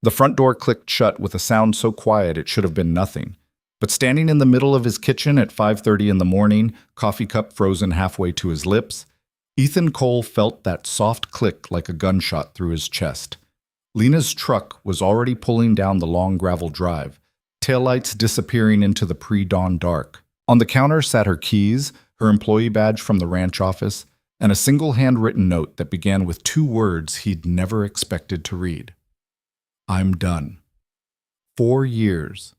The front door clicked shut with a sound so quiet it should have been nothing. But standing in the middle of his kitchen at 5:30 in the morning, coffee cup frozen halfway to his lips, Ethan Cole felt that soft click like a gunshot through his chest. Lena's truck was already pulling down the long gravel drive, taillights disappearing into the pre-dawn dark. On the counter sat her keys, her employee badge from the ranch office, and a single handwritten note that began with two words he'd never expected to read. I'm done. 4 years.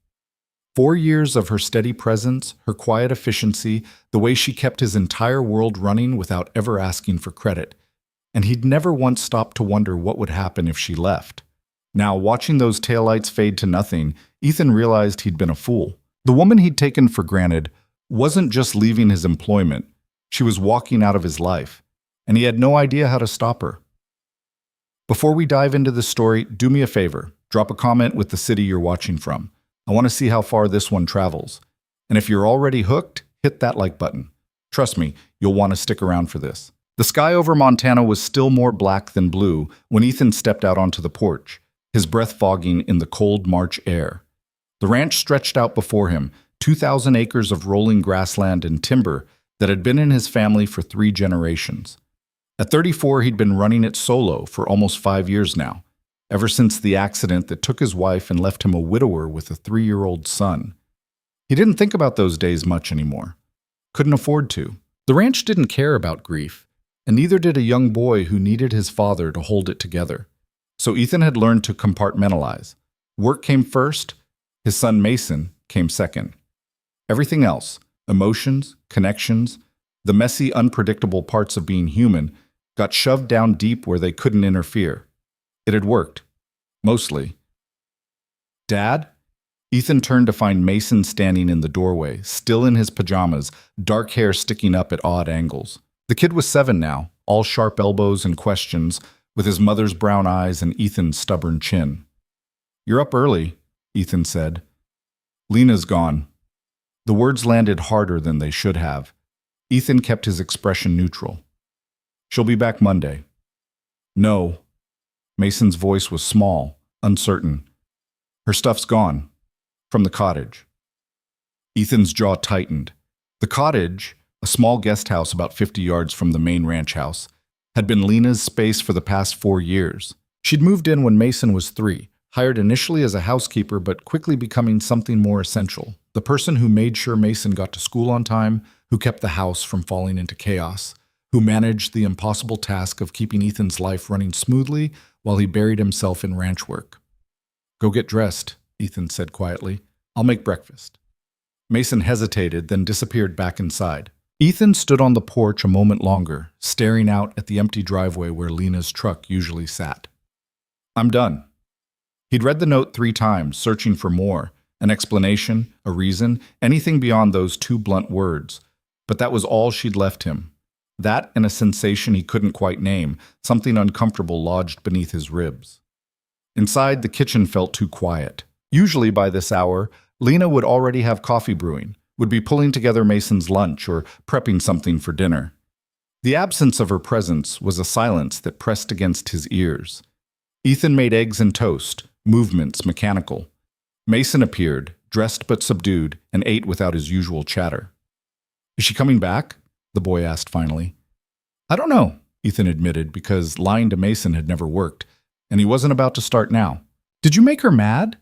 4 years of her steady presence, her quiet efficiency, the way she kept his entire world running without ever asking for credit. And he'd never once stopped to wonder what would happen if she left. Now, watching those taillights fade to nothing, Ethan realized he'd been a fool. The woman he'd taken for granted wasn't just leaving his employment, she was walking out of his life, and he had no idea how to stop her. Before we dive into this story, do me a favor, drop a comment with the city you're watching from. I want to see how far this one travels. And if you're already hooked, hit that like button. Trust me, you'll want to stick around for this. The sky over Montana was still more black than blue when Ethan stepped out onto the porch, his breath fogging in the cold March air. The ranch stretched out before him, 2,000 acres of rolling grassland and timber that had been in his family for 3 generations. At 34, he'd been running it solo for almost 5 years now, ever since the accident that took his wife and left him a widower with a 3-year-old son. He didn't think about those days much anymore. Couldn't afford to. The ranch didn't care about grief, and neither did a young boy who needed his father to hold it together. So Ethan had learned to compartmentalize. Work came first, his son Mason came second. Everything else, emotions, connections, the messy, unpredictable parts of being human, got shoved down deep where they couldn't interfere. It had worked. Mostly. Dad? Ethan turned to find Mason standing in the doorway, still in his pajamas, dark hair sticking up at odd angles. The kid was 7 now, all sharp elbows and questions, with his mother's brown eyes and Ethan's stubborn chin. You're up early, Ethan said. Lena's gone. The words landed harder than they should have. Ethan kept his expression neutral. She'll be back Monday. No. Mason's voice was small, uncertain. Her stuff's gone. From the cottage. Ethan's jaw tightened. The cottage, a small guest house about 50 yards from the main ranch house, had been Lena's space for the past 4 years. She'd moved in when Mason was 3, hired initially as a housekeeper but quickly becoming something more essential. The person who made sure Mason got to school on time, who kept the house from falling into chaos, who managed the impossible task of keeping Ethan's life running smoothly while he buried himself in ranch work. Go get dressed, Ethan said quietly. I'll make breakfast. Mason hesitated, then disappeared back inside. Ethan stood on the porch a moment longer, staring out at the empty driveway where Lena's truck usually sat. I'm done. He'd read the note 3 times, searching for more, an explanation, a reason, anything beyond those 2 blunt words. But that was all she'd left him. That and a sensation he couldn't quite name, something uncomfortable lodged beneath his ribs. Inside, the kitchen felt too quiet. Usually by this hour, Lena would already have coffee brewing, would be pulling together Mason's lunch or prepping something for dinner. The absence of her presence was a silence that pressed against his ears. Ethan made eggs and toast, movements mechanical. Mason appeared, dressed but subdued, and ate without his usual chatter. Is she coming back? The boy asked finally. I don't know, Ethan admitted, because lying to Mason had never worked, and he wasn't about to start now. Did you make her mad?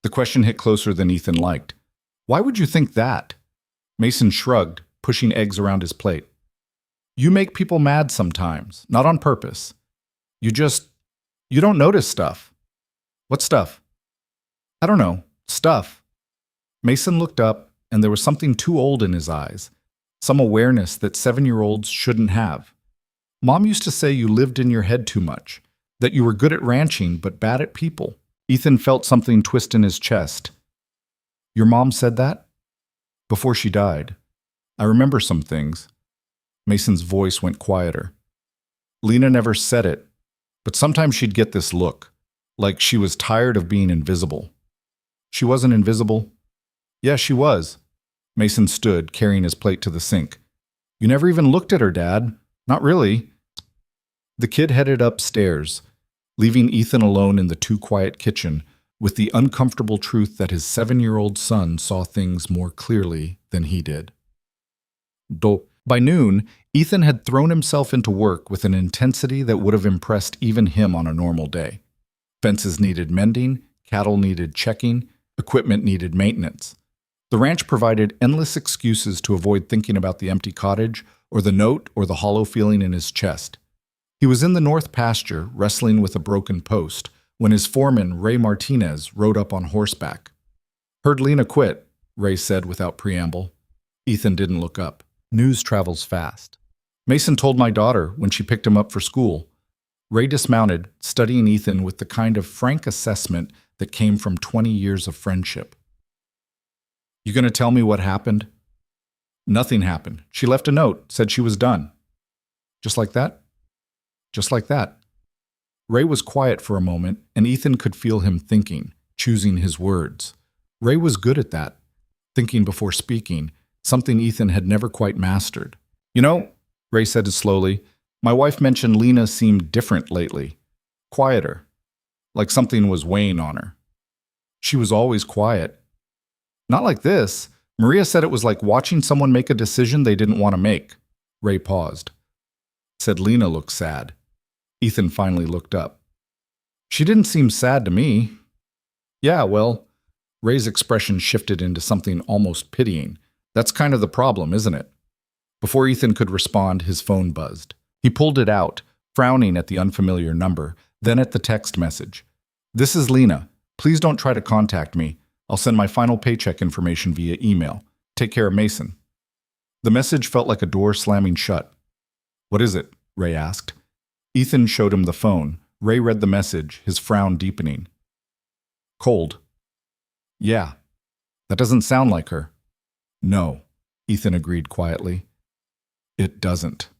The question hit closer than Ethan liked. Why would you think that? Mason shrugged, pushing eggs around his plate. You make people mad sometimes, not on purpose. You don't notice stuff. What stuff? I don't know. Stuff. Mason looked up, and there was something too old in his eyes. Some awareness that 7-year-olds shouldn't have. Mom used to say you lived in your head too much, that you were good at ranching but bad at people. Ethan felt something twist in his chest. Your mom said that? Before she died. I remember some things. Mason's voice went quieter. Lena never said it, but sometimes she'd get this look, like she was tired of being invisible. She wasn't invisible. Yeah, she was. Mason stood, carrying his plate to the sink. You never even looked at her, Dad. Not really. The kid headed upstairs. leaving Ethan alone in the too-quiet kitchen with the uncomfortable truth that his 7-year-old son saw things more clearly than he did. By noon, Ethan had thrown himself into work with an intensity that would have impressed even him on a normal day. Fences needed mending, cattle needed checking, equipment needed maintenance. The ranch provided endless excuses to avoid thinking about the empty cottage or the note or the hollow feeling in his chest. He was in the north pasture, wrestling with a broken post, when his foreman, Ray Martinez, rode up on horseback. "Heard Lena quit," Ray said without preamble. Ethan didn't look up. News travels fast. "Mason told my daughter when she picked him up for school." Ray dismounted, studying Ethan with the kind of frank assessment that came from 20 years of friendship. "You gonna tell me what happened?" "Nothing happened. She left a note, said she was done." "Just like that?" "Just like that." Ray was quiet for a moment, and Ethan could feel him thinking, choosing his words. Ray was good at that, thinking before speaking, something Ethan had never quite mastered. "You know," Ray said slowly, "my wife mentioned Lena seemed different lately. Quieter. Like something was weighing on her." "She was always quiet." "Not like this. Maria said it was like watching someone make a decision they didn't want to make." Ray paused. "Said Lena looked sad." Ethan finally looked up. "She didn't seem sad to me." "Yeah, well," Ray's expression shifted into something almost pitying. "That's kind of the problem, isn't it?" Before Ethan could respond, his phone buzzed. He pulled it out, frowning at the unfamiliar number, then at the text message. "This is Lena. Please don't try to contact me. I'll send my final paycheck information via email. Take care of Mason." The message felt like a door slamming shut. "What is it?" Ray asked. Ethan showed him the phone. Ray read the message, his frown deepening. "Cold." "Yeah. That doesn't sound like her." "No," Ethan agreed quietly. "It doesn't."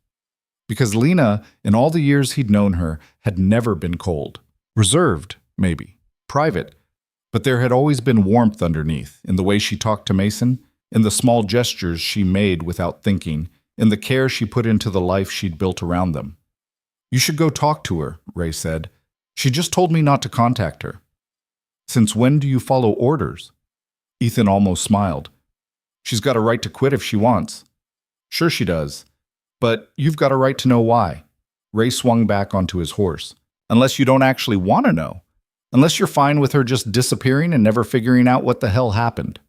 Because Lena, in all the years he'd known her, had never been cold. Reserved, maybe. Private. But there had always been warmth underneath, in the way she talked to Mason, in the small gestures she made without thinking, in the care she put into the life she'd built around them. "You should go talk to her," Ray said. "She just told me not to contact her." "Since when do you follow orders?" Ethan almost smiled. "She's got a right to quit if she wants." "Sure she does. But you've got a right to know why." Ray swung back onto his horse. "Unless you don't actually want to know. Unless you're fine with her just disappearing and never figuring out what the hell happened."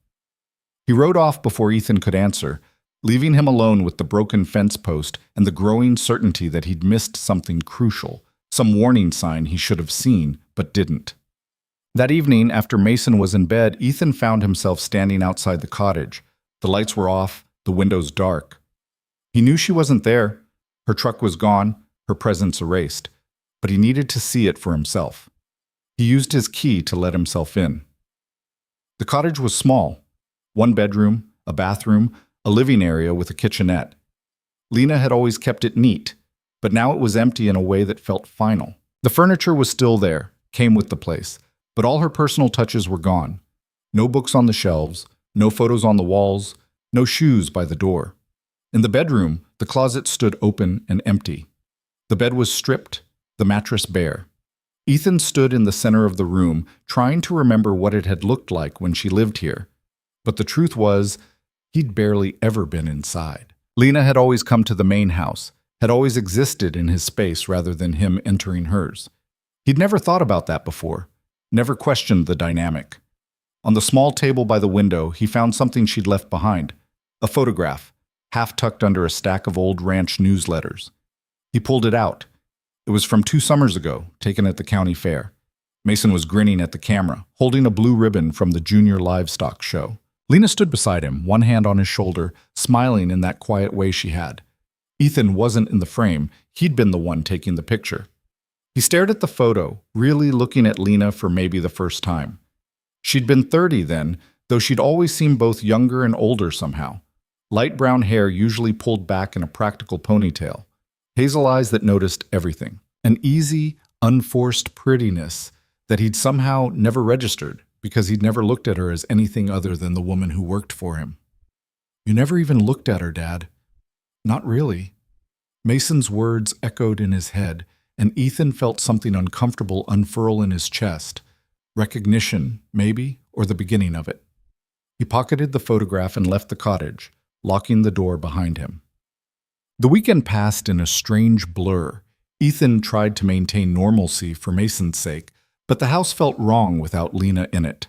He rode off before Ethan could answer, leaving him alone with the broken fence post and the growing certainty that he'd missed something crucial, some warning sign he should have seen, but didn't. That evening, after Mason was in bed, Ethan found himself standing outside the cottage. The lights were off, the windows dark. He knew she wasn't there. Her truck was gone, her presence erased. But he needed to see it for himself. He used his key to let himself in. The cottage was small. 1 bedroom, a bathroom, a living area with a kitchenette. Lena had always kept it neat, but now it was empty in a way that felt final. The furniture was still there, came with the place, but all her personal touches were gone. No books on the shelves, no photos on the walls, no shoes by the door. In the bedroom, the closet stood open and empty. The bed was stripped, the mattress bare. Ethan stood in the center of the room, trying to remember what it had looked like when she lived here. But the truth was, he'd barely ever been inside. Lena had always come to the main house, had always existed in his space rather than him entering hers. He'd never thought about that before, never questioned the dynamic. On the small table by the window, he found something she'd left behind, a photograph, half tucked under a stack of old ranch newsletters. He pulled it out. It was from 2 summers ago, taken at the county fair. Mason was grinning at the camera, holding a blue ribbon from the junior livestock show. Lena stood beside him, one hand on his shoulder, smiling in that quiet way she had. Ethan wasn't in the frame. He'd been the one taking the picture. He stared at the photo, really looking at Lena for maybe the first time. She'd been 30 then, though she'd always seemed both younger and older somehow. Light brown hair usually pulled back in a practical ponytail. Hazel eyes that noticed everything. An easy, unforced prettiness that he'd somehow never registered because he'd never looked at her as anything other than the woman who worked for him. "You never even looked at her, Dad." "Not really." Mason's words echoed in his head, and Ethan felt something uncomfortable unfurl in his chest. Recognition, maybe, or the beginning of it. He pocketed the photograph and left the cottage, locking the door behind him. The weekend passed in a strange blur. Ethan tried to maintain normalcy for Mason's sake, but the house felt wrong without Lena in it.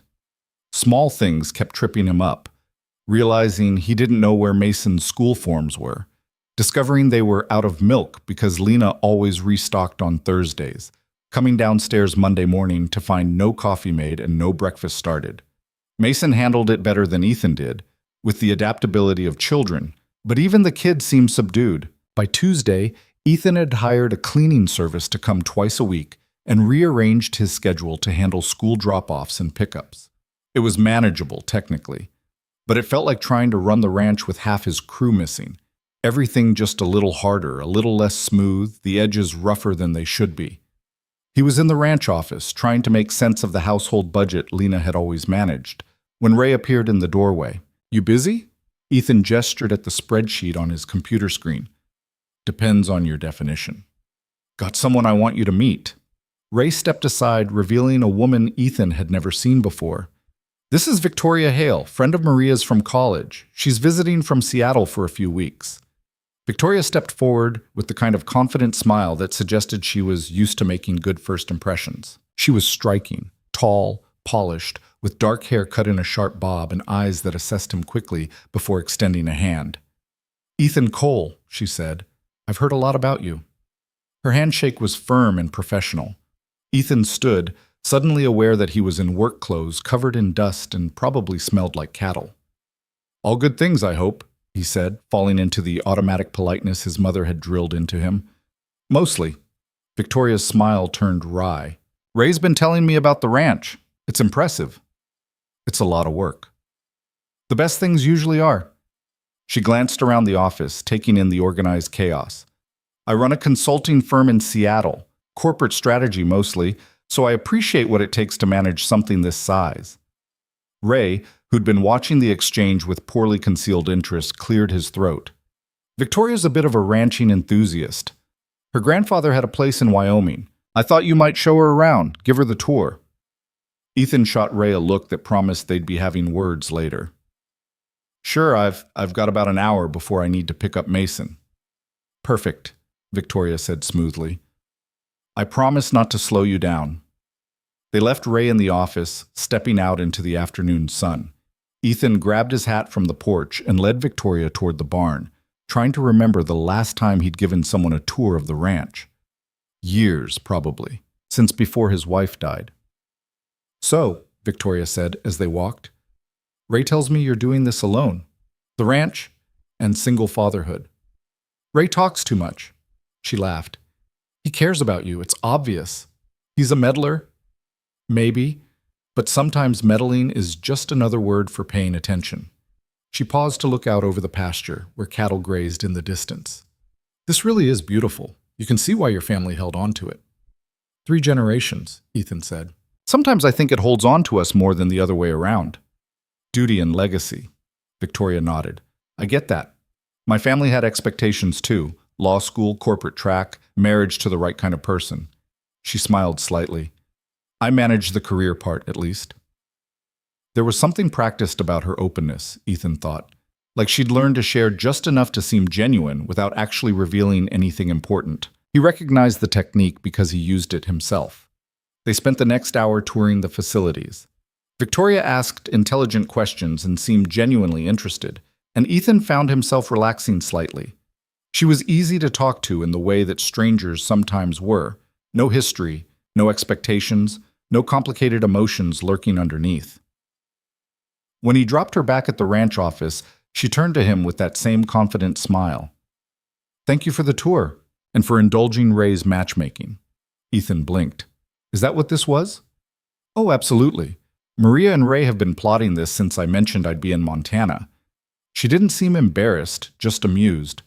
Small things kept tripping him up, realizing he didn't know where Mason's school forms were, discovering they were out of milk because Lena always restocked on Thursdays, coming downstairs Monday morning to find no coffee made and no breakfast started. Mason handled it better than Ethan did, with the adaptability of children, but even the kids seemed subdued. By Tuesday, Ethan had hired a cleaning service to come twice a week and rearranged his schedule to handle school drop-offs and pickups. It was manageable, technically, but it felt like trying to run the ranch with half his crew missing. Everything just a little harder, a little less smooth, the edges rougher than they should be. He was in the ranch office, trying to make sense of the household budget Lena had always managed, when Ray appeared in the doorway. "You busy?" Ethan gestured at the spreadsheet on his computer screen. "Depends on your definition." "Got someone I want you to meet." Ray stepped aside, revealing a woman Ethan had never seen before. "This is Victoria Hale, friend of Maria's from college. She's visiting from Seattle for a few weeks." Victoria stepped forward with the kind of confident smile that suggested she was used to making good first impressions. She was striking, tall, polished, with dark hair cut in a sharp bob and eyes that assessed him quickly before extending a hand. "Ethan Cole," she said. "I've heard a lot about you." Her handshake was firm and professional. Ethan stood, suddenly aware that he was in work clothes covered in dust and probably smelled like cattle. "All good things, I hope," he said, falling into the automatic politeness his mother had drilled into him. "Mostly." Victoria's smile turned wry. "Ray's been telling me about the ranch. It's impressive." "It's a lot of work." "The best things usually are." She glanced around the office, taking in the organized chaos. "I run a consulting firm in Seattle, corporate strategy mostly, so I appreciate what it takes to manage something this size." Ray, who'd been watching the exchange with poorly concealed interest, cleared his throat. "Victoria's a bit of a ranching enthusiast. Her grandfather had a place in Wyoming. I thought you might show her around, give her the tour." Ethan shot Ray a look that promised they'd be having words later. "Sure, I've got about an hour before I need to pick up Mason." "Perfect," Victoria said smoothly. "I promise not to slow you down." They left Ray in the office, stepping out into the afternoon sun. Ethan grabbed his hat from the porch and led Victoria toward the barn, trying to remember the last time he'd given someone a tour of the ranch. Years, probably, since before his wife died. "So," Victoria said as they walked, "Ray tells me you're doing this alone. The ranch and single fatherhood." "Ray talks too much." She laughed. "He cares about you, it's obvious. He's a meddler." "Maybe, but sometimes meddling is just another word for paying attention." She paused to look out over the pasture, where cattle grazed in the distance. "This really is beautiful. You can see why your family held on to it." 3 generations, Ethan said. "Sometimes I think it holds on to us more than the other way around." "Duty and legacy," Victoria nodded. "I get that. My family had expectations too. Law school, corporate track, marriage to the right kind of person." She smiled slightly. "I managed the career part, at least." There was something practiced about her openness, Ethan thought, like she'd learned to share just enough to seem genuine without actually revealing anything important. He recognized the technique because he used it himself. They spent the next hour touring the facilities. Victoria asked intelligent questions and seemed genuinely interested, and Ethan found himself relaxing slightly. She was easy to talk to in the way that strangers sometimes were. No history, no expectations, no complicated emotions lurking underneath. When he dropped her back at the ranch office, she turned to him with that same confident smile. "Thank you for the tour, and for indulging Ray's matchmaking." Ethan blinked. "Is that what this was?" "Oh, absolutely. Maria and Ray have been plotting this since I mentioned I'd be in Montana." She didn't seem embarrassed, just amused.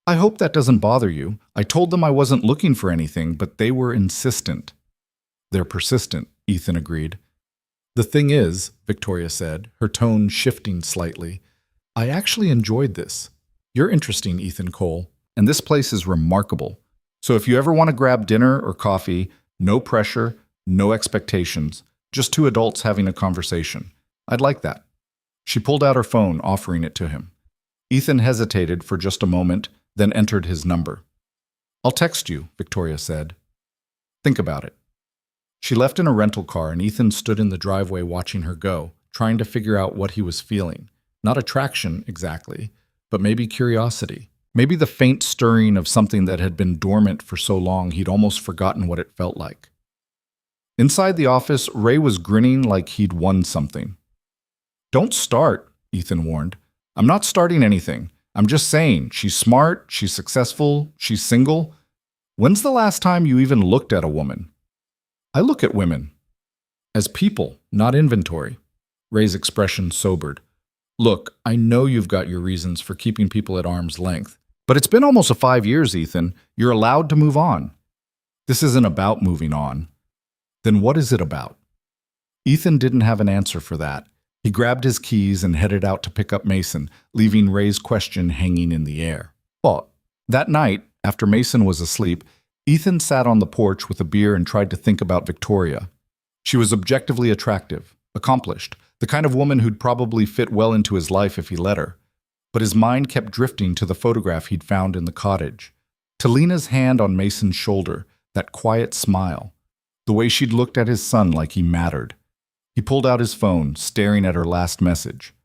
"I hope that doesn't bother you. I told them I wasn't looking for anything, but they were insistent." "They're persistent," Ethan agreed. "The thing is," Victoria said, her tone shifting slightly, "I actually enjoyed this. You're interesting, Ethan Cole, and this place is remarkable. So if you ever want to grab dinner or coffee, no pressure, no expectations, just two adults having a conversation. I'd like that. She pulled out her phone, offering it to him. Ethan hesitated for just a moment, then entered his number. I'll text you, Victoria said. Think about it. She left in a rental car, and Ethan stood in the driveway watching her go, trying to figure out what he was feeling. Not attraction, exactly, but maybe curiosity. Maybe the faint stirring of something that had been dormant for so long he'd almost forgotten what it felt like. Inside the office, Ray was grinning like he'd won something. Don't start, Ethan warned. I'm not starting anything. I'm just saying, she's smart, she's successful, she's single. When's the last time you even looked at a woman? I look at women as people, not inventory. Ray's expression sobered. Look, I know you've got your reasons for keeping people at arm's length, but it's been almost 5 years, Ethan. You're allowed to move on. This isn't about moving on. Then what is it about? Ethan didn't have an answer for that. He grabbed his keys and headed out to pick up Mason, leaving Ray's question hanging in the air. Well, that night, after Mason was asleep, Ethan sat on the porch with a beer and tried to think about Victoria. She was objectively attractive, accomplished, the kind of woman who'd probably fit well into his life if he let her. But his mind kept drifting to the photograph he'd found in the cottage, to Lena's hand on Mason's shoulder, that quiet smile, the way she'd looked at his son like he mattered. He pulled out his phone, staring at her last message.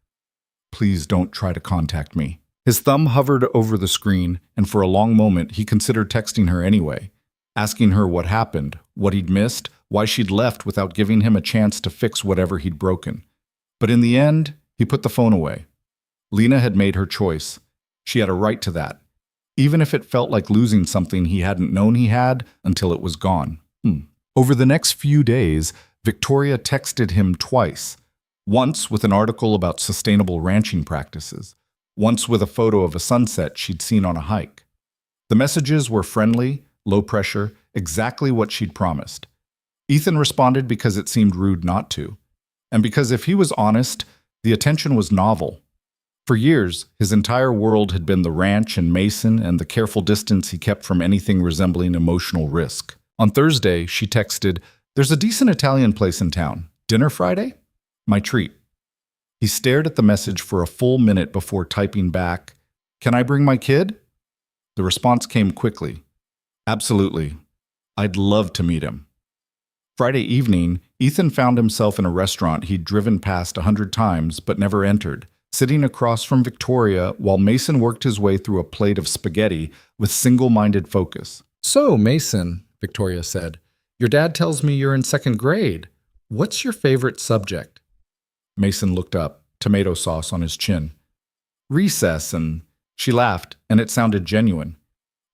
Please don't try to contact me. His thumb hovered over the screen, and for a long moment he considered texting her anyway, asking her what happened, what he'd missed, why she'd left without giving him a chance to fix whatever he'd broken. But in the end, he put the phone away. Lena had made her choice. She had a right to that, even if it felt like losing something he hadn't known he had until it was gone. Over the next few days, Victoria texted him twice, once with an article about sustainable ranching practices, once with a photo of a sunset she'd seen on a hike. The messages were friendly, low pressure, exactly what she'd promised. Ethan responded because it seemed rude not to, and because if he was honest, the attention was novel. For years, his entire world had been the ranch and Mason and the careful distance he kept from anything resembling emotional risk. On Thursday, she texted, "There's a decent Italian place in town. Dinner Friday? My treat." He stared at the message for a full minute before typing back, "Can I bring my kid?" The response came quickly. "Absolutely. I'd love to meet him." Friday evening, Ethan found himself in a restaurant he'd driven past 100 times but never entered, sitting across from Victoria while Mason worked his way through a plate of spaghetti with single-minded focus. "So, Mason," Victoria said, "your dad tells me you're in 2nd grade. What's your favorite subject?" Mason looked up, tomato sauce on his chin. "Recess," and she laughed, and it sounded genuine.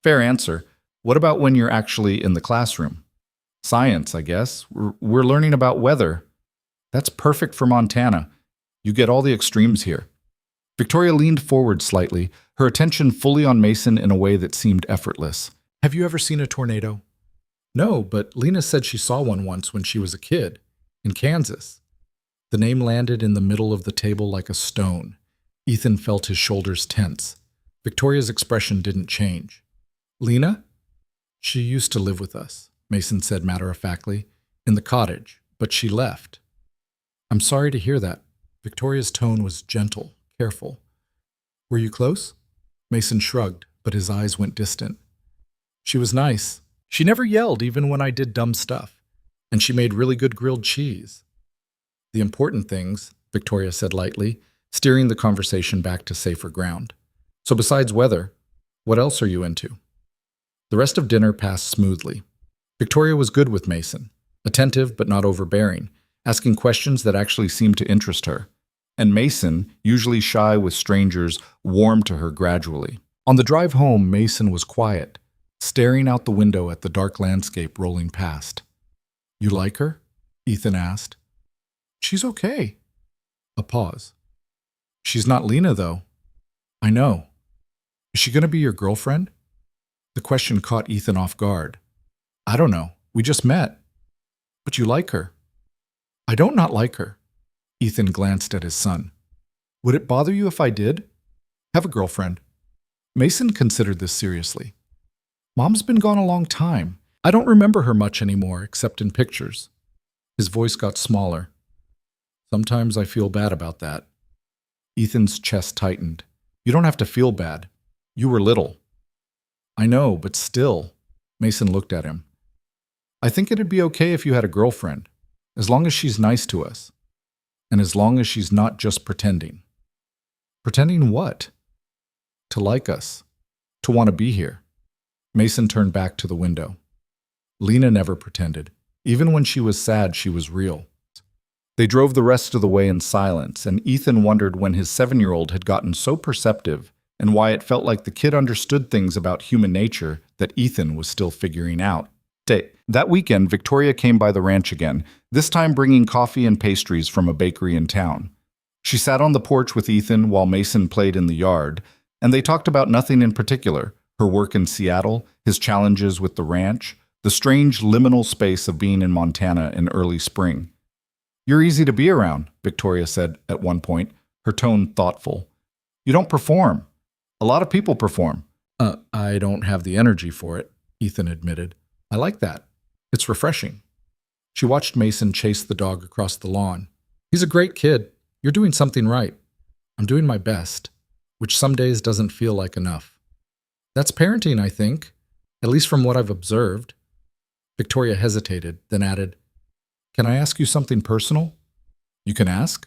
"Fair answer. What about when you're actually in the classroom?" "Science, I guess. We're learning about weather." "That's perfect for Montana. You get all the extremes here." Victoria leaned forward slightly, her attention fully on Mason in a way that seemed effortless. "Have you ever seen a tornado?" "No, but Lena said she saw one once when she was a kid, in Kansas." The name landed in the middle of the table like a stone. Ethan felt his shoulders tense. Victoria's expression didn't change. "Lena? She used to live with us," Mason said matter-of-factly, "in the cottage, but she left." "I'm sorry to hear that." Victoria's tone was gentle, careful. "Were you close?" Mason shrugged, but his eyes went distant. "She was nice. She never yelled even when I did dumb stuff. And she made really good grilled cheese." "The important things," Victoria said lightly, steering the conversation back to safer ground. "So besides weather, what else are you into?" The rest of dinner passed smoothly. Victoria was good with Mason, attentive but not overbearing, asking questions that actually seemed to interest her. And Mason, usually shy with strangers, warmed to her gradually. On the drive home, Mason was quiet, staring out the window at the dark landscape rolling past. "You like her?" Ethan asked. "She's okay." A pause. "She's not Lena, though." "I know. Is she going to be your girlfriend?" The question caught Ethan off guard. "I don't know. We just met." "But you like her." "I don't not like her." Ethan glanced at his son. "Would it bother you if I did? Have a girlfriend?" Mason considered this seriously. Mom's been gone a long time. I don't remember her much anymore, except in pictures. His voice got smaller. Sometimes I feel bad about that. Ethan's chest tightened. You don't have to feel bad. You were little. I know, but still. Mason looked at him. I think it'd be okay if you had a girlfriend, as long as she's nice to us. And as long as she's not just pretending. Pretending what? To like us. To want to be here. Mason turned back to the window. Lena never pretended. Even when she was sad, she was real. They drove the rest of the way in silence, and Ethan wondered when his 7-year-old had gotten so perceptive and why it felt like the kid understood things about human nature that Ethan was still figuring out. That weekend, Victoria came by the ranch again, this time bringing coffee and pastries from a bakery in town. She sat on the porch with Ethan while Mason played in the yard, and they talked about nothing in particular, her work in Seattle, his challenges with the ranch, the strange liminal space of being in Montana in early spring. You're easy to be around, Victoria said at one point, her tone thoughtful. You don't perform. A lot of people perform. I don't have the energy for it, Ethan admitted. I like that. It's refreshing. She watched Mason chase the dog across the lawn. He's a great kid. You're doing something right. I'm doing my best, which some days doesn't feel like enough. That's parenting, I think, at least from what I've observed. Victoria hesitated, then added, Can I ask you something personal? You can ask.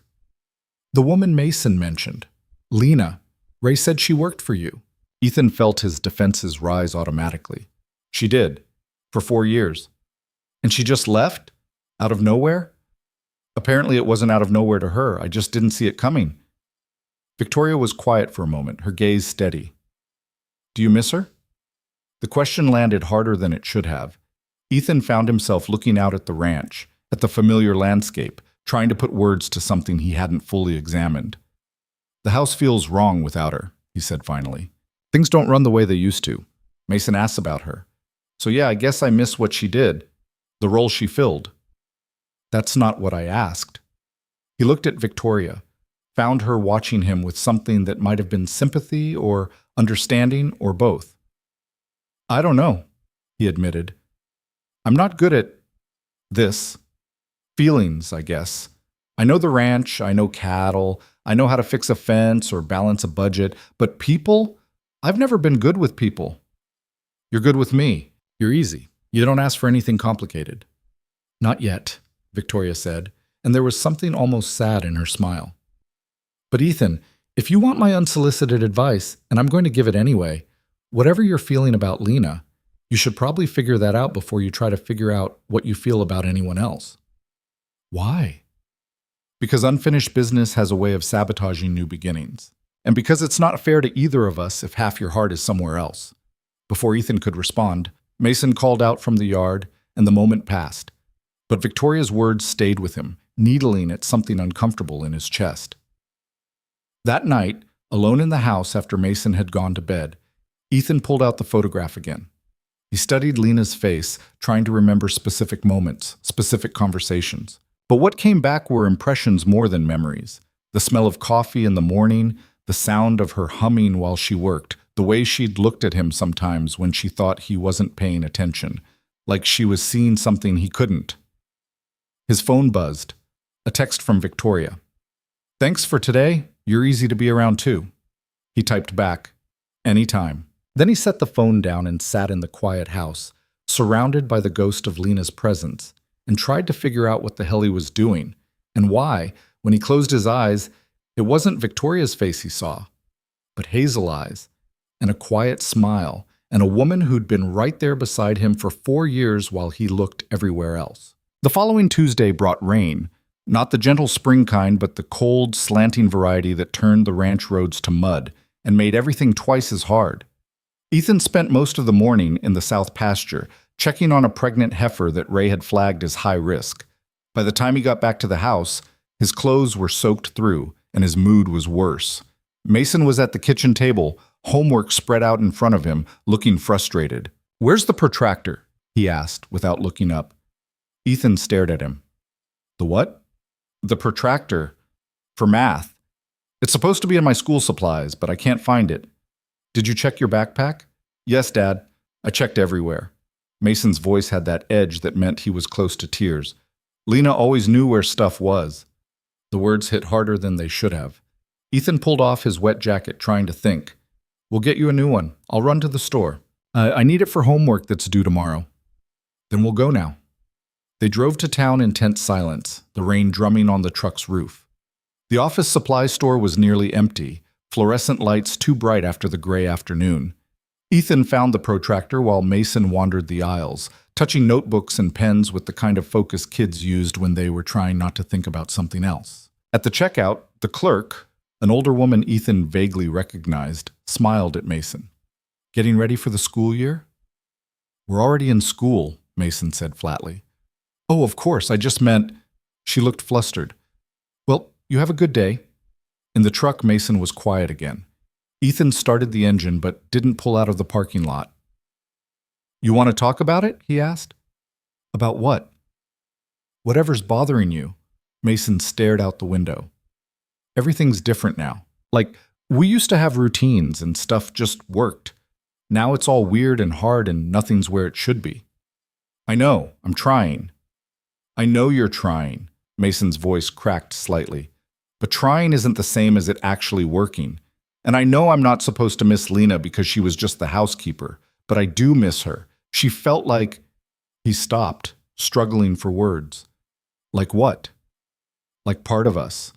The woman Mason mentioned, Lena. Ray said she worked for you. Ethan felt his defenses rise automatically. She did, for 4 years. And she just left? Out of nowhere? Apparently it wasn't out of nowhere to her. I just didn't see it coming. Victoria was quiet for a moment, her gaze steady. Do you miss her? The question landed harder than it should have. Ethan found himself looking out at the ranch, at the familiar landscape, trying to put words to something he hadn't fully examined. The house feels wrong without her, he said finally. Things don't run the way they used to. Mason asks about her. So yeah, I guess I miss what she did, the role she filled. That's not what I asked. He looked at Victoria, found her watching him with something that might have been sympathy or understanding or both. I don't know, he admitted. I'm not good at this. Feelings, I guess. I know the ranch, I know cattle, I know how to fix a fence or balance a budget, but people? I've never been good with people. You're good with me. You're easy. You don't ask for anything complicated. Not yet, Victoria said, and there was something almost sad in her smile. But Ethan, if you want my unsolicited advice, and I'm going to give it anyway, whatever you're feeling about Lena, you should probably figure that out before you try to figure out what you feel about anyone else. Why? Because unfinished business has a way of sabotaging new beginnings. And because it's not fair to either of us if half your heart is somewhere else. Before Ethan could respond, Mason called out from the yard, and the moment passed. But Victoria's words stayed with him, needling at something uncomfortable in his chest. That night, alone in the house after Mason had gone to bed, Ethan pulled out the photograph again. He studied Lena's face, trying to remember specific moments, specific conversations. But what came back were impressions more than memories. The smell of coffee in the morning, the sound of her humming while she worked, the way she'd looked at him sometimes when she thought he wasn't paying attention, like she was seeing something he couldn't. His phone buzzed. A text from Victoria. Thanks for today. You're easy to be around too. He typed back, anytime. Then he set the phone down and sat in the quiet house, surrounded by the ghost of Lena's presence, and tried to figure out what the hell he was doing, and why, when he closed his eyes, it wasn't Victoria's face he saw, but hazel eyes, and a quiet smile, and a woman who'd been right there beside him for 4 years while he looked everywhere else. The following Tuesday brought rain, not the gentle spring kind, but the cold, slanting variety that turned the ranch roads to mud and made everything twice as hard. Ethan spent most of the morning in the south pasture, checking on a pregnant heifer that Ray had flagged as high risk. By the time he got back to the house, his clothes were soaked through, and his mood was worse. Mason was at the kitchen table, homework spread out in front of him, looking frustrated. "Where's the protractor?" he asked, without looking up. Ethan stared at him. "The what?" "The protractor. For math. It's supposed to be in my school supplies, but I can't find it. Did you check your backpack?" "Yes, Dad." I checked everywhere. Mason's voice had that edge that meant he was close to tears. Lena always knew where stuff was. The words hit harder than they should have. Ethan pulled off his wet jacket, trying to think. We'll get you a new one. I'll run to the store. I need it for homework that's due tomorrow. Then we'll go now. They drove to town in tense silence, the rain drumming on the truck's roof. The office supply store was nearly empty, fluorescent lights too bright after the gray afternoon. Ethan found the protractor while Mason wandered the aisles, touching notebooks and pens with the kind of focus kids used when they were trying not to think about something else. At the checkout, the clerk, an older woman Ethan vaguely recognized, smiled at Mason. Getting ready for the school year? We're already in school, Mason said flatly. Oh, of course, I just meant... She looked flustered. Well, you have a good day. In the truck, Mason was quiet again. Ethan started the engine but didn't pull out of the parking lot. You want to talk about it? He asked. About what? Whatever's bothering you. Mason stared out the window. Everything's different now. Like, we used to have routines and stuff just worked. Now it's all weird and hard and nothing's where it should be. I know, I'm trying. I know you're trying. Mason's voice cracked slightly. But trying isn't the same as it actually working. And I know I'm not supposed to miss Lena because she was just the housekeeper, but I do miss her. She felt like... He stopped, struggling for words. Like what? Like part of us.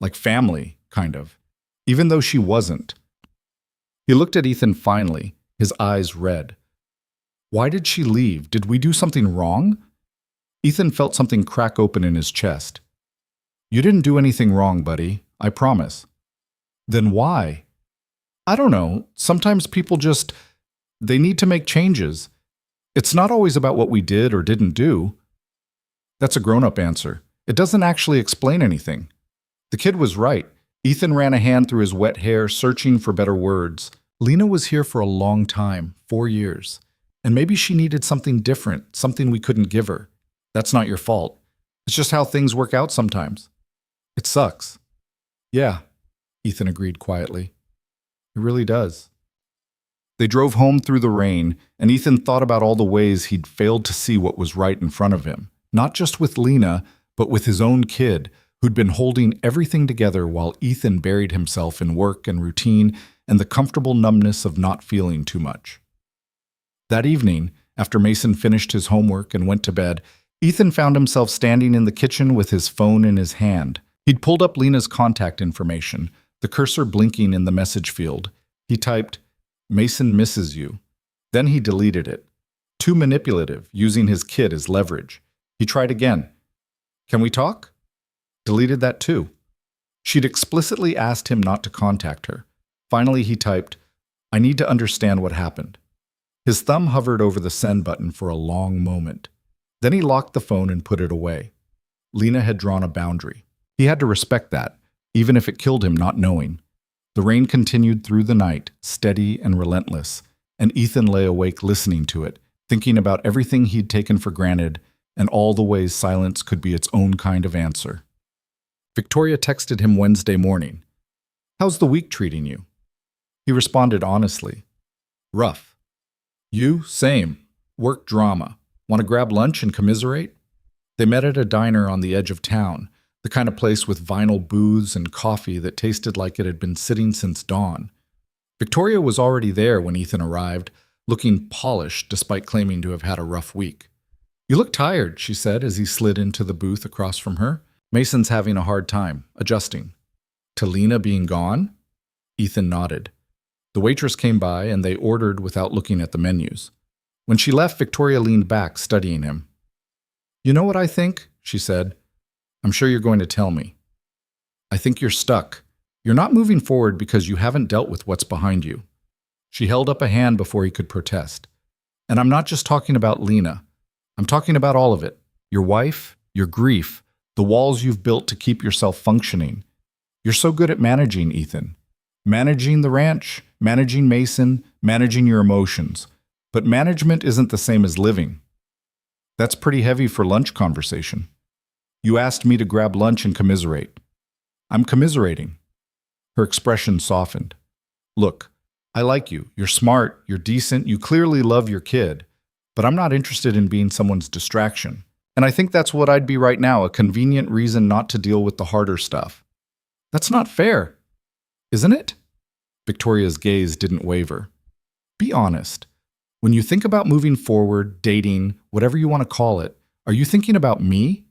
Like family, kind of. Even though she wasn't. He looked at Ethan finally, his eyes red. Why did she leave? Did we do something wrong? Ethan felt something crack open in his chest. You didn't do anything wrong, buddy. I promise. Then why? I don't know. Sometimes people just... They need to make changes. It's not always about what we did or didn't do. That's a grown-up answer. It doesn't actually explain anything. The kid was right. Ethan ran a hand through his wet hair, searching for better words. Lena was here for a long time, 4 years. And maybe she needed something different, something we couldn't give her. That's not your fault. It's just how things work out sometimes. It sucks. Yeah, Ethan agreed quietly. It really does. They drove home through the rain, and Ethan thought about all the ways he'd failed to see what was right in front of him. Not just with Lena, but with his own kid, who'd been holding everything together while Ethan buried himself in work and routine and the comfortable numbness of not feeling too much. That evening, after Mason finished his homework and went to bed, Ethan found himself standing in the kitchen with his phone in his hand. He'd pulled up Lena's contact information, the cursor blinking in the message field. He typed, Mason misses you. Then he deleted it. Too manipulative, using his kid as leverage. He tried again. Can we talk? Deleted that too. She'd explicitly asked him not to contact her. Finally, he typed, I need to understand what happened. His thumb hovered over the send button for a long moment. Then he locked the phone and put it away. Lena had drawn a boundary. He had to respect that, even if it killed him not knowing. The rain continued through the night, steady and relentless, and Ethan lay awake listening to it, thinking about everything he'd taken for granted and all the ways silence could be its own kind of answer. Victoria texted him Wednesday morning. How's the week treating you? He responded honestly. Rough. You? Same. Work drama. Want to grab lunch and commiserate? They met at a diner on the edge of town, the kind of place with vinyl booths and coffee that tasted like it had been sitting since dawn. Victoria was already there when Ethan arrived, looking polished despite claiming to have had a rough week. You look tired, she said as he slid into the booth across from her. Mason's having a hard time, adjusting. To Lena being gone? Ethan nodded. The waitress came by and they ordered without looking at the menus. When she left, Victoria leaned back, studying him. You know what I think? She said. I'm sure you're going to tell me. I think you're stuck. You're not moving forward because you haven't dealt with what's behind you. She held up a hand before he could protest. And I'm not just talking about Lena. I'm talking about all of it. Your wife, your grief, the walls you've built to keep yourself functioning. You're so good at managing, Ethan. Managing the ranch, managing Mason, managing your emotions. But management isn't the same as living. That's pretty heavy for lunch conversation. You asked me to grab lunch and commiserate. I'm commiserating. Her expression softened. Look, I like you. You're smart. You're decent. You clearly love your kid. But I'm not interested in being someone's distraction. And I think that's what I'd be right now, a convenient reason not to deal with the harder stuff. That's not fair, isn't it? Victoria's gaze didn't waver. Be honest. When you think about moving forward, dating, whatever you want to call it, are you thinking about me?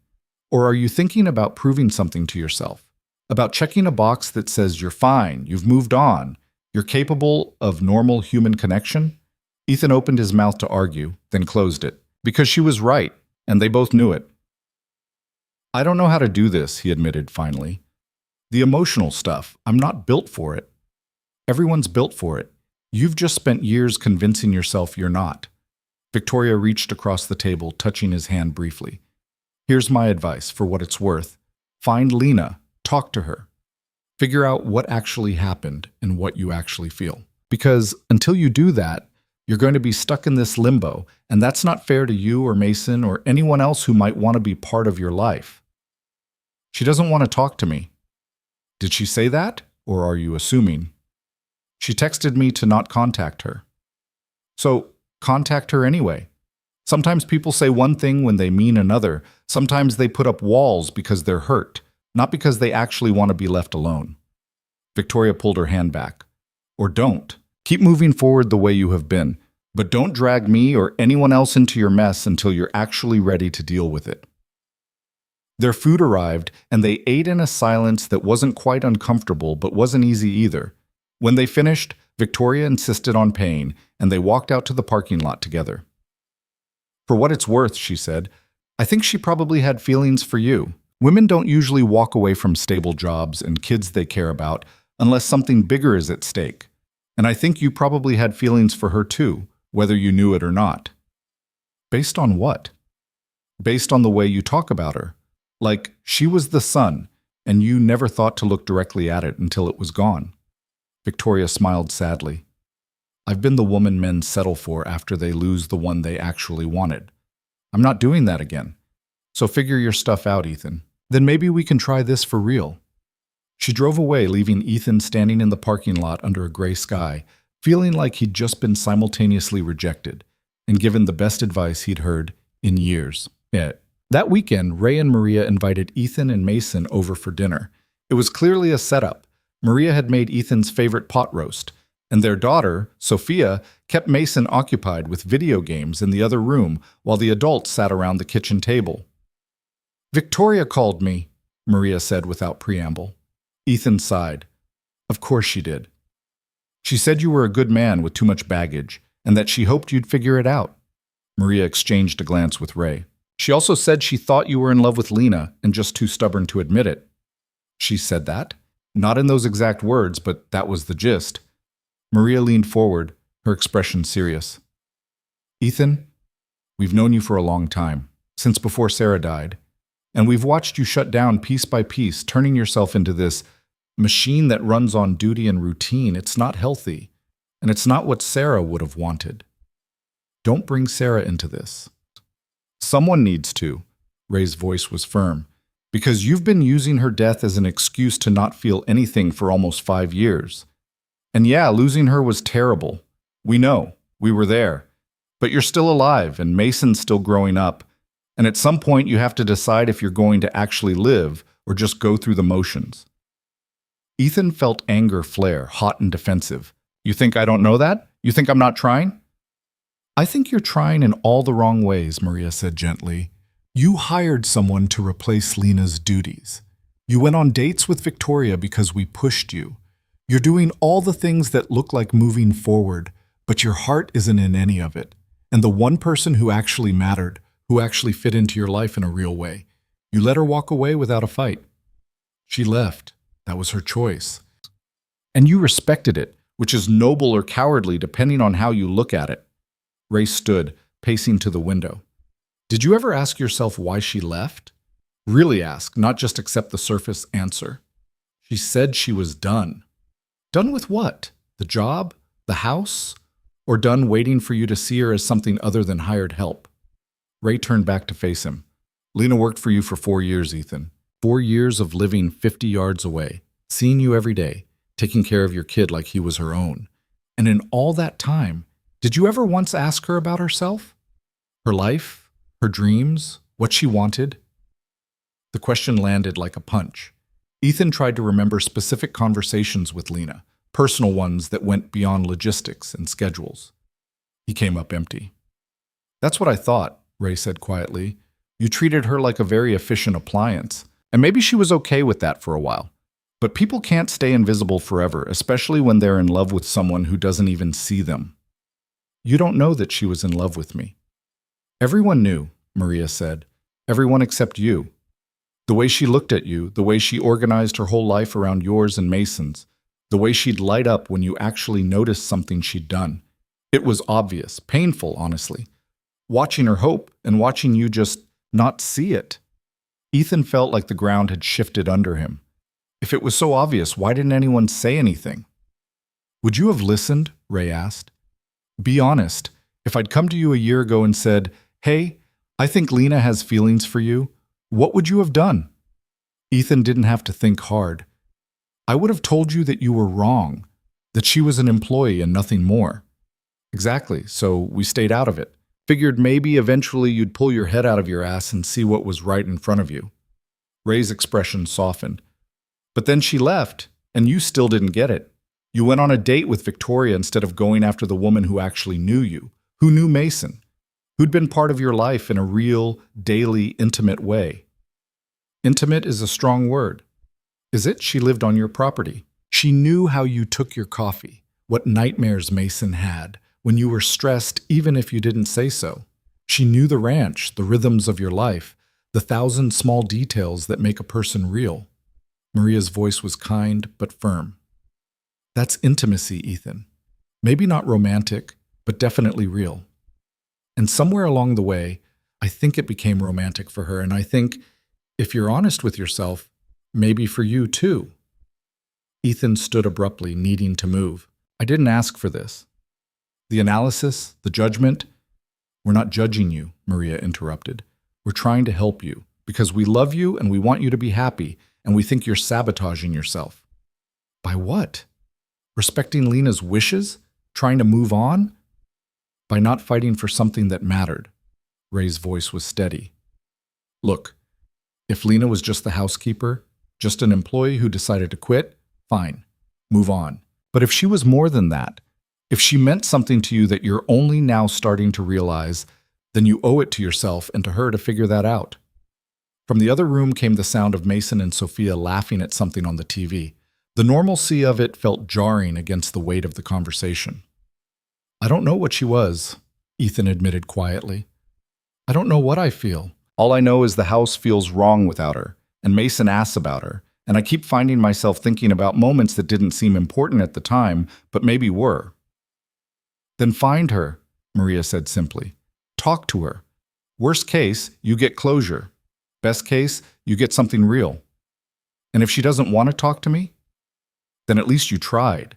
Or are you thinking about proving something to yourself? About checking a box that says you're fine, you've moved on, you're capable of normal human connection? Ethan opened his mouth to argue, then closed it, because she was right, and they both knew it. I don't know how to do this, he admitted finally. The emotional stuff, I'm not built for it. Everyone's built for it. You've just spent years convincing yourself you're not. Victoria reached across the table, touching his hand briefly. Here's my advice, for what it's worth. Find Lena, talk to her. Figure out what actually happened and what you actually feel. Because until you do that, you're going to be stuck in this limbo, and that's not fair to you or Mason or anyone else who might want to be part of your life. She doesn't want to talk to me. Did she say that, or are you assuming? She texted me to not contact her. So, contact her anyway. Sometimes people say one thing when they mean another. Sometimes they put up walls because they're hurt, not because they actually want to be left alone. Victoria pulled her hand back. Or don't. Keep moving forward the way you have been, but don't drag me or anyone else into your mess until you're actually ready to deal with it. Their food arrived, and they ate in a silence that wasn't quite uncomfortable but wasn't easy either. When they finished, Victoria insisted on paying, and they walked out to the parking lot together. For what it's worth, she said, I think she probably had feelings for you. Women don't usually walk away from stable jobs and kids they care about unless something bigger is at stake. And I think you probably had feelings for her too, whether you knew it or not. Based on what? Based on the way you talk about her. Like, she was the sun, and you never thought to look directly at it until it was gone. Victoria smiled sadly. I've been the woman men settle for after they lose the one they actually wanted. I'm not doing that again. So figure your stuff out, Ethan. Then maybe we can try this for real. She drove away, leaving Ethan standing in the parking lot under a gray sky, feeling like he'd just been simultaneously rejected and given the best advice he'd heard in years. That weekend, Ray and Maria invited Ethan and Mason over for dinner. It was clearly a setup. Maria had made Ethan's favorite pot roast, and their daughter, Sophia, kept Mason occupied with video games in the other room while the adults sat around the kitchen table. Victoria called me, Maria said without preamble. Ethan sighed. Of course she did. She said you were a good man with too much baggage, and that she hoped you'd figure it out. Maria exchanged a glance with Ray. She also said she thought you were in love with Lena and just too stubborn to admit it. She said that? Not in those exact words, but that was the gist. Maria leaned forward, her expression serious. Ethan, we've known you for a long time, since before Sarah died, and we've watched you shut down piece by piece, turning yourself into this machine that runs on duty and routine. It's not healthy, and it's not what Sarah would have wanted. Don't bring Sarah into this. Someone needs to, Ray's voice was firm, because you've been using her death as an excuse to not feel anything for almost 5 years. And yeah, losing her was terrible. We know. We were there. But you're still alive, and Mason's still growing up. And at some point, you have to decide if you're going to actually live or just go through the motions. Ethan felt anger flare, hot and defensive. You think I don't know that? You think I'm not trying? I think you're trying in all the wrong ways, Maria said gently. You hired someone to replace Lena's duties. You went on dates with Victoria because we pushed you. You're doing all the things that look like moving forward, but your heart isn't in any of it. And the one person who actually mattered, who actually fit into your life in a real way, you let her walk away without a fight. She left. That was her choice. And you respected it, which is noble or cowardly depending on how you look at it. Ray stood, pacing to the window. Did you ever ask yourself why she left? Really ask, not just accept the surface answer. She said she was done. Done with what? The job? The house? Or done waiting for you to see her as something other than hired help? Ray turned back to face him. Lena worked for you for 4 years, Ethan. 4 years of living 50 yards away, seeing you every day, taking care of your kid like he was her own. And in all that time, did you ever once ask her about herself? Her life? Her dreams? What she wanted? The question landed like a punch. Ethan tried to remember specific conversations with Lena, personal ones that went beyond logistics and schedules. He came up empty. That's what I thought, Ray said quietly. You treated her like a very efficient appliance, and maybe she was okay with that for a while. But people can't stay invisible forever, especially when they're in love with someone who doesn't even see them. You don't know that she was in love with me. Everyone knew, Maria said. Everyone except you. The way she looked at you, the way she organized her whole life around yours and Mason's, the way she'd light up when you actually noticed something she'd done. It was obvious, painful, honestly. Watching her hope and watching you just not see it. Ethan felt like the ground had shifted under him. If it was so obvious, why didn't anyone say anything? Would you have listened? Ray asked. Be honest. If I'd come to you a year ago and said, hey, I think Lena has feelings for you, what would you have done? Ethan didn't have to think hard. I would have told you that you were wrong, that she was an employee and nothing more. Exactly, so we stayed out of it. Figured maybe eventually you'd pull your head out of your ass and see what was right in front of you. Ray's expression softened. But then she left, and you still didn't get it. You went on a date with Victoria instead of going after the woman who actually knew you, who knew Mason, who'd been part of your life in a real, daily, intimate way. Intimate is a strong word. Is it? She lived on your property. She knew how you took your coffee, what nightmares Mason had, when you were stressed even if you didn't say so. She knew the ranch, the rhythms of your life, the 1,000 small details that make a person real. Maria's voice was kind but firm. That's intimacy, Ethan. Maybe not romantic, but definitely real. And somewhere along the way, I think it became romantic for her, and I think, if you're honest with yourself, maybe for you too. Ethan stood abruptly, needing to move. I didn't ask for this. The analysis, the judgment, we're not judging you, Maria interrupted. We're trying to help you, because we love you and we want you to be happy, and we think you're sabotaging yourself. By what? Respecting Lena's wishes? Trying to move on? By not fighting for something that mattered. Ray's voice was steady. Look, if Lena was just the housekeeper, just an employee who decided to quit, fine, move on. But if she was more than that, if she meant something to you that you're only now starting to realize, then you owe it to yourself and to her to figure that out. From the other room came the sound of Mason and Sophia laughing at something on the TV. The normalcy of it felt jarring against the weight of the conversation. I don't know what she was, Ethan admitted quietly. I don't know what I feel. All I know is the house feels wrong without her, and Mason asks about her, and I keep finding myself thinking about moments that didn't seem important at the time, but maybe were. Then find her, Maria said simply. Talk to her. Worst case, you get closure. Best case, you get something real. And if she doesn't want to talk to me, then at least you tried.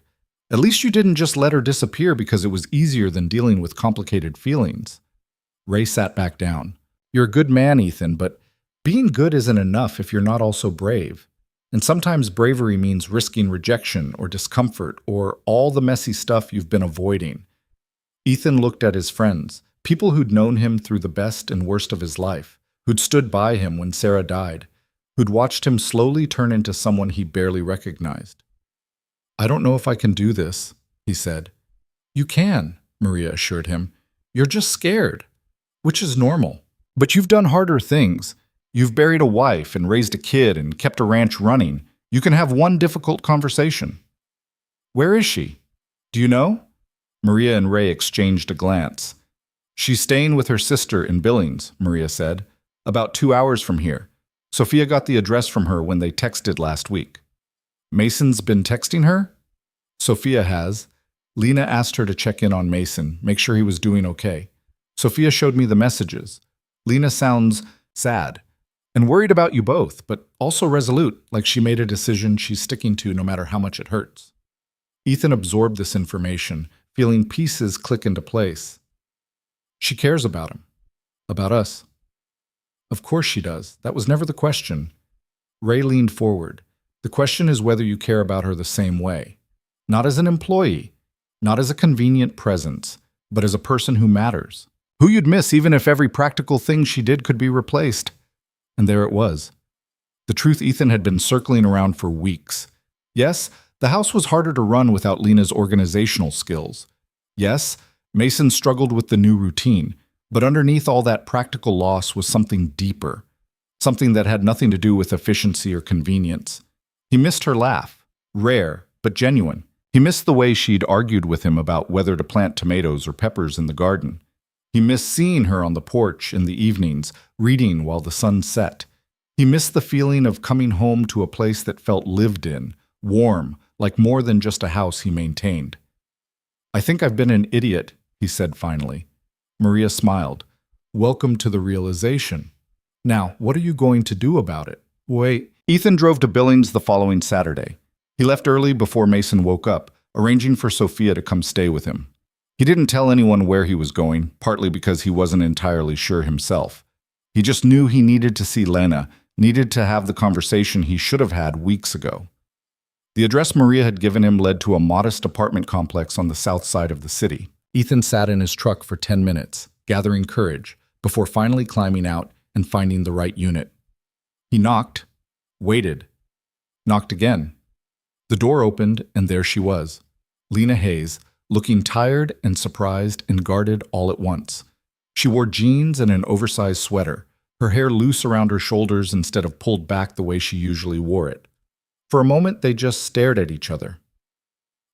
At least you didn't just let her disappear because it was easier than dealing with complicated feelings. Ray sat back down. You're a good man, Ethan, but being good isn't enough if you're not also brave. And sometimes bravery means risking rejection or discomfort or all the messy stuff you've been avoiding. Ethan looked at his friends, people who'd known him through the best and worst of his life, who'd stood by him when Sarah died, who'd watched him slowly turn into someone he barely recognized. I don't know if I can do this, he said. You can, Maria assured him. You're just scared, which is normal. But you've done harder things. You've buried a wife and raised a kid and kept a ranch running. You can have one difficult conversation. Where is she? Do you know? Maria and Ray exchanged a glance. She's staying with her sister in Billings, Maria said. About 2 hours from here. Sophia got the address from her when they texted last week. Mason's been texting her? Sophia has. Lena asked her to check in on Mason, make sure he was doing okay. Sophia showed me the messages. Lena sounds sad and worried about you both, but also resolute, like she made a decision she's sticking to no matter how much it hurts. Ethan absorbed this information, feeling pieces click into place. She cares about him. About us. Of course she does. That was never the question. Ray leaned forward. The question is whether you care about her the same way. Not as an employee. Not as a convenient presence, but as a person who matters. Who you'd miss even if every practical thing she did could be replaced. And there it was. The truth Ethan had been circling around for weeks. Yes, the house was harder to run without Lena's organizational skills. Yes, Mason struggled with the new routine, but underneath all that practical loss was something deeper, something that had nothing to do with efficiency or convenience. He missed her laugh, rare but genuine. He missed the way she'd argued with him about whether to plant tomatoes or peppers in the garden. He missed seeing her on the porch in the evenings, reading while the sun set. He missed the feeling of coming home to a place that felt lived in, warm, like more than just a house he maintained. "I think I've been an idiot," he said finally. Maria smiled. "Welcome to the realization. Now, what are you going to do about it?" Wait. Ethan drove to Billings the following Saturday. He left early before Mason woke up, arranging for Sophia to come stay with him. He didn't tell anyone where he was going, partly because he wasn't entirely sure himself. He just knew he needed to see Lena, needed to have the conversation he should have had weeks ago. The address Maria had given him led to a modest apartment complex on the south side of the city. Ethan sat in his truck for 10 minutes, gathering courage, before finally climbing out and finding the right unit. He knocked, waited, knocked again. The door opened, and there she was, Lena Hayes, looking tired and surprised and guarded all at once. She wore jeans and an oversized sweater, her hair loose around her shoulders instead of pulled back the way she usually wore it. For a moment, they just stared at each other.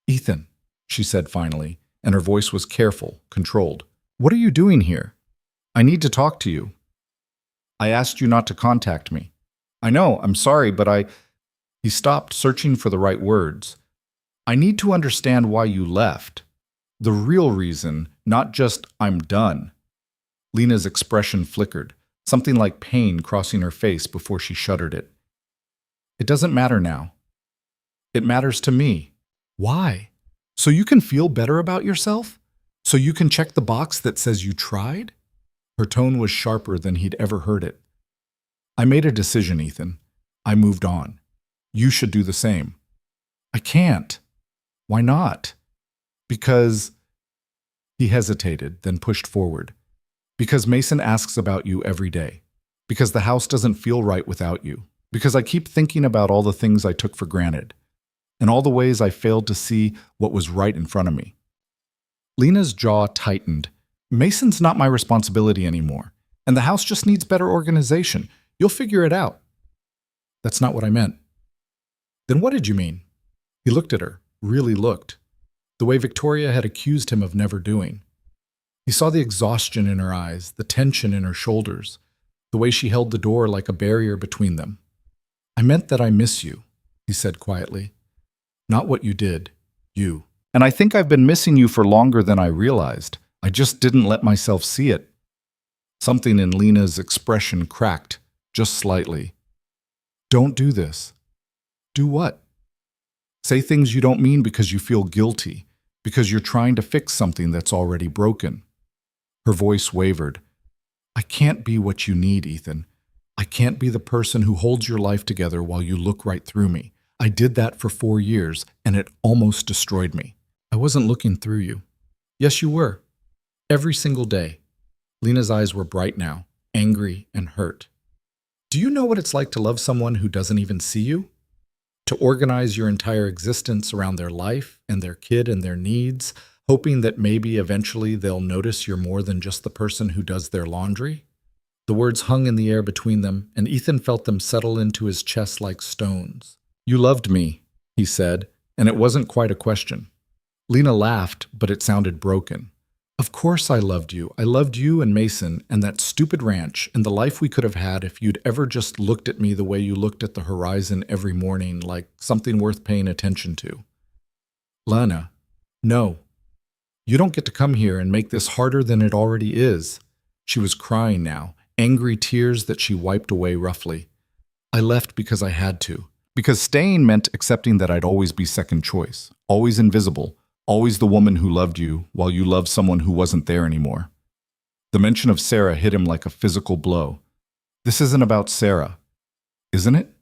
"Ethan," she said finally, and her voice was careful, controlled. "What are you doing here? I need to talk to you." "I asked you not to contact me." "I know, I'm sorry, but He stopped, searching for the right words. "I need to understand why you left. The real reason, not just, 'I'm done.'" Lena's expression flickered, something like pain crossing her face before she shuddered it. "It doesn't matter now. It matters to me." "Why? So you can feel better about yourself? So you can check the box that says you tried?" Her tone was sharper than he'd ever heard it. "I made a decision, Ethan. I moved on. You should do the same." "I can't." "Why not?" "Because—" He hesitated, then pushed forward. "Because Mason asks about you every day. Because the house doesn't feel right without you. Because I keep thinking about all the things I took for granted, and all the ways I failed to see what was right in front of me." Lena's jaw tightened. "Mason's not my responsibility anymore, and the house just needs better organization. You'll figure it out." "That's not what I meant." "Then what did you mean?" He looked at her, really looked, the way Victoria had accused him of never doing. He saw the exhaustion in her eyes, the tension in her shoulders, the way she held the door like a barrier between them. "I meant that I miss you," he said quietly. "Not what you did, you. And I think I've been missing you for longer than I realized. I just didn't let myself see it." Something in Lena's expression cracked, just slightly. "Don't do this." "Do what?" "Say things you don't mean because you feel guilty, because you're trying to fix something that's already broken." Her voice wavered. "I can't be what you need, Ethan. I can't be the person who holds your life together while you look right through me. I did that for 4 years, and it almost destroyed me." "I wasn't looking through you." "Yes, you were. Every single day." Lena's eyes were bright now, angry and hurt. "Do you know what it's like to love someone who doesn't even see you? To organize your entire existence around their life and their kid and their needs, hoping that maybe eventually they'll notice you're more than just the person who does their laundry?" The words hung in the air between them, and Ethan felt them settle into his chest like stones. "You loved me," he said, and it wasn't quite a question. Lena laughed, but it sounded broken. "Of course I loved you. I loved you and Mason and that stupid ranch and the life we could have had if you'd ever just looked at me the way you looked at the horizon every morning, like something worth paying attention to." "Lena, no. You don't get to come here and make this harder than it already is." She was crying now, angry tears that she wiped away roughly. "I left because I had to. Because staying meant accepting that I'd always be second choice, always invisible, always the woman who loved you while you loved someone who wasn't there anymore." The mention of Sarah hit him like a physical blow. "This isn't about Sarah, isn't it?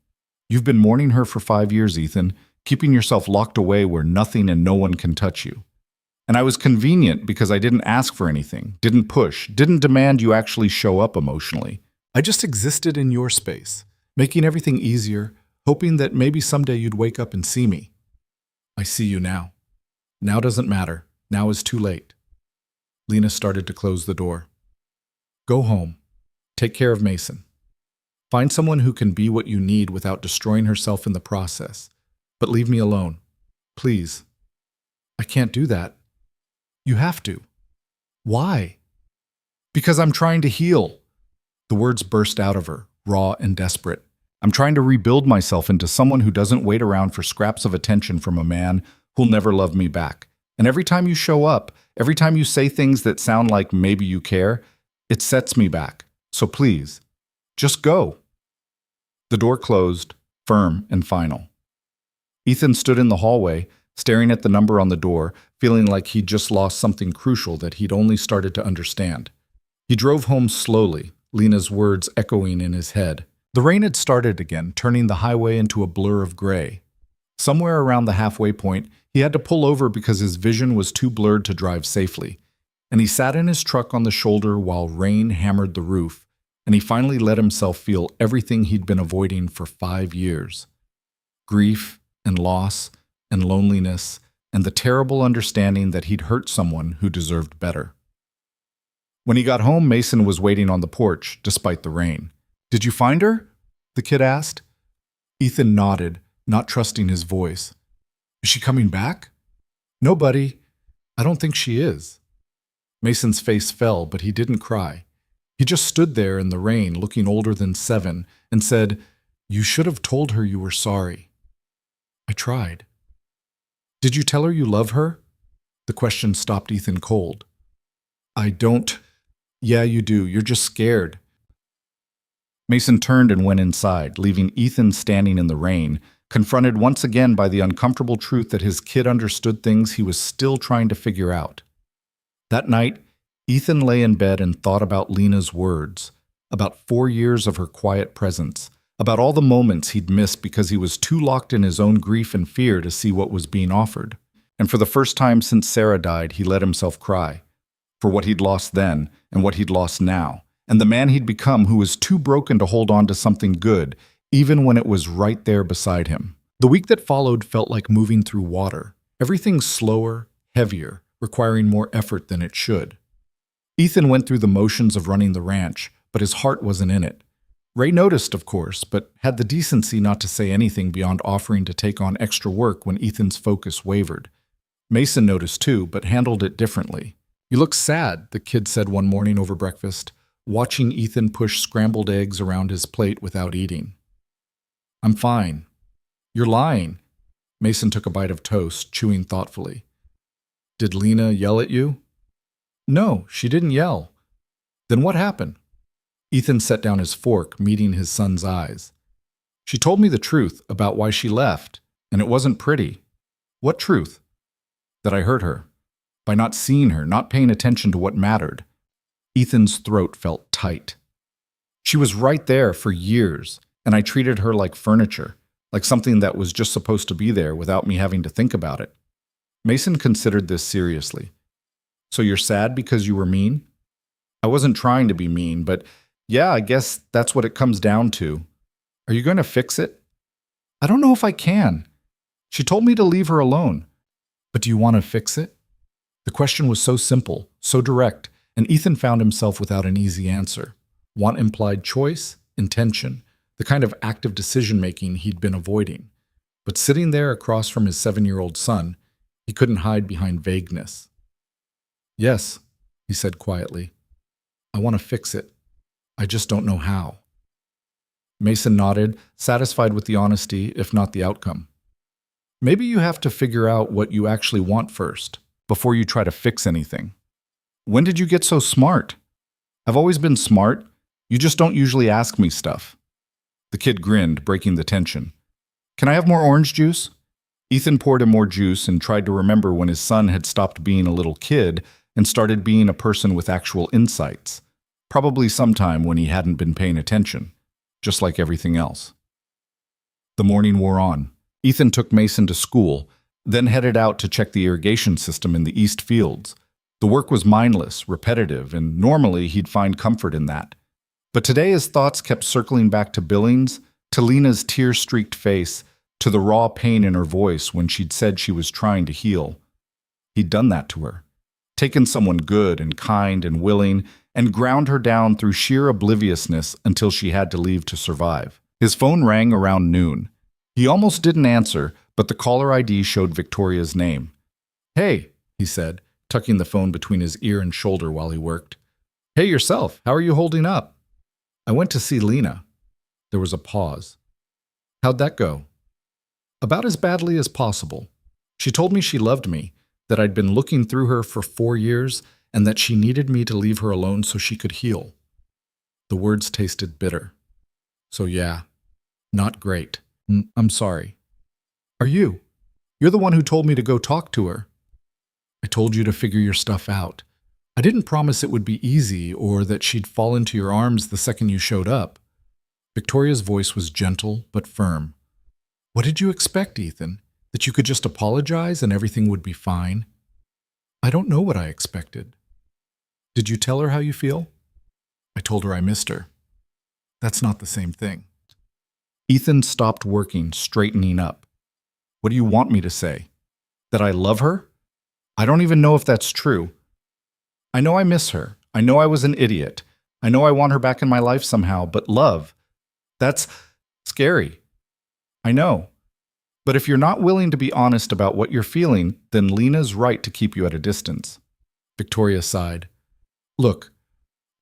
You've been mourning her for 5 years, Ethan, keeping yourself locked away where nothing and no one can touch you. And I was convenient because I didn't ask for anything, didn't push, didn't demand you actually show up emotionally. I just existed in your space, making everything easier, hoping that maybe someday you'd wake up and see me. I see you now. Now doesn't matter. Now is too late. Lena started to close the door. Go home. Take care of Mason. Find someone who can be what you need without destroying herself in the process. But leave me alone. Please. I can't do that. You have to. Why? Because I'm trying to heal. The words burst out of her, raw and desperate. I'm trying to rebuild myself into someone who doesn't wait around for scraps of attention from a man who'll never love me back. And every time you show up, every time you say things that sound like maybe you care, it sets me back. So please, just go. The door closed, firm and final. Ethan stood in the hallway, staring at the number on the door, feeling like he'd just lost something crucial that he'd only started to understand. He drove home slowly, Lena's words echoing in his head. The rain had started again, turning the highway into a blur of gray. Somewhere around the halfway point, he had to pull over because his vision was too blurred to drive safely, and he sat in his truck on the shoulder while rain hammered the roof, and he finally let himself feel everything he'd been avoiding for 5 years. Grief and loss and loneliness and the terrible understanding that he'd hurt someone who deserved better. When he got home, Mason was waiting on the porch, despite the rain. Did you find her? The kid asked. Ethan nodded, not trusting his voice. Is she coming back? No, buddy. I don't think she is. Mason's face fell, but he didn't cry. He just stood there in the rain, looking older than 7, and said, You should have told her you were sorry. I tried. Did you tell her you love her? The question stopped Ethan cold. I don't. Yeah, you do. You're just scared. Mason turned and went inside, leaving Ethan standing in the rain, confronted once again by the uncomfortable truth that his kid understood things he was still trying to figure out. That night, Ethan lay in bed and thought about Lena's words, about 4 years of her quiet presence, about all the moments he'd missed because he was too locked in his own grief and fear to see what was being offered. And for the first time since Sarah died, he let himself cry, for what he'd lost then and what he'd lost now, and the man he'd become who was too broken to hold on to something good, even when it was right there beside him. The week that followed felt like moving through water, everything slower, heavier, requiring more effort than it should. Ethan went through the motions of running the ranch, but his heart wasn't in it. Ray noticed, of course, but had the decency not to say anything beyond offering to take on extra work when Ethan's focus wavered. Mason noticed too, but handled it differently. You look sad, the kid said one morning over breakfast, watching Ethan push scrambled eggs around his plate without eating. I'm fine. You're lying. Mason took a bite of toast, chewing thoughtfully. Did Lena yell at you? No, she didn't yell. Then what happened? Ethan set down his fork, meeting his son's eyes. She told me the truth about why she left, and it wasn't pretty. What truth? That I hurt her. By not seeing her, not paying attention to what mattered. Ethan's throat felt tight. She was right there for years, and I treated her like furniture, like something that was just supposed to be there without me having to think about it. Mason considered this seriously. So you're sad because you were mean? I wasn't trying to be mean, but yeah, I guess that's what it comes down to. Are you going to fix it? I don't know if I can. She told me to leave her alone. But do you want to fix it? The question was so simple, so direct, and Ethan found himself without an easy answer. Want implied choice, intention, the kind of active decision-making he'd been avoiding. But sitting there across from his 7-year-old son, he couldn't hide behind vagueness. Yes, he said quietly. I want to fix it. I just don't know how. Mason nodded, satisfied with the honesty, if not the outcome. Maybe you have to figure out what you actually want first, before you try to fix anything. When did you get so smart? I've always been smart. You just don't usually ask me stuff. The kid grinned, breaking the tension. Can I have more orange juice? Ethan poured him more juice and tried to remember when his son had stopped being a little kid and started being a person with actual insights. Probably sometime when he hadn't been paying attention, just like everything else. The morning wore on. Ethan took Mason to school, then headed out to check the irrigation system in the east fields. The work was mindless, repetitive, and normally he'd find comfort in that. But today his thoughts kept circling back to Billings, to Lena's tear-streaked face, to the raw pain in her voice when she'd said she was trying to heal. He'd done that to her, taken someone good and kind and willing, and ground her down through sheer obliviousness until she had to leave to survive. His phone rang around noon. He almost didn't answer, but the caller ID showed Victoria's name. "Hey," he said, tucking the phone between his ear and shoulder while he worked. "Hey yourself, how are you holding up?" "I went to see Lena." There was a pause. "How'd that go?" "About as badly as possible. She told me she loved me, that I'd been looking through her for 4 years, and that she needed me to leave her alone so she could heal." The words tasted bitter. "So yeah, not great. I'm sorry." "Are you? You're the one who told me to go talk to her." "I told you to figure your stuff out. I didn't promise it would be easy or that she'd fall into your arms the second you showed up." Victoria's voice was gentle but firm. "What did you expect, Ethan? That you could just apologize and everything would be fine?" "I don't know what I expected." "Did you tell her how you feel?" "I told her I missed her." "That's not the same thing." Ethan stopped working, straightening up. "What do you want me to say? That I love her? I don't even know if that's true. I know I miss her. I know I was an idiot. I know I want her back in my life somehow, but love, that's scary. I know. But if you're not willing to be honest about what you're feeling, then Lena's right to keep you at a distance." Victoria sighed. "Look,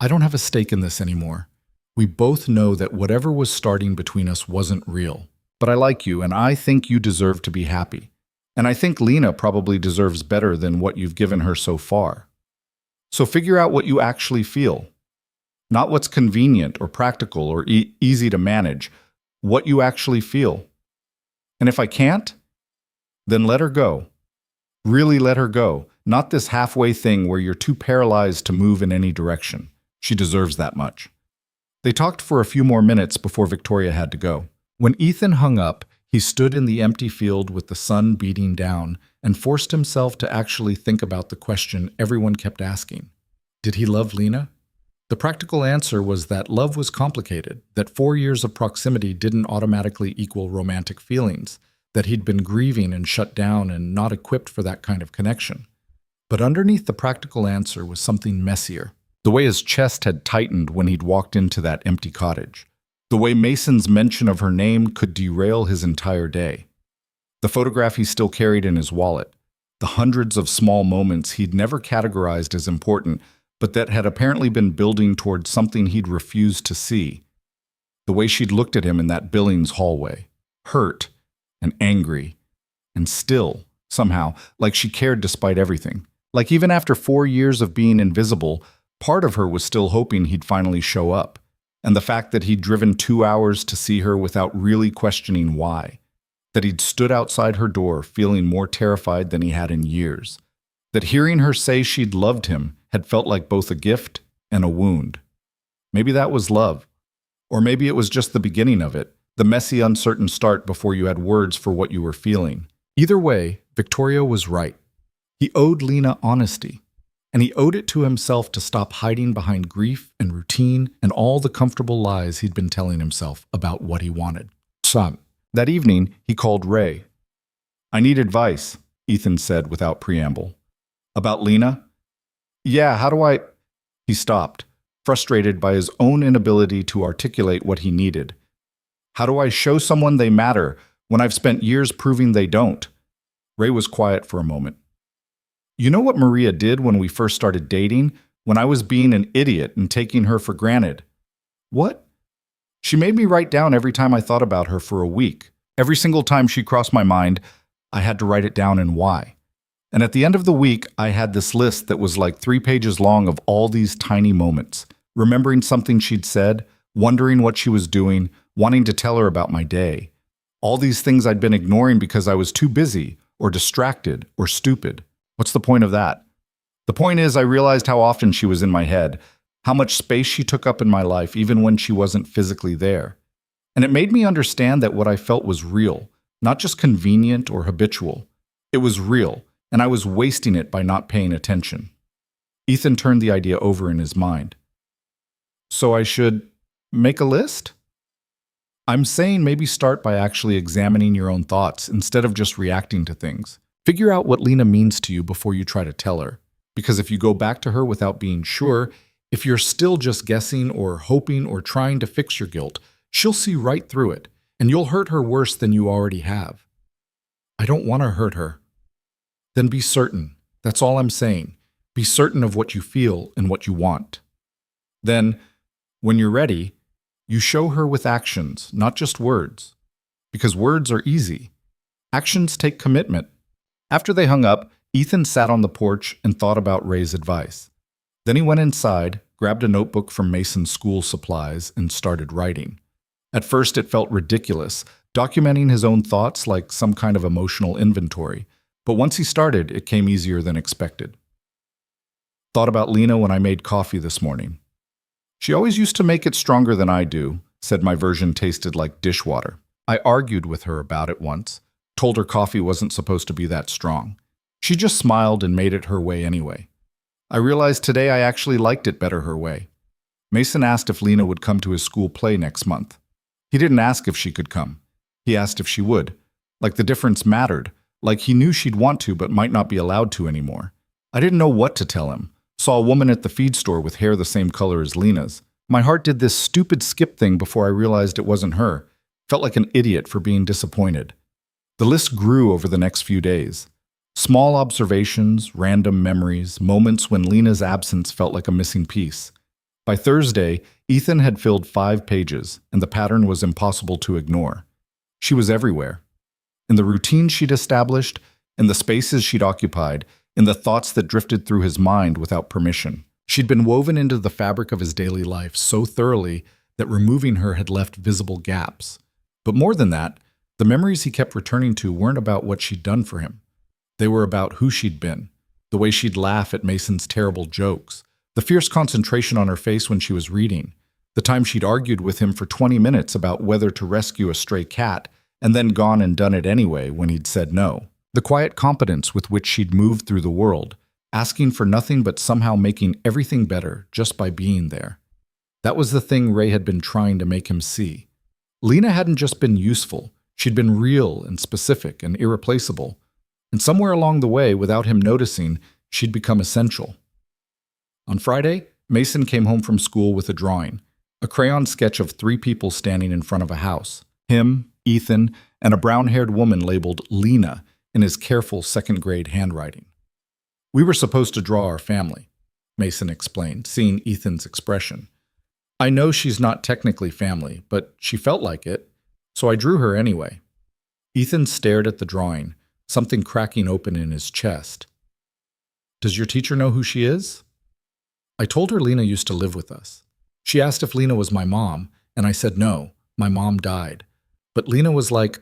I don't have a stake in this anymore. We both know that whatever was starting between us wasn't real. But I like you, and I think you deserve to be happy. And I think Lena probably deserves better than what you've given her so far. So figure out what you actually feel. Not what's convenient or practical or easy to manage. What you actually feel. And if I can't, then let her go. Really let her go. Not this halfway thing where you're too paralyzed to move in any direction. She deserves that much." They talked for a few more minutes before Victoria had to go. When Ethan hung up, he stood in the empty field with the sun beating down and forced himself to actually think about the question everyone kept asking. Did he love Lena? The practical answer was that love was complicated, that 4 years of proximity didn't automatically equal romantic feelings, that he'd been grieving and shut down and not equipped for that kind of connection. But underneath the practical answer was something messier. The way his chest had tightened when he'd walked into that empty cottage. The way Mason's mention of her name could derail his entire day. The photograph he still carried in his wallet. The hundreds of small moments he'd never categorized as important, but that had apparently been building towards something he'd refused to see. The way she'd looked at him in that Billings hallway. Hurt and angry. And still, somehow, like she cared despite everything. Like even after 4 years of being invisible, part of her was still hoping he'd finally show up. And the fact that he'd driven 2 hours to see her without really questioning why. That he'd stood outside her door feeling more terrified than he had in years. That hearing her say she'd loved him had felt like both a gift and a wound. Maybe that was love. Or maybe it was just the beginning of it, the messy, uncertain start before you had words for what you were feeling. Either way, Victoria was right. He owed Lena honesty. And he owed it to himself to stop hiding behind grief and routine and all the comfortable lies he'd been telling himself about what he wanted. That evening, he called Ray. "I need advice," Ethan said without preamble. "About Lena?" "Yeah, how do I—" He stopped, frustrated by his own inability to articulate what he needed. "How do I show someone they matter when I've spent years proving they don't?" Ray was quiet for a moment. "You know what Maria did when we first started dating, when I was being an idiot and taking her for granted?" "What?" "She made me write down every time I thought about her for a week. Every single time she crossed my mind, I had to write it down and why. And at the end of the week, I had this list that was like 3 pages long of all these tiny moments, remembering something she'd said, wondering what she was doing, wanting to tell her about my day. All these things I'd been ignoring because I was too busy, or distracted, or stupid. What's the point of that? The point is, I realized how often she was in my head, how much space she took up in my life even when she wasn't physically there. And it made me understand that what I felt was real, not just convenient or habitual. It was real, and I was wasting it by not paying attention. Ethan turned the idea over in his mind. So I should make a list? I'm saying maybe start by actually examining your own thoughts instead of just reacting to things. Figure out what Lena means to you before you try to tell her. Because if you go back to her without being sure, if you're still just guessing or hoping or trying to fix your guilt, she'll see right through it, and you'll hurt her worse than you already have. I don't want to hurt her. Then be certain. That's all I'm saying. Be certain of what you feel and what you want. Then, when you're ready, you show her with actions, not just words. Because words are easy. Actions take commitment. After they hung up, Ethan sat on the porch and thought about Ray's advice. Then he went inside, grabbed a notebook from Mason's school supplies, and started writing. At first it felt ridiculous, documenting his own thoughts like some kind of emotional inventory. But once he started, it came easier than expected. Thought about Lena when I made coffee this morning. She always used to make it stronger than I do, said my version tasted like dishwater. I argued with her about it once, told her coffee wasn't supposed to be that strong. She just smiled and made it her way anyway. I realized today I actually liked it better her way. Mason asked if Lena would come to his school play next month. He didn't ask if she could come. He asked if she would. Like the difference mattered, like he knew she'd want to but might not be allowed to anymore. I didn't know what to tell him. Saw a woman at the feed store with hair the same color as Lena's. My heart did this stupid skip thing before I realized it wasn't her. Felt like an idiot for being disappointed. The list grew over the next few days. Small observations, random memories, moments when Lena's absence felt like a missing piece. By Thursday, Ethan had filled 5 pages, and the pattern was impossible to ignore. She was everywhere. In the routine she'd established, in the spaces she'd occupied, in the thoughts that drifted through his mind without permission. She'd been woven into the fabric of his daily life so thoroughly that removing her had left visible gaps. But more than that, the memories he kept returning to weren't about what she'd done for him. They were about who she'd been, the way she'd laugh at Mason's terrible jokes, the fierce concentration on her face when she was reading, the time she'd argued with him for 20 minutes about whether to rescue a stray cat and then gone and done it anyway when he'd said no, the quiet competence with which she'd moved through the world, asking for nothing but somehow making everything better just by being there. That was the thing Ray had been trying to make him see. Lena hadn't just been useful, she'd been real and specific and irreplaceable. And somewhere along the way, without him noticing, she'd become essential. On Friday, Mason came home from school with a drawing, a crayon sketch of 3 people standing in front of a house, him, Ethan, and a brown-haired woman labeled Lena in his careful second-grade handwriting. We were supposed to draw our family, Mason explained, seeing Ethan's expression. I know she's not technically family, but she felt like it, so I drew her anyway. Ethan stared at the drawing, something cracking open in his chest. Does your teacher know who she is? I told her Lena used to live with us. She asked if Lena was my mom, and I said no, my mom died. But Lena was like,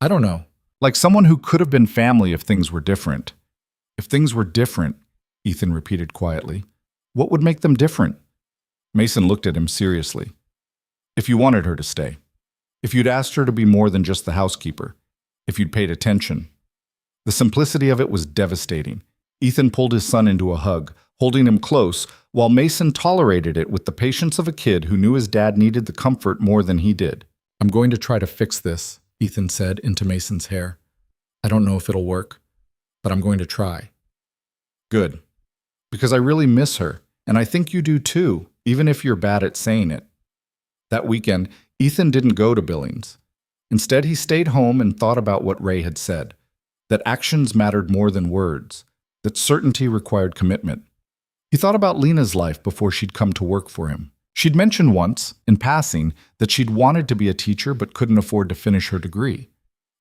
I don't know, like someone who could have been family if things were different. If things were different, Ethan repeated quietly, what would make them different? Mason looked at him seriously. If you wanted her to stay. If you'd asked her to be more than just the housekeeper. If you'd paid attention. The simplicity of it was devastating. Ethan pulled his son into a hug, holding him close, while Mason tolerated it with the patience of a kid who knew his dad needed the comfort more than he did. I'm going to try to fix this, Ethan said into Mason's hair. I don't know if it'll work, but I'm going to try. Good. Because I really miss her, and I think you do too, even if you're bad at saying it. That weekend, Ethan didn't go to Billings. Instead, he stayed home and thought about what Ray had said, that actions mattered more than words, that certainty required commitment. He thought about Lena's life before she'd come to work for him. She'd mentioned once, in passing, that she'd wanted to be a teacher but couldn't afford to finish her degree.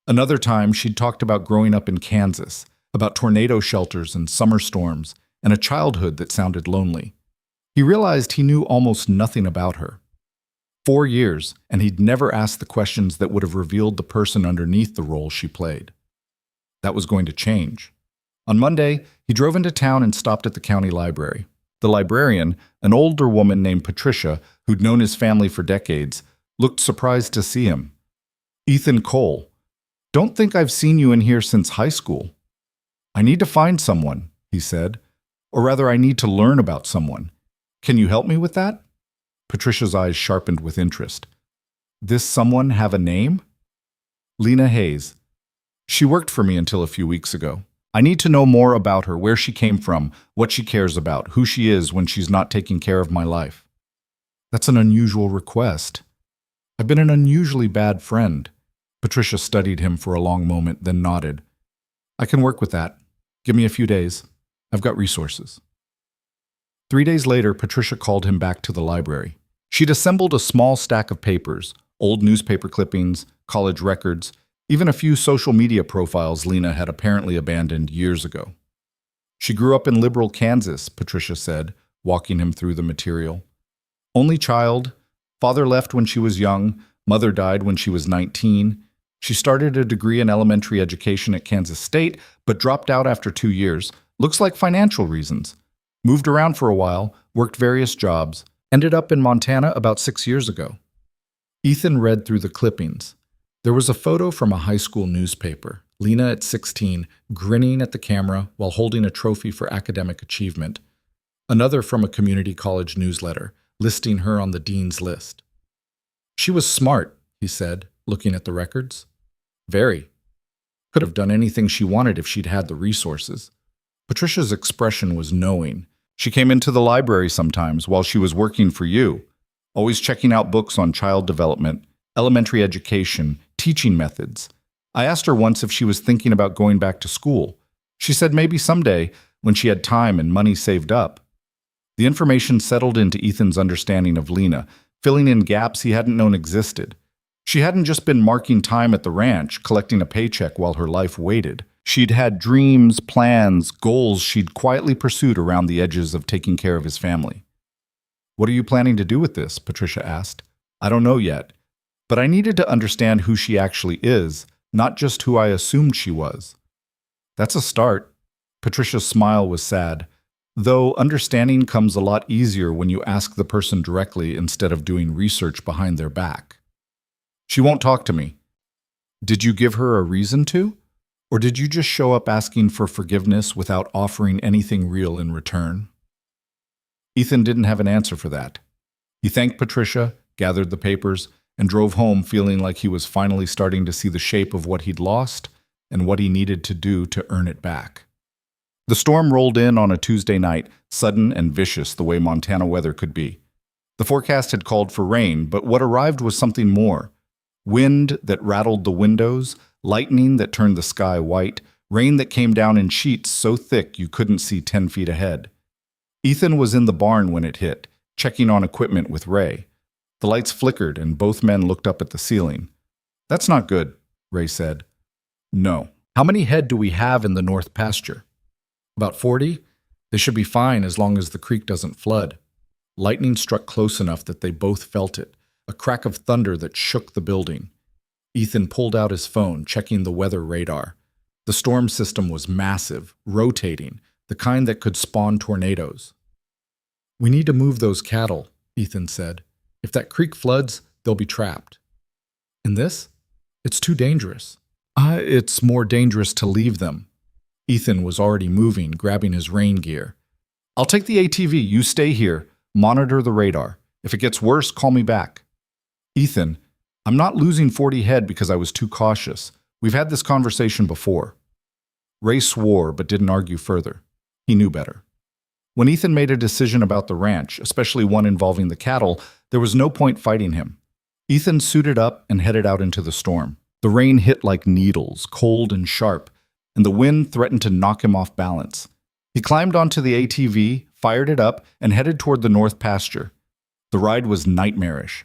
Another time, she'd talked about growing up in Kansas, about tornado shelters and summer storms, and a childhood that sounded lonely. He realized he knew almost nothing about her. 4 years, and he'd never asked the questions that would have revealed the person underneath the role she played. That was going to change. On Monday, he drove into town and stopped at the county library. The librarian, an older woman named Patricia, who'd known his family for decades, looked surprised to see him. Ethan Cole. Don't think I've seen you in here since high school. I need to find someone, he said. Or rather, I need to learn about someone. Can you help me with that? Patricia's eyes sharpened with interest. This someone have a name? Lena Hayes. She worked for me until a few weeks ago. I need to know more about her, where she came from, what she cares about, who she is when she's not taking care of my life. That's an unusual request. I've been an unusually bad friend. Patricia studied him for a long moment, then nodded. I can work with that. Give me a few days. I've got resources. 3 days later, Patricia called him back to the library. She'd assembled a small stack of papers, old newspaper clippings, college records, even a few social media profiles Lena had apparently abandoned years ago. She grew up in liberal Kansas, Patricia said, walking him through the material. Only child, father left when she was young, mother died when she was 19. She started a degree in elementary education at Kansas State, but dropped out after 2 years. Looks like financial reasons. Moved around for a while, worked various jobs, ended up in Montana about 6 years ago. Ethan read through the clippings. There was a photo from a high school newspaper, Lena at 16, grinning at the camera while holding a trophy for academic achievement. Another from a community college newsletter, listing her on the dean's list. She was smart, he said, looking at the records. Very. Could have done anything she wanted if she'd had the resources. Patricia's expression was knowing. She came into the library sometimes while she was working for you, always checking out books on child development, elementary education, teaching methods. I asked her once if she was thinking about going back to school. She said maybe someday, when she had time and money saved up. The information settled into Ethan's understanding of Lena, filling in gaps he hadn't known existed. She hadn't just been marking time at the ranch, collecting a paycheck while her life waited. She'd had dreams, plans, goals she'd quietly pursued around the edges of taking care of his family. What are you planning to do with this? Patricia asked. I don't know yet, but I needed to understand who she actually is, not just who I assumed she was. That's a start. Patricia's smile was sad, though understanding comes a lot easier when you ask the person directly instead of doing research behind their back. She won't talk to me. Did you give her a reason to? Or did you just show up asking for forgiveness without offering anything real in return? Ethan didn't have an answer for that. He thanked Patricia, gathered the papers, and drove home feeling like he was finally starting to see the shape of what he'd lost and what he needed to do to earn it back. The storm rolled in on a Tuesday night, sudden and vicious the way Montana weather could be. The forecast had called for rain, but what arrived was something more. Wind that rattled the windows, lightning that turned the sky white, rain that came down in sheets so thick you couldn't see 10 feet ahead. Ethan was in the barn when it hit, checking on equipment with Ray. The lights flickered and both men looked up at the ceiling. That's not good, Ray said. No. How many head do we have in the north pasture? About 40? They should be fine as long as the creek doesn't flood. Lightning struck close enough that they both felt it, a crack of thunder that shook the building. Ethan pulled out his phone, checking the weather radar. The storm system was massive, rotating, the kind that could spawn tornadoes. We need to move those cattle, Ethan said. If that creek floods, they'll be trapped. And this? It's too dangerous. It's more dangerous to leave them. Ethan was already moving, grabbing his rain gear. I'll take the ATV. You stay here. Monitor the radar. If it gets worse, call me back. Ethan, I'm not losing 40 head because I was too cautious. We've had this conversation before. Ray swore but didn't argue further. He knew better. When Ethan made a decision about the ranch, especially one involving the cattle, there was no point fighting him. Ethan suited up and headed out into the storm. The rain hit like needles, cold and sharp, and the wind threatened to knock him off balance. He climbed onto the ATV, fired it up, and headed toward the north pasture. The ride was nightmarish.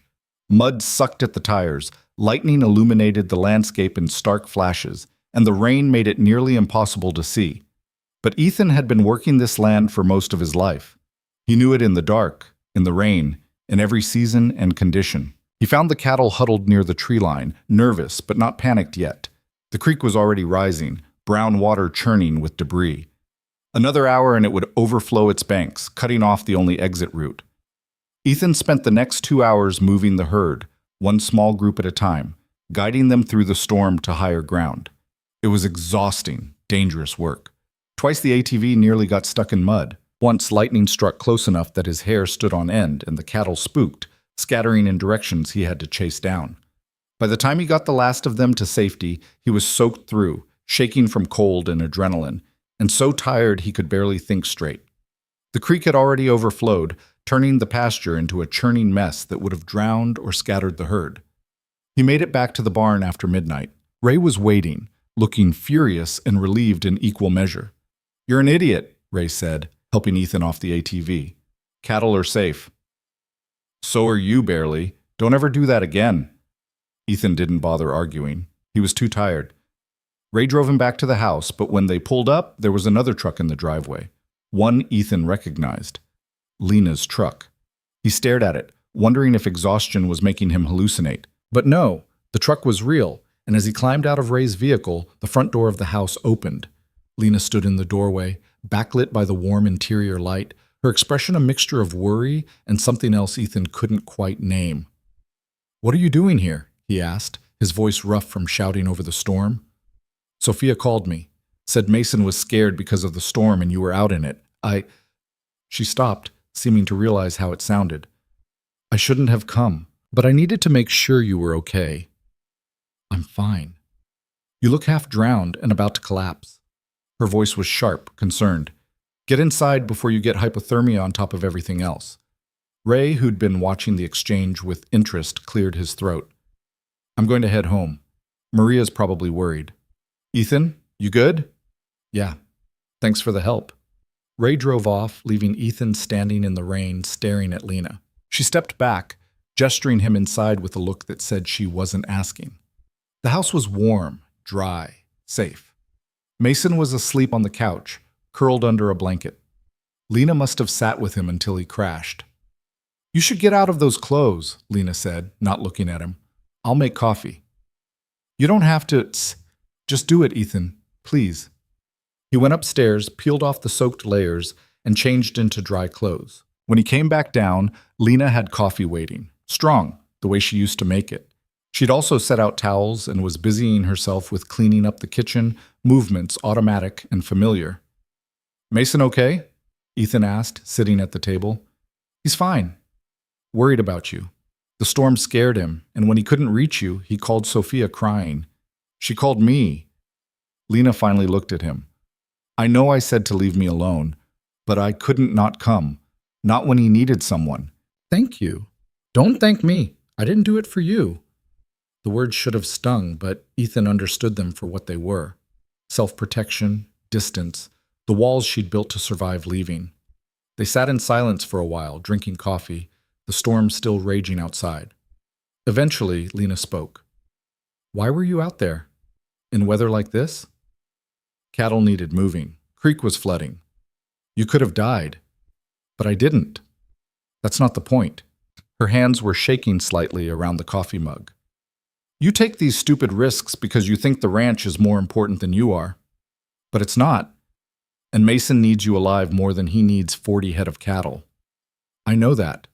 Mud sucked at the tires, lightning illuminated the landscape in stark flashes, and the rain made it nearly impossible to see. But Ethan had been working this land for most of his life. He knew it in the dark, in the rain, in every season and condition. He found the cattle huddled near the tree line, nervous but not panicked yet. The creek was already rising, brown water churning with debris. Another hour and it would overflow its banks, cutting off the only exit route. Ethan spent the next 2 hours moving the herd, one small group at a time, guiding them through the storm to higher ground. It was exhausting, dangerous work. Twice the ATV nearly got stuck in mud. Once lightning struck close enough that his hair stood on end and the cattle spooked, scattering in directions he had to chase down. By the time he got the last of them to safety, he was soaked through, shaking from cold and adrenaline, and so tired he could barely think straight. The creek had already overflowed, turning the pasture into a churning mess that would have drowned or scattered the herd. He made it back to the barn after midnight. Ray was waiting, looking furious and relieved in equal measure. "You're an idiot," Ray said, helping Ethan off the ATV. "Cattle are safe." "So are you, barely. Don't ever do that again." Ethan didn't bother arguing. He was too tired. Ray drove him back to the house, but when they pulled up, there was another truck in the driveway. One Ethan recognized. Lena's truck. He stared at it, wondering if exhaustion was making him hallucinate. But no, the truck was real, and as he climbed out of Ray's vehicle, the front door of the house opened. Lena stood in the doorway, backlit by the warm interior light, her expression a mixture of worry and something else Ethan couldn't quite name. "What are you doing here?" he asked, his voice rough from shouting over the storm. "Sophia called me. Said Mason was scared because of the storm and you were out in it. She stopped, seeming to realize how it sounded. "I shouldn't have come, but I needed to make sure you were okay." "I'm fine." "You look half drowned and about to collapse." Her voice was sharp, concerned. "Get inside before you get hypothermia on top of everything else." Ray, who'd been watching the exchange with interest, cleared his throat. "I'm going to head home. Maria's probably worried." "Ethan, you good?" "Yeah. Thanks for the help." Ray drove off, leaving Ethan standing in the rain, staring at Lena. She stepped back, gesturing him inside with a look that said she wasn't asking. The house was warm, dry, safe. Mason was asleep on the couch, curled under a blanket. Lena must have sat with him until he crashed. "You should get out of those clothes," Lena said, not looking at him. "I'll make coffee." "You don't have to. Just do it, Ethan. Please." He went upstairs, peeled off the soaked layers, and changed into dry clothes. When he came back down, Lena had coffee waiting. Strong, the way she used to make it. She'd also set out towels and was busying herself with cleaning up the kitchen, movements automatic and familiar. "Mason okay?" Ethan asked, sitting at the table. "He's fine. Worried about you. The storm scared him, and when he couldn't reach you, he called Sophia crying. She called me." Lena finally looked at him. "I know I said to leave me alone, but I couldn't not come. Not when he needed someone." "Thank you." "Don't thank me. I didn't do it for you." The words should have stung, but Ethan understood them for what they were. Self-protection, distance, the walls she'd built to survive leaving. They sat in silence for a while, drinking coffee, the storm still raging outside. Eventually, Lena spoke. "Why were you out there? In weather like this?" "Cattle needed moving. Creek was flooding. You could have died. But I didn't. That's not the point." Her hands were shaking slightly around the coffee mug. "You take these stupid risks because you think the ranch is more important than you are. But it's not. And Mason needs you alive more than he needs 40 head of cattle." "I know that."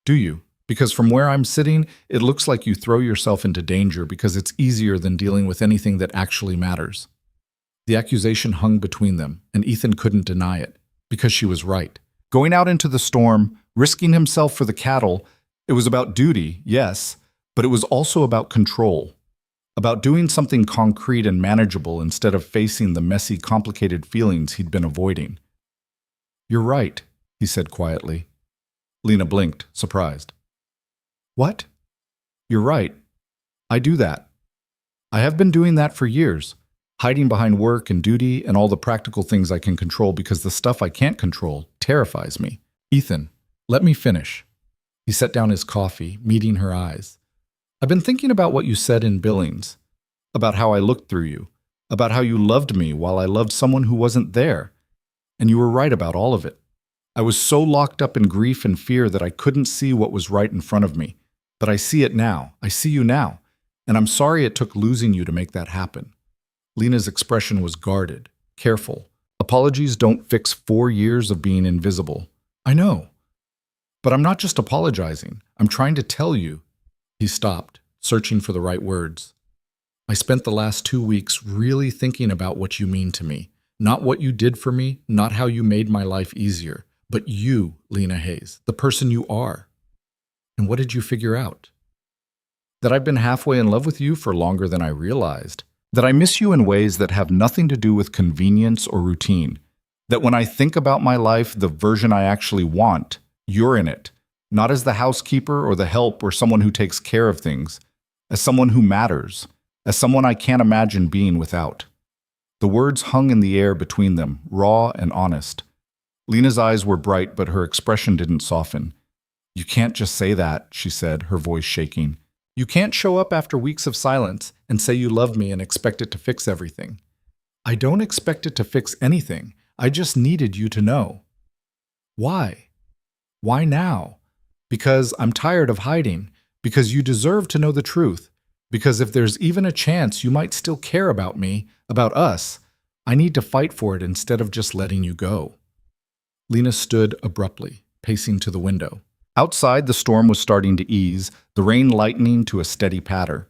"Do you? Because from where I'm sitting, it looks like you throw yourself into danger because it's easier than dealing with anything that actually matters." The accusation hung between them, and Ethan couldn't deny it, because she was right. Going out into the storm, risking himself for the cattle, it was about duty, yes, but it was also about control. About doing something concrete and manageable instead of facing the messy, complicated feelings he'd been avoiding. "You're right," he said quietly. Lena blinked, surprised. "What?" "You're right. I do that. I have been doing that for years. Hiding behind work and duty and all the practical things I can control because the stuff I can't control terrifies me." "Ethan, let me finish." He set down his coffee, meeting her eyes. "I've been thinking about what you said in Billings, about how I looked through you, about how you loved me while I loved someone who wasn't there. And you were right about all of it. I was so locked up in grief and fear that I couldn't see what was right in front of me. But I see it now. I see you now. And I'm sorry it took losing you to make that happen." Lena's expression was guarded, careful. Apologies don't fix 4 years of being invisible. "I know. But I'm not just apologizing. I'm trying to tell you." He stopped, searching for the right words. "I spent the last 2 weeks really thinking about what you mean to me, Not what you did for me, not how you made my life easier, but you, Lena Hayes, the person you are. And what did you figure out? That I've been halfway in love with you for longer than I realized. That I miss you in ways that have nothing to do with convenience or routine. That when I think about my life, the version I actually want, you're in it. Not as the housekeeper or the help or someone who takes care of things. As someone who matters. As someone I can't imagine being without. The words hung in the air between them, raw and honest. Lena's eyes were bright, but her expression didn't soften. You can't just say that, she said, her voice shaking. You can't show up after weeks of silence and say you love me and expect it to fix everything. I don't expect it to fix anything. I just needed you to know. Why? Why now? Because I'm tired of hiding. Because you deserve to know the truth. Because if there's even a chance you might still care about me, about us, I need to fight for it instead of just letting you go. Lena stood abruptly, pacing to the window. Outside, the storm was starting to ease, the rain lightening to a steady patter.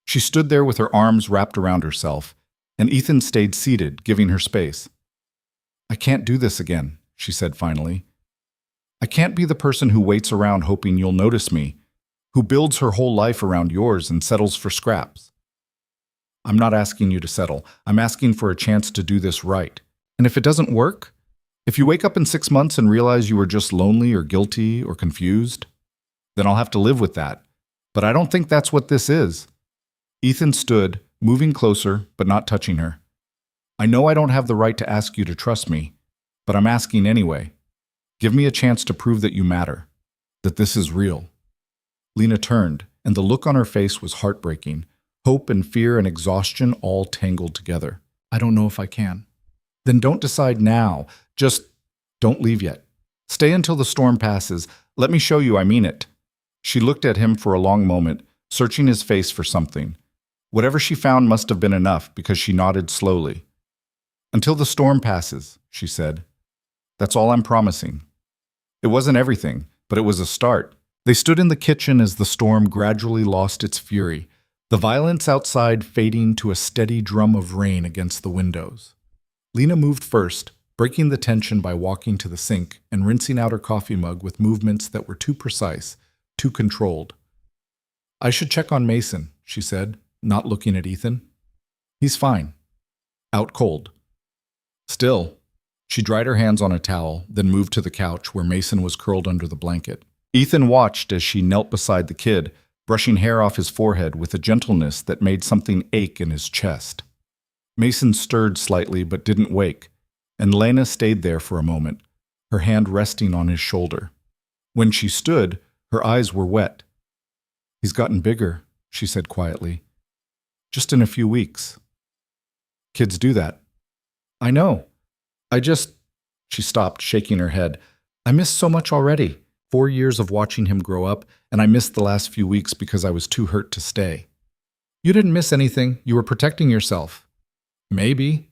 She stood there with her arms wrapped around herself, and Ethan stayed seated, giving her space. I can't do this again, she said finally. I can't be the person who waits around hoping you'll notice me, who builds her whole life around yours and settles for scraps. I'm not asking you to settle. I'm asking for a chance to do this right. And if it doesn't work, if you wake up in 6 months and realize you were just lonely or guilty or confused, then I'll have to live with that. But I don't think that's what this is. Ethan stood, moving closer, but not touching her. I know I don't have the right to ask you to trust me, but I'm asking anyway. Give me a chance to prove that you matter, that this is real. Lena turned, and the look on her face was heartbreaking. Hope and fear and exhaustion all tangled together. I don't know if I can. Then don't decide now. Just don't leave yet. Stay until the storm passes. Let me show you I mean it. She looked at him for a long moment, searching his face for something. Whatever she found must have been enough because she nodded slowly. Until the storm passes, she said. That's all I'm promising. It wasn't everything, but it was a start. They stood in the kitchen as the storm gradually lost its fury, the violence outside fading to a steady drum of rain against the windows. Lena moved first, breaking the tension by walking to the sink and rinsing out her coffee mug with movements that were too precise, too controlled. I should check on Mason, she said, not looking at Ethan. He's fine. Out cold. Still, she dried her hands on a towel, then moved to the couch where Mason was curled under the blanket. Ethan watched as she knelt beside the kid, brushing hair off his forehead with a gentleness that made something ache in his chest. Mason stirred slightly but didn't wake, and Lena stayed there for a moment, her hand resting on his shoulder. When she stood, her eyes were wet. He's gotten bigger, she said quietly. Just in a few weeks. Kids do that. I know. She stopped, shaking her head. I missed so much already. 4 years of watching him grow up, and I missed the last few weeks because I was too hurt to stay. You didn't miss anything. You were protecting yourself. Maybe,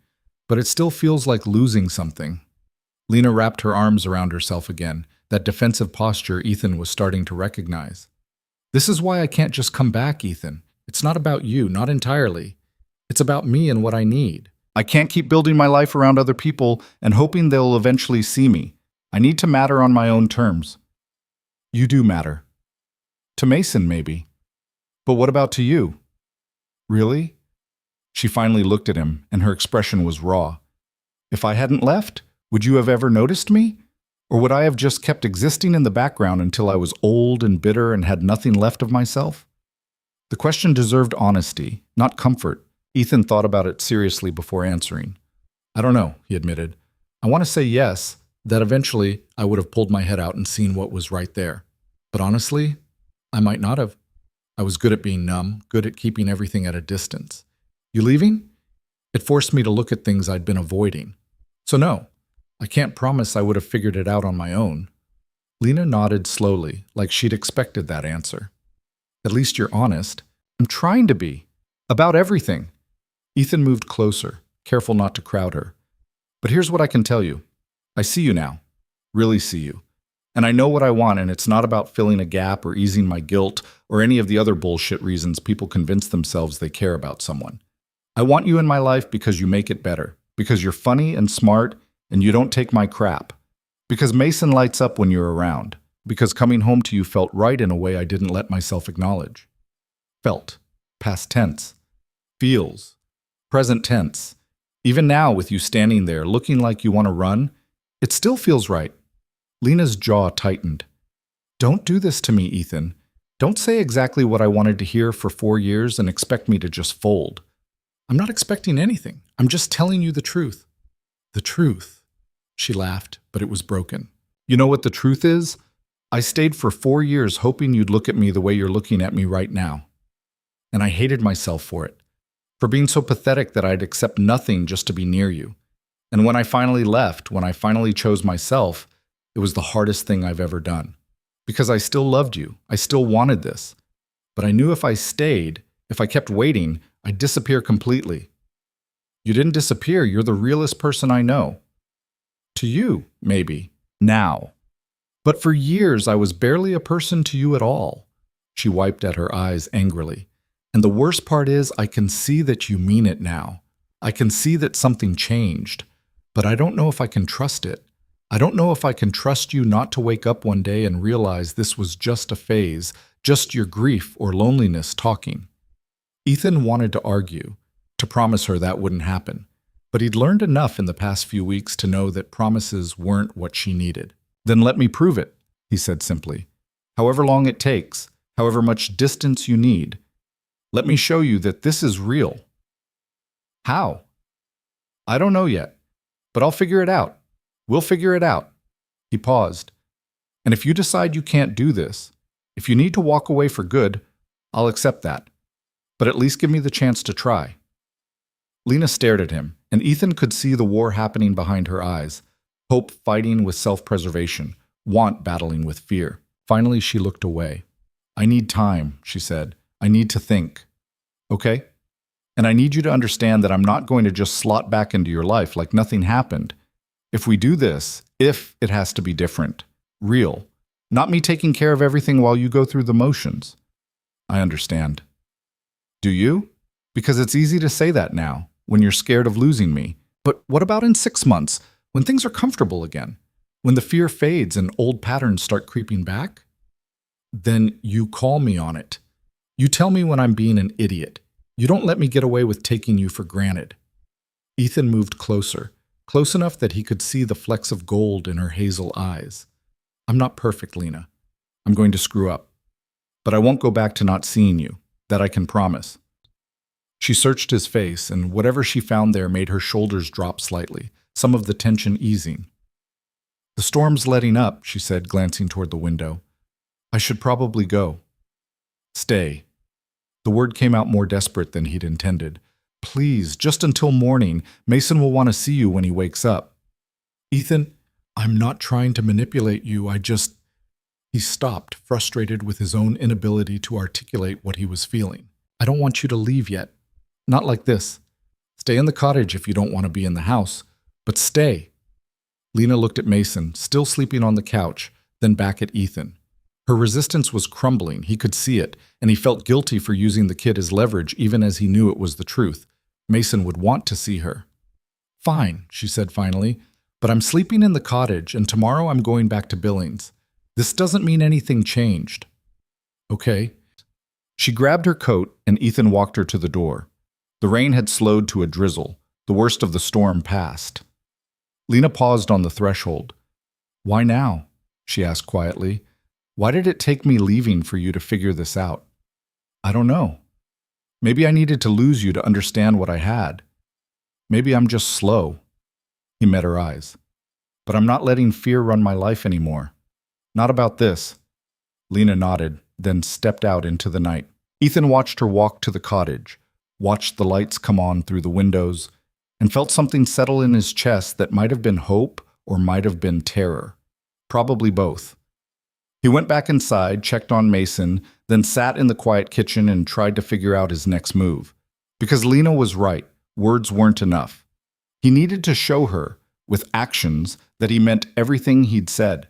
but it still feels like losing something. Lena wrapped her arms around herself again, that defensive posture Ethan was starting to recognize. This is why I can't just come back, Ethan. It's not about you, not entirely. It's about me and what I need. I can't keep building my life around other people and hoping they'll eventually see me. I need to matter on my own terms. You do matter. To Mason, maybe. But what about to you? Really? She finally looked at him, and her expression was raw. If I hadn't left, would you have ever noticed me? Or would I have just kept existing in the background until I was old and bitter and had nothing left of myself? The question deserved honesty, not comfort. Ethan thought about it seriously before answering. I don't know, he admitted. I want to say yes, that eventually I would have pulled my head out and seen what was right there. But honestly, I might not have. I was good at being numb, good at keeping everything at a distance. You leaving? It forced me to look at things I'd been avoiding. So no, I can't promise I would have figured it out on my own. Lena nodded slowly, like she'd expected that answer. At least you're honest. I'm trying to be. About everything. Ethan moved closer, careful not to crowd her. But here's what I can tell you. I see you now. Really see you. And I know what I want, and it's not about filling a gap or easing my guilt or any of the other bullshit reasons people convince themselves they care about someone. I want you in my life because you make it better. Because you're funny and smart, and you don't take my crap. Because Mason lights up when you're around. Because coming home to you felt right in a way I didn't let myself acknowledge. Felt. Past tense. Feels. Present tense. Even now, with you standing there, looking like you want to run, it still feels right. Lena's jaw tightened. Don't do this to me, Ethan. Don't say exactly what I wanted to hear for 4 years and expect me to just fold. I'm not expecting anything. I'm just telling you the truth. The truth. She laughed, but it was broken. You know what the truth is? I stayed for 4 years hoping you'd look at me the way you're looking at me right now. And I hated myself for it. For being so pathetic that I'd accept nothing just to be near you. And when I finally left, when I finally chose myself, it was the hardest thing I've ever done. Because I still loved you. I still wanted this. But I knew if I stayed, if I kept waiting, I'd disappear completely. You didn't disappear. You're the realest person I know. To you, maybe. Now. But for years, I was barely a person to you at all. She wiped at her eyes angrily. And the worst part is, I can see that you mean it now. I can see that something changed. But I don't know if I can trust it. I don't know if I can trust you not to wake up one day and realize this was just a phase, just your grief or loneliness talking. Ethan wanted to argue, to promise her that wouldn't happen. But he'd learned enough in the past few weeks to know that promises weren't what she needed. Then let me prove it, he said simply. However long it takes, however much distance you need. Let me show you that this is real. How? I don't know yet, but I'll figure it out. We'll figure it out. He paused. And if you decide you can't do this, if you need to walk away for good, I'll accept that. But at least give me the chance to try. Lena stared at him, and Ethan could see the war happening behind her eyes. Hope fighting with self-preservation, want battling with fear. Finally, she looked away. I need time, she said. I need to think. Okay? And I need you to understand that I'm not going to just slot back into your life like nothing happened. If we do this, if it has to be different, real, not me taking care of everything while you go through the motions. I understand. Do you? Because it's easy to say that now, when you're scared of losing me. But what about in 6 months, when things are comfortable again? When the fear fades and old patterns start creeping back? Then you call me on it. You tell me when I'm being an idiot. You don't let me get away with taking you for granted. Ethan moved closer. Close enough that he could see the flecks of gold in her hazel eyes. I'm not perfect, Lena. I'm going to screw up. But I won't go back to not seeing you. That I can promise. She searched his face, and whatever she found there made her shoulders drop slightly, some of the tension easing. The storm's letting up, she said, glancing toward the window. I should probably go. Stay. The word came out more desperate than he'd intended. Please, just until morning. Mason will want to see you when he wakes up. Ethan, I'm not trying to manipulate you, He stopped, frustrated with his own inability to articulate what he was feeling. I don't want you to leave yet. Not like this. Stay in the cottage if you don't want to be in the house. But stay. Lena looked at Mason, still sleeping on the couch, then back at Ethan. Her resistance was crumbling, he could see it, and he felt guilty for using the kid as leverage even as he knew it was the truth. Mason would want to see her. Fine, she said finally, but I'm sleeping in the cottage and tomorrow I'm going back to Billings. This doesn't mean anything changed. Okay. She grabbed her coat and Ethan walked her to the door. The rain had slowed to a drizzle. The worst of the storm passed. Lena paused on the threshold. Why now? She asked quietly. Why did it take me leaving for you to figure this out? I don't know. Maybe I needed to lose you to understand what I had. Maybe I'm just slow. He met her eyes. But I'm not letting fear run my life anymore. Not about this. Lena nodded, then stepped out into the night. Ethan watched her walk to the cottage, watched the lights come on through the windows, and felt something settle in his chest that might have been hope or might have been terror. Probably both. He went back inside, checked on Mason, then sat in the quiet kitchen and tried to figure out his next move. Because Lena was right, words weren't enough. He needed to show her, with actions, that he meant everything he'd said.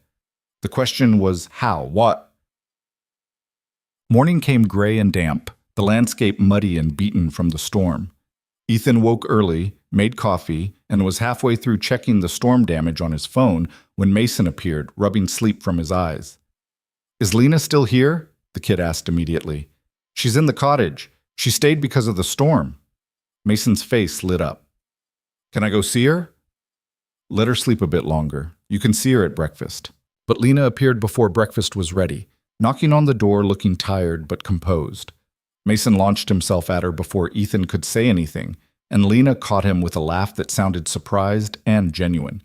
The question was how, what? Morning came gray and damp, the landscape muddy and beaten from the storm. Ethan woke early, made coffee, and was halfway through checking the storm damage on his phone when Mason appeared, rubbing sleep from his eyes. "Is Lena still here?" the kid asked immediately. "She's in the cottage. She stayed because of the storm." Mason's face lit up. "Can I go see her?" "Let her sleep a bit longer. You can see her at breakfast." But Lena appeared before breakfast was ready, knocking on the door looking tired but composed. Mason launched himself at her before Ethan could say anything, and Lena caught him with a laugh that sounded surprised and genuine.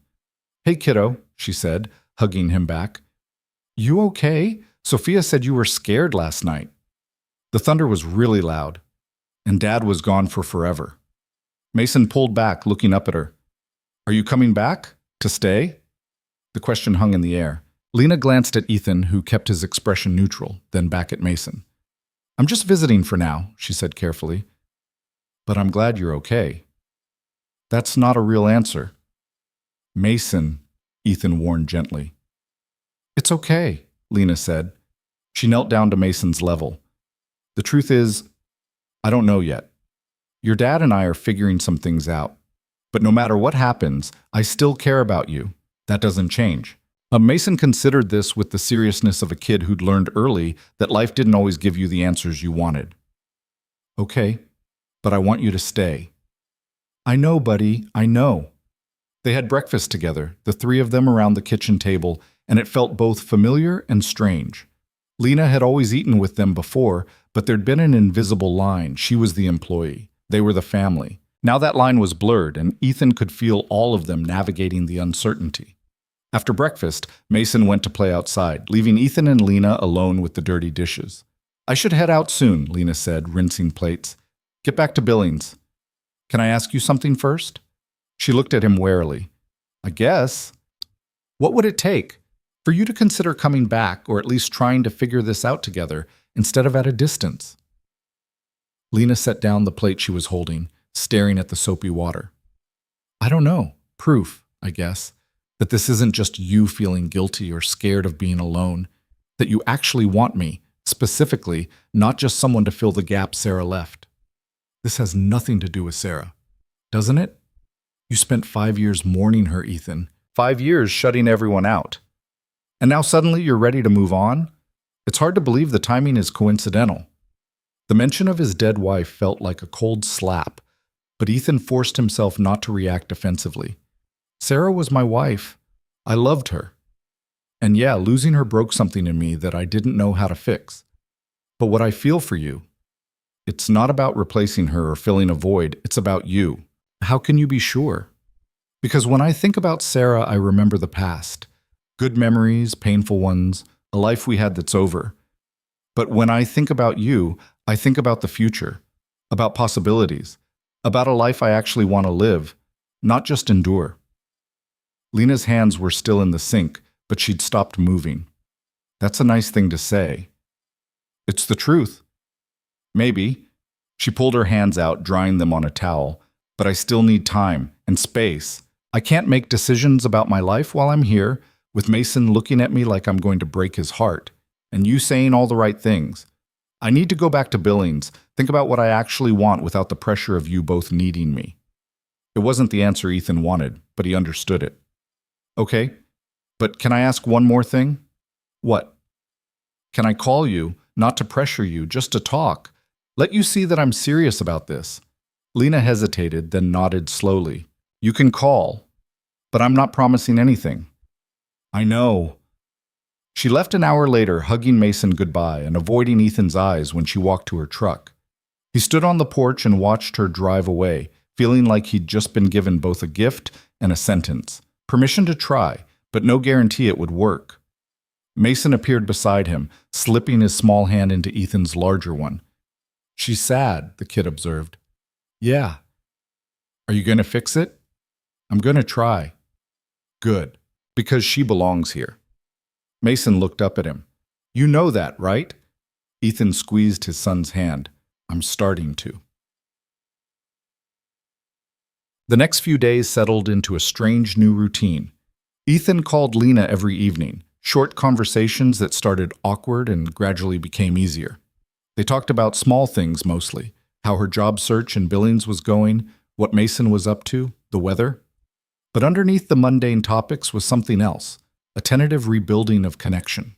"Hey, kiddo," she said, hugging him back. "You okay? Sophia said you were scared last night." The thunder was really loud, and Dad was gone for forever. Mason pulled back, looking up at her. "Are you coming back? To stay?" The question hung in the air. Lena glanced at Ethan, who kept his expression neutral, then back at Mason. "I'm just visiting for now," she said carefully. "But I'm glad you're okay." "That's not a real answer." "Mason," Ethan warned gently. "It's okay," Lena said. She knelt down to Mason's level. "The truth is, I don't know yet. Your dad and I are figuring some things out. But no matter what happens, I still care about you. That doesn't change." Mason considered this with the seriousness of a kid who'd learned early that life didn't always give you the answers you wanted. "Okay, but I want you to stay." "I know, buddy, I know." They had breakfast together, the three of them around the kitchen table, and it felt both familiar and strange. Lena had always eaten with them before, but there'd been an invisible line. She was the employee. They were the family. Now that line was blurred, and Ethan could feel all of them navigating the uncertainty. After breakfast, Mason went to play outside, leaving Ethan and Lena alone with the dirty dishes. "I should head out soon," Lena said, rinsing plates. "Get back to Billings. Can I ask you something first?" She looked at him warily. "I guess." "What would it take for you to consider coming back, or at least trying to figure this out together, instead of at a distance?" Lena set down the plate she was holding, staring at the soapy water. "I don't know. Proof, I guess. That this isn't just you feeling guilty or scared of being alone. That you actually want me, specifically, not just someone to fill the gap Sarah left. This has nothing to do with Sarah, doesn't it? You spent 5 years mourning her, Ethan. 5 years shutting everyone out. And now suddenly you're ready to move on? It's hard to believe the timing is coincidental." The mention of his dead wife felt like a cold slap, but Ethan forced himself not to react defensively. "Sarah was my wife. I loved her. And yeah, losing her broke something in me that I didn't know how to fix. But what I feel for you, it's not about replacing her or filling a void, it's about you. How can you be sure? Because when I think about Sarah, I remember the past. Good memories, painful ones, a life we had that's over. But when I think about you, I think about the future, about possibilities, about a life I actually want to live, not just endure." Lena's hands were still in the sink, but she'd stopped moving. "That's a nice thing to say." "It's the truth." "Maybe." She pulled her hands out, drying them on a towel. "But I still need time and space. I can't make decisions about my life while I'm here, with Mason looking at me like I'm going to break his heart, and you saying all the right things. I need to go back to Billings, think about what I actually want without the pressure of you both needing me." It wasn't the answer Ethan wanted, but he understood it. "Okay, but can I ask one more thing?" "What?" "Can I call you, not to pressure you, just to talk? Let you see that I'm serious about this." Lena hesitated, then nodded slowly. "You can call, but I'm not promising anything." "I know." She left an hour later, hugging Mason goodbye and avoiding Ethan's eyes when she walked to her truck. He stood on the porch and watched her drive away, feeling like he'd just been given both a gift and a sentence. Permission to try, but no guarantee it would work. Mason appeared beside him, slipping his small hand into Ethan's larger one. "She's sad," the kid observed. "Yeah." "Are you going to fix it?" "I'm going to try." "Good, because she belongs here." Mason looked up at him. "You know that, right?" Ethan squeezed his son's hand. "I'm starting to." The next few days settled into a strange new routine. Ethan called Lena every evening, short conversations that started awkward and gradually became easier. They talked about small things mostly, how her job search in Billings was going, what Mason was up to, the weather. But underneath the mundane topics was something else, a tentative rebuilding of connection.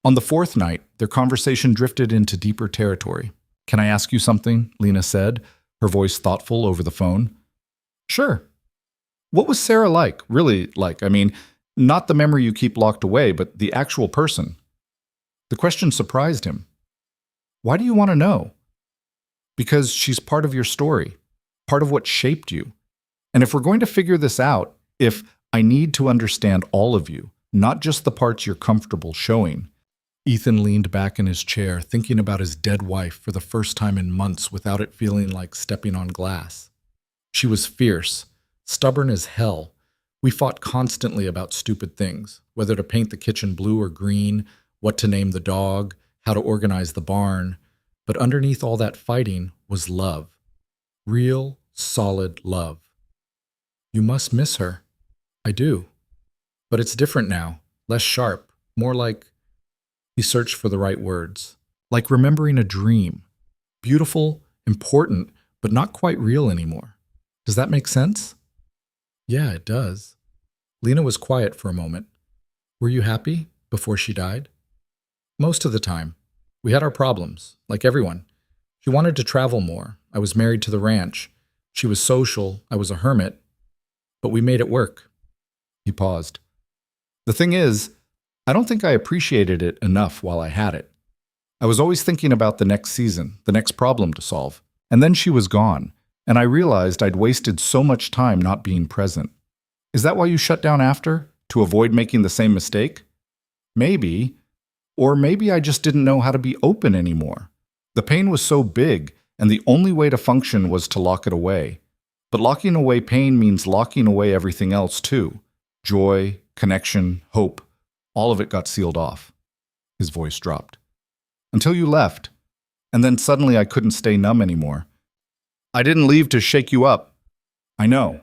On the fourth night, their conversation drifted into deeper territory. "Can I ask you something?" Lena said, her voice thoughtful over the phone. "Sure." "What was Sarah like? Really like? I mean, not the memory you keep locked away, but the actual person." The question surprised him. "Why do you want to know?" "Because she's part of your story, part of what shaped you. And if we're going to figure this out, if I need to understand all of you, not just the parts you're comfortable showing." Ethan leaned back in his chair, thinking about his dead wife for the first time in months without it feeling like stepping on glass. She was fierce, stubborn as hell. We fought constantly about stupid things, whether to paint the kitchen blue or green, what to name the dog, how to organize the barn. But underneath all that fighting was love. Real, solid love. "You must miss her." "I do. But it's different now, less sharp, more like..." He searched for the right words. "Like remembering a dream. Beautiful, important, but not quite real anymore. Does that make sense?" "Yeah, it does." Lena was quiet for a moment. "Were you happy before she died?" "Most of the time. We had our problems, like everyone. She wanted to travel more. I was married to the ranch. She was social. I was a hermit. But we made it work." He paused. "The thing is, I don't think I appreciated it enough while I had it. I was always thinking about the next season, the next problem to solve. And then she was gone, and I realized I'd wasted so much time not being present. Is that why you shut down after? To avoid making the same mistake? Maybe. Or maybe I just didn't know how to be open anymore. The pain was so big, and the only way to function was to lock it away. But locking away pain means locking away everything else too. Joy, connection, hope. All of it got sealed off." His voice dropped. "Until you left. And then suddenly I couldn't stay numb anymore. I didn't leave to shake you up. I know.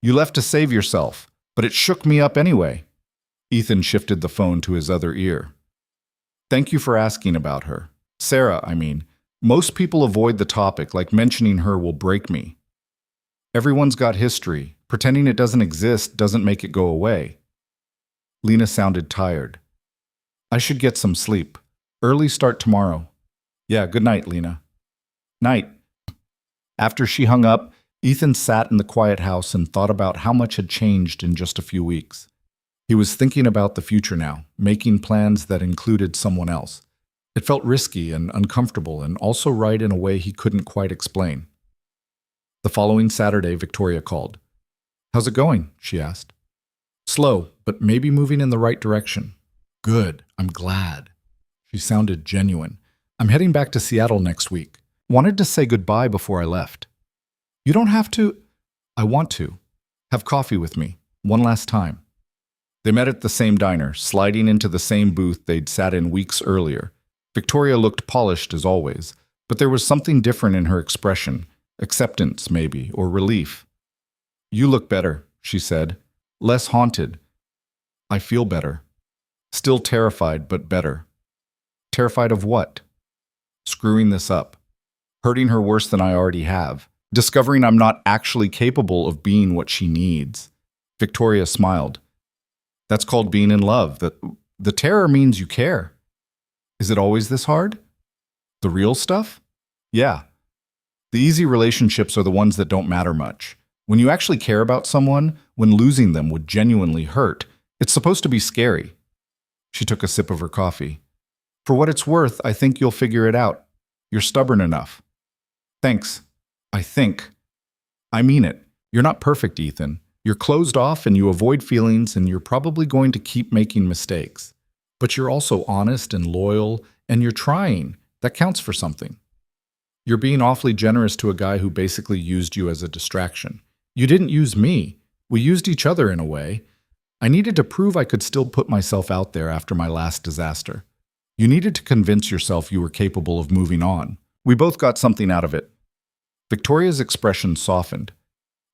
You left to save yourself, but it shook me up anyway." Ethan shifted the phone to his other ear. "Thank you for asking about her. Sarah, I mean. Most people avoid the topic, like mentioning her will break me. Everyone's got history. Pretending it doesn't exist doesn't make it go away." Lena sounded tired. "I should get some sleep. Early start tomorrow." "Yeah, good night, Lena." "Night." After she hung up, Ethan sat in the quiet house and thought about how much had changed in just a few weeks. He was thinking about the future now, making plans that included someone else. It felt risky and uncomfortable, and also right in a way he couldn't quite explain. The following Saturday, Victoria called. "How's it going?" she asked. "Slow, but maybe moving in the right direction." "Good, I'm glad." She sounded genuine. "I'm heading back to Seattle next week. Wanted to say goodbye before I left." "You don't have to." "I want to. Have coffee with me, one last time." They met at the same diner, sliding into the same booth they'd sat in weeks earlier. Victoria looked polished as always, but there was something different in her expression, acceptance maybe, or relief. "You look better," she said. "Less haunted." "I feel better. Still terrified, but better." "Terrified of what?" "Screwing this up. Hurting her worse than I already have. Discovering I'm not actually capable of being what she needs." Victoria smiled. "That's called being in love. The terror means you care." "Is it always this hard?" "The real stuff?" "Yeah. The easy relationships are the ones that don't matter much. When you actually care about someone, when losing them would genuinely hurt, it's supposed to be scary." She took a sip of her coffee. "For what it's worth, I think you'll figure it out. You're stubborn enough." "Thanks. I think. I mean it. You're not perfect, Ethan. You're closed off and you avoid feelings and you're probably going to keep making mistakes. But you're also honest and loyal and you're trying. That counts for something. You're being awfully generous to a guy who basically used you as a distraction. You didn't use me. We used each other in a way. I needed to prove I could still put myself out there after my last disaster. You needed to convince yourself you were capable of moving on. We both got something out of it." Victoria's expression softened.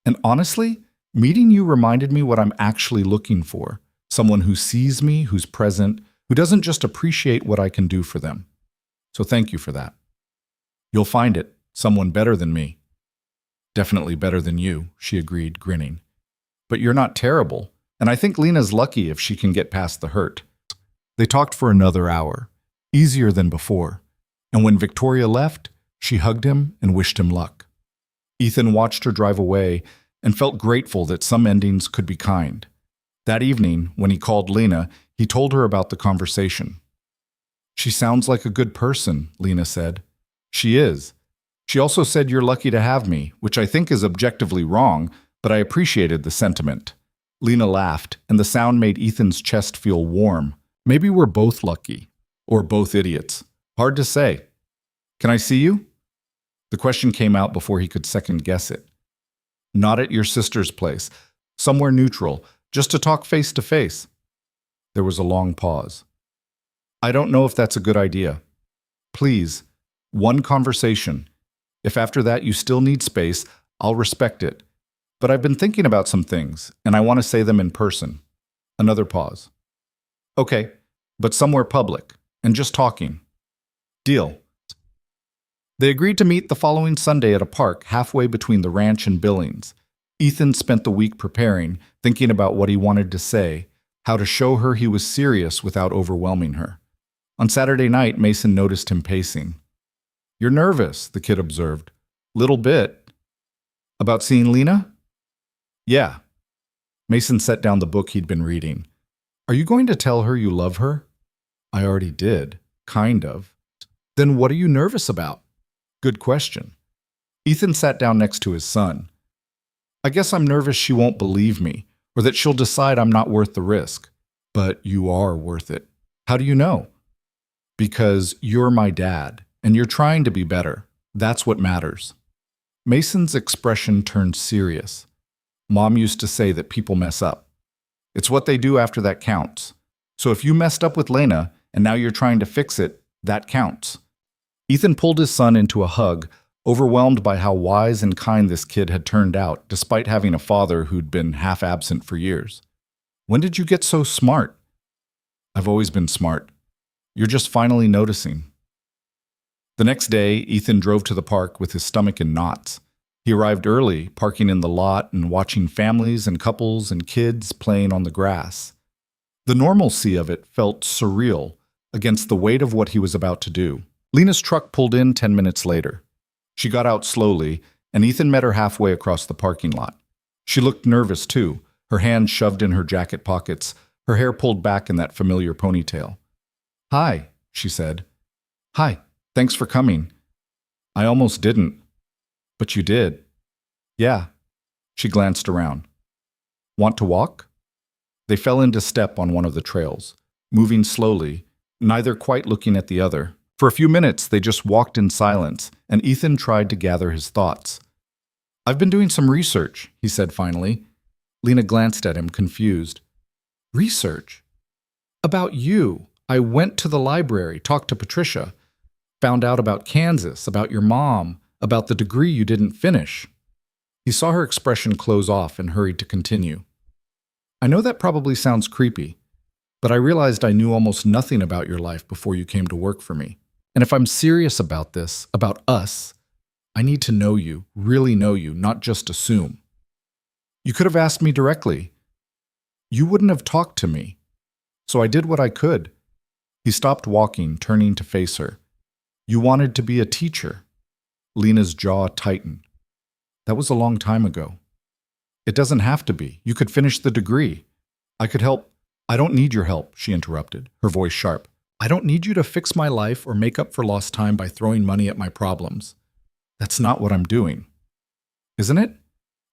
"And honestly, meeting you reminded me what I'm actually looking for. Someone who sees me, who's present, who doesn't just appreciate what I can do for them. So thank you for that." "You'll find it. Someone better than me." "Definitely better than you," she agreed, grinning. but you're not terrible, and I think Lena's lucky if she can get past the hurt. They talked for another hour, easier than before, and when Victoria left, she hugged him and wished him luck. Ethan watched her drive away and felt grateful that some endings could be kind. That evening, when he called Lena, he told her about the conversation. "She sounds like a good person," Lena said. "She is. She also said you're lucky to have me, which I think is objectively wrong, but I appreciated the sentiment." Lena laughed, and the sound made Ethan's chest feel warm. Maybe we're both lucky, or both idiots. Hard to say. "Can I see you?" The question came out before he could second-guess it. "Not at your sister's place. Somewhere neutral, just to talk face to face." There was a long pause. "I don't know if that's a good idea. Please, one conversation. If after that you still need space, I'll respect it. But I've been thinking about some things, and I want to say them in person." Another pause. "Okay, but somewhere public, and just talking." "Deal." They agreed to meet the following Sunday at a park halfway between the ranch and Billings. Ethan spent the week preparing, thinking about what he wanted to say, how to show her he was serious without overwhelming her. On Saturday night, Mason noticed him pacing. "You're nervous," the kid observed. "Little bit." "About seeing Lena?" "Yeah." Mason set down the book he'd been reading. "Are you going to tell her you love her?" "I already did. Kind of." "Then what are you nervous about?" "Good question." Ethan sat down next to his son. "I guess I'm nervous she won't believe me, or that she'll decide I'm not worth the risk." "But you are worth it." "How do you know?" "Because you're my dad, and you're trying to be better. That's what matters." Mason's expression turned serious. "Mom used to say that people mess up. It's what they do after that counts. So if you messed up with Lena, and now you're trying to fix it, that counts." Ethan pulled his son into a hug, overwhelmed by how wise and kind this kid had turned out, despite having a father who'd been half absent for years. "When did you get so smart?" "I've always been smart. You're just finally noticing." The next day, Ethan drove to the park with his stomach in knots. He arrived early, parking in the lot and watching families and couples and kids playing on the grass. The normalcy of it felt surreal against the weight of what he was about to do. Lena's truck pulled in 10 minutes later. She got out slowly, and Ethan met her halfway across the parking lot. She looked nervous, too, her hands shoved in her jacket pockets, her hair pulled back in that familiar ponytail. "Hi," she said. "Hi, thanks for coming." "I almost didn't." "But you did." "Yeah." She glanced around. "Want to walk?" They fell into step on one of the trails, moving slowly, neither quite looking at the other. For a few minutes, they just walked in silence, and Ethan tried to gather his thoughts. "I've been doing some research," he said finally. Lena glanced at him, confused. "Research?" "About you. I went to the library, talked to Patricia, found out about Kansas, about your mom, about the degree you didn't finish." He saw her expression close off and hurried to continue. "I know that probably sounds creepy, but I realized I knew almost nothing about your life before you came to work for me. And if I'm serious about this, about us, I need to know you, really know you, not just assume. You could have asked me directly. You wouldn't have talked to me. So I did what I could." He stopped walking, turning to face her. "You wanted to be a teacher." Lena's jaw tightened. "That was a long time ago." "It doesn't have to be. You could finish the degree. I could help." "I don't need your help," she interrupted, her voice sharp. "I don't need you to fix my life or make up for lost time by throwing money at my problems. That's not what I'm doing." "Isn't it?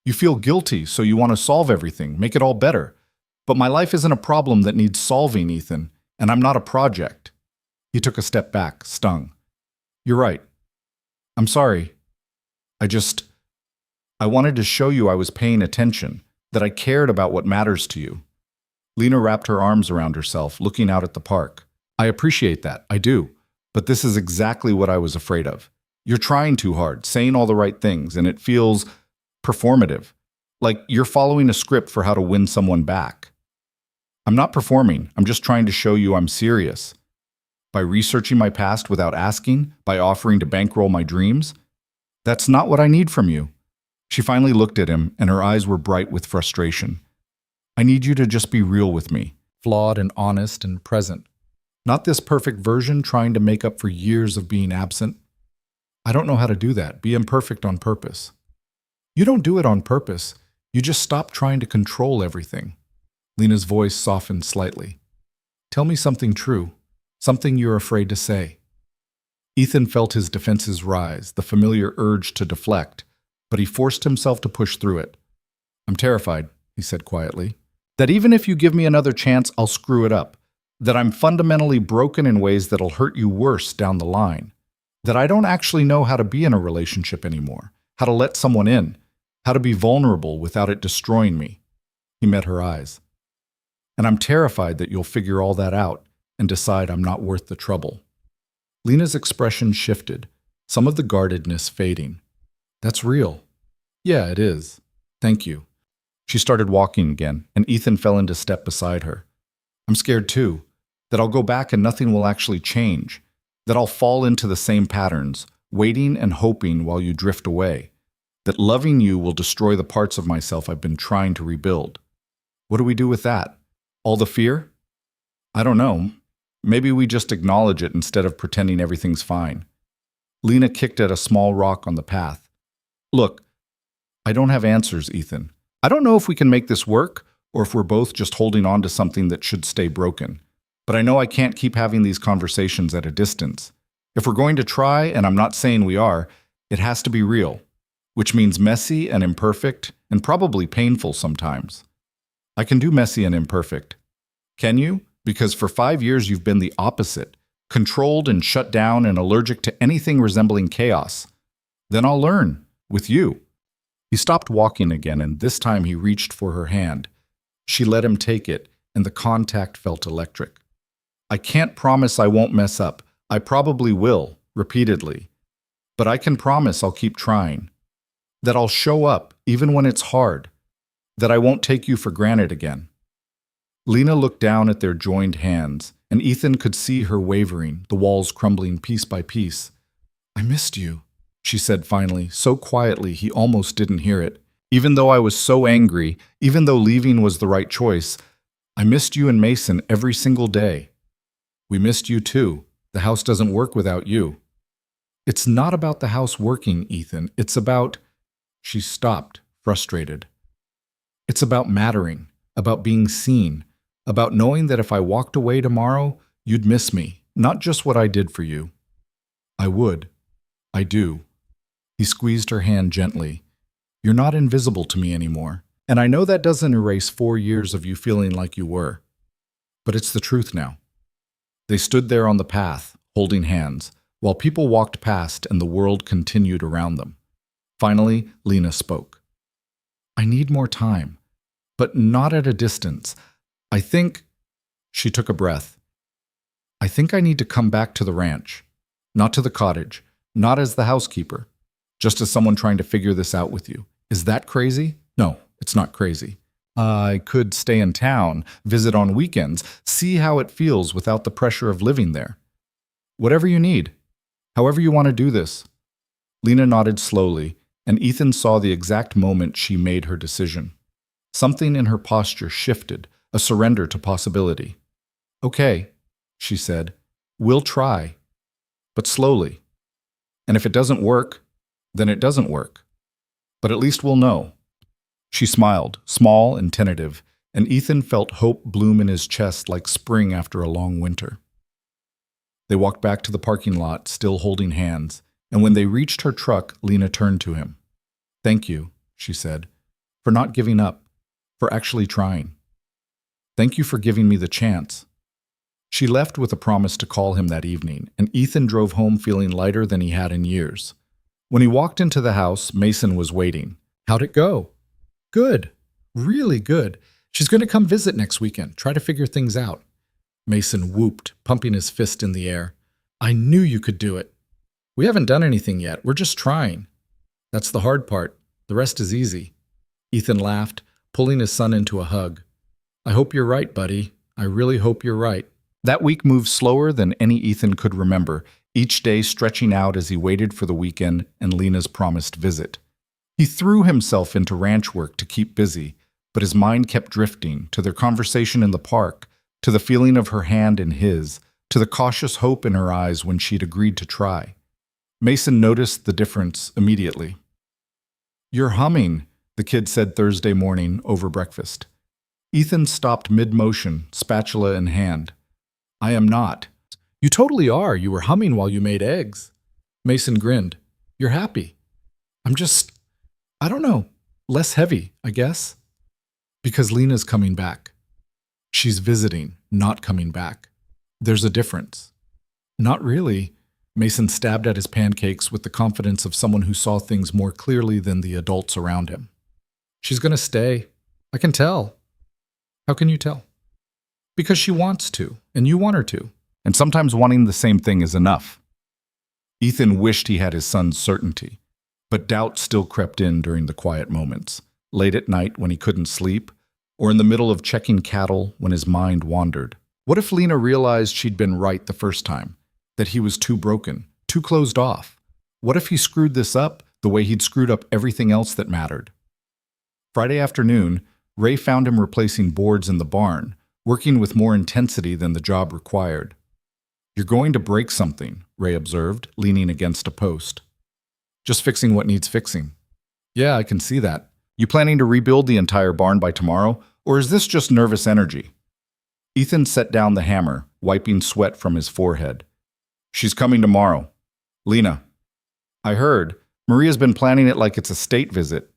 You feel guilty, so you want to solve everything, make it all better. But my life isn't a problem that needs solving, Ethan, and I'm not a project." He took a step back, stung. "You're right. I'm sorry. I wanted to show you I was paying attention, that I cared about what matters to you." Lena wrapped her arms around herself, looking out at the park. "I appreciate that, I do. But this is exactly what I was afraid of. You're trying too hard, saying all the right things, and it feels performative, like you're following a script for how to win someone back." "I'm not performing, I'm just trying to show you I'm serious. By researching my past without asking, by offering to bankroll my dreams. That's not what I need from you." She finally looked at him, and her eyes were bright with frustration. I need you to just be real with me, flawed and honest and present. Not this perfect version trying to make up for years of being absent. I don't know how to do that. Be imperfect on purpose. You don't do it on purpose. You just stop trying to control everything. Lena's voice softened slightly. Tell me something true, something you're afraid to say. Ethan felt his defenses rise, the familiar urge to deflect, but he forced himself to push through it. I'm terrified, he said quietly, that even if you give me another chance, I'll screw it up. That I'm fundamentally broken in ways that'll hurt you worse down the line. That I don't actually know how to be in a relationship anymore, how to let someone in, how to be vulnerable without it destroying me. He met her eyes. And I'm terrified that you'll figure all that out and decide I'm not worth the trouble. Lena's expression shifted, some of the guardedness fading. That's real. Yeah, it is. Thank you. She started walking again, and Ethan fell into step beside her. I'm scared too, that I'll go back and nothing will actually change, that I'll fall into the same patterns, waiting and hoping while you drift away, that loving you will destroy the parts of myself I've been trying to rebuild. What do we do with that? All the fear? I don't know. Maybe we just acknowledge it instead of pretending everything's fine. Lena kicked at a small rock on the path. Look, I don't have answers, Ethan. I don't know if we can make this work, or if we're both just holding on to something that should stay broken. But I know I can't keep having these conversations at a distance. If we're going to try, and I'm not saying we are, it has to be real, which means messy and imperfect, and probably painful sometimes. I can do messy and imperfect. Can you? Because for 5 years you've been the opposite, controlled and shut down and allergic to anything resembling chaos. Then I'll learn, with you. He stopped walking again, and this time he reached for her hand. She let him take it, and the contact felt electric. I can't promise I won't mess up. I probably will, repeatedly. But I can promise I'll keep trying. That I'll show up, even when it's hard. That I won't take you for granted again. Lena looked down at their joined hands, and Ethan could see her wavering, the walls crumbling piece by piece. I missed you, she said finally, so quietly he almost didn't hear it. Even though I was so angry, even though leaving was the right choice, I missed you and Mason every single day. We missed you too. The house doesn't work without you. It's not about the house working, Ethan. It's about... She stopped, frustrated. It's about mattering, about being seen, about knowing that if I walked away tomorrow, you'd miss me, not just what I did for you. I would. I do. He squeezed her hand gently. You're not invisible to me anymore, and I know that doesn't erase 4 years of you feeling like you were. But it's the truth now. They stood there on the path, holding hands, while people walked past and the world continued around them. Finally, Lena spoke. I need more time, but not at a distance. I think... She took a breath. I think I need to come back to the ranch, not to the cottage, not as the housekeeper, just as someone trying to figure this out with you. Is that crazy? No, it's not crazy. I could stay in town, visit on weekends, see how it feels without the pressure of living there. Whatever you need, however you want to do this. Lena nodded slowly, and Ethan saw the exact moment she made her decision. Something in her posture shifted, a surrender to possibility. Okay, she said, we'll try, but slowly. And if it doesn't work, then it doesn't work. But at least we'll know. She smiled, small and tentative, and Ethan felt hope bloom in his chest like spring after a long winter. They walked back to the parking lot, still holding hands, and when they reached her truck, Lena turned to him. Thank you, she said, for not giving up, for actually trying. Thank you for giving me the chance. She left with a promise to call him that evening, and Ethan drove home feeling lighter than he had in years. When he walked into the house, Mason was waiting. How'd it go? Good. Really good. She's going to come visit next weekend, try to figure things out. Mason whooped, pumping his fist in the air. I knew you could do it. We haven't done anything yet. We're just trying. That's the hard part. The rest is easy. Ethan laughed, pulling his son into a hug. I hope you're right, buddy. I really hope you're right. That week moved slower than any Ethan could remember, each day stretching out as he waited for the weekend and Lena's promised visit. He He threw himself into ranch work to keep busy, but his mind kept drifting to their conversation in the park, to the feeling of her hand in his, to the cautious hope in her eyes when she'd agreed to try. Mason noticed the difference immediately. "You're humming," the kid said Thursday morning over breakfast. Ethan stopped mid-motion, spatula in hand. "I am not." "You totally are. You were humming while you made eggs." Mason grinned. "You're happy." I don't know, less heavy, I guess." "Because Lena's coming back." "She's visiting, not coming back. There's a difference." "Not really." Mason stabbed at his pancakes with the confidence of someone who saw things more clearly than the adults around him. "She's going to stay. I can tell." "How can you tell?" "Because she wants to, and you want her to. And sometimes wanting the same thing is enough." Ethan wished he had his son's certainty, but doubt still crept in during the quiet moments, late at night when he couldn't sleep, or in the middle of checking cattle when his mind wandered. What if Lena realized she'd been right the first time, that he was too broken, too closed off? What if he screwed this up the way he'd screwed up everything else that mattered? Friday afternoon, Ray found him replacing boards in the barn, working with more intensity than the job required. "You're going to break something," Ray observed, leaning against a post. "Just fixing what needs fixing." "Yeah, I can see that. You planning to rebuild the entire barn by tomorrow, or is this just nervous energy?" Ethan set down the hammer, wiping sweat from his forehead. "She's coming tomorrow. Lena." "I heard. Maria's been planning it like it's a state visit."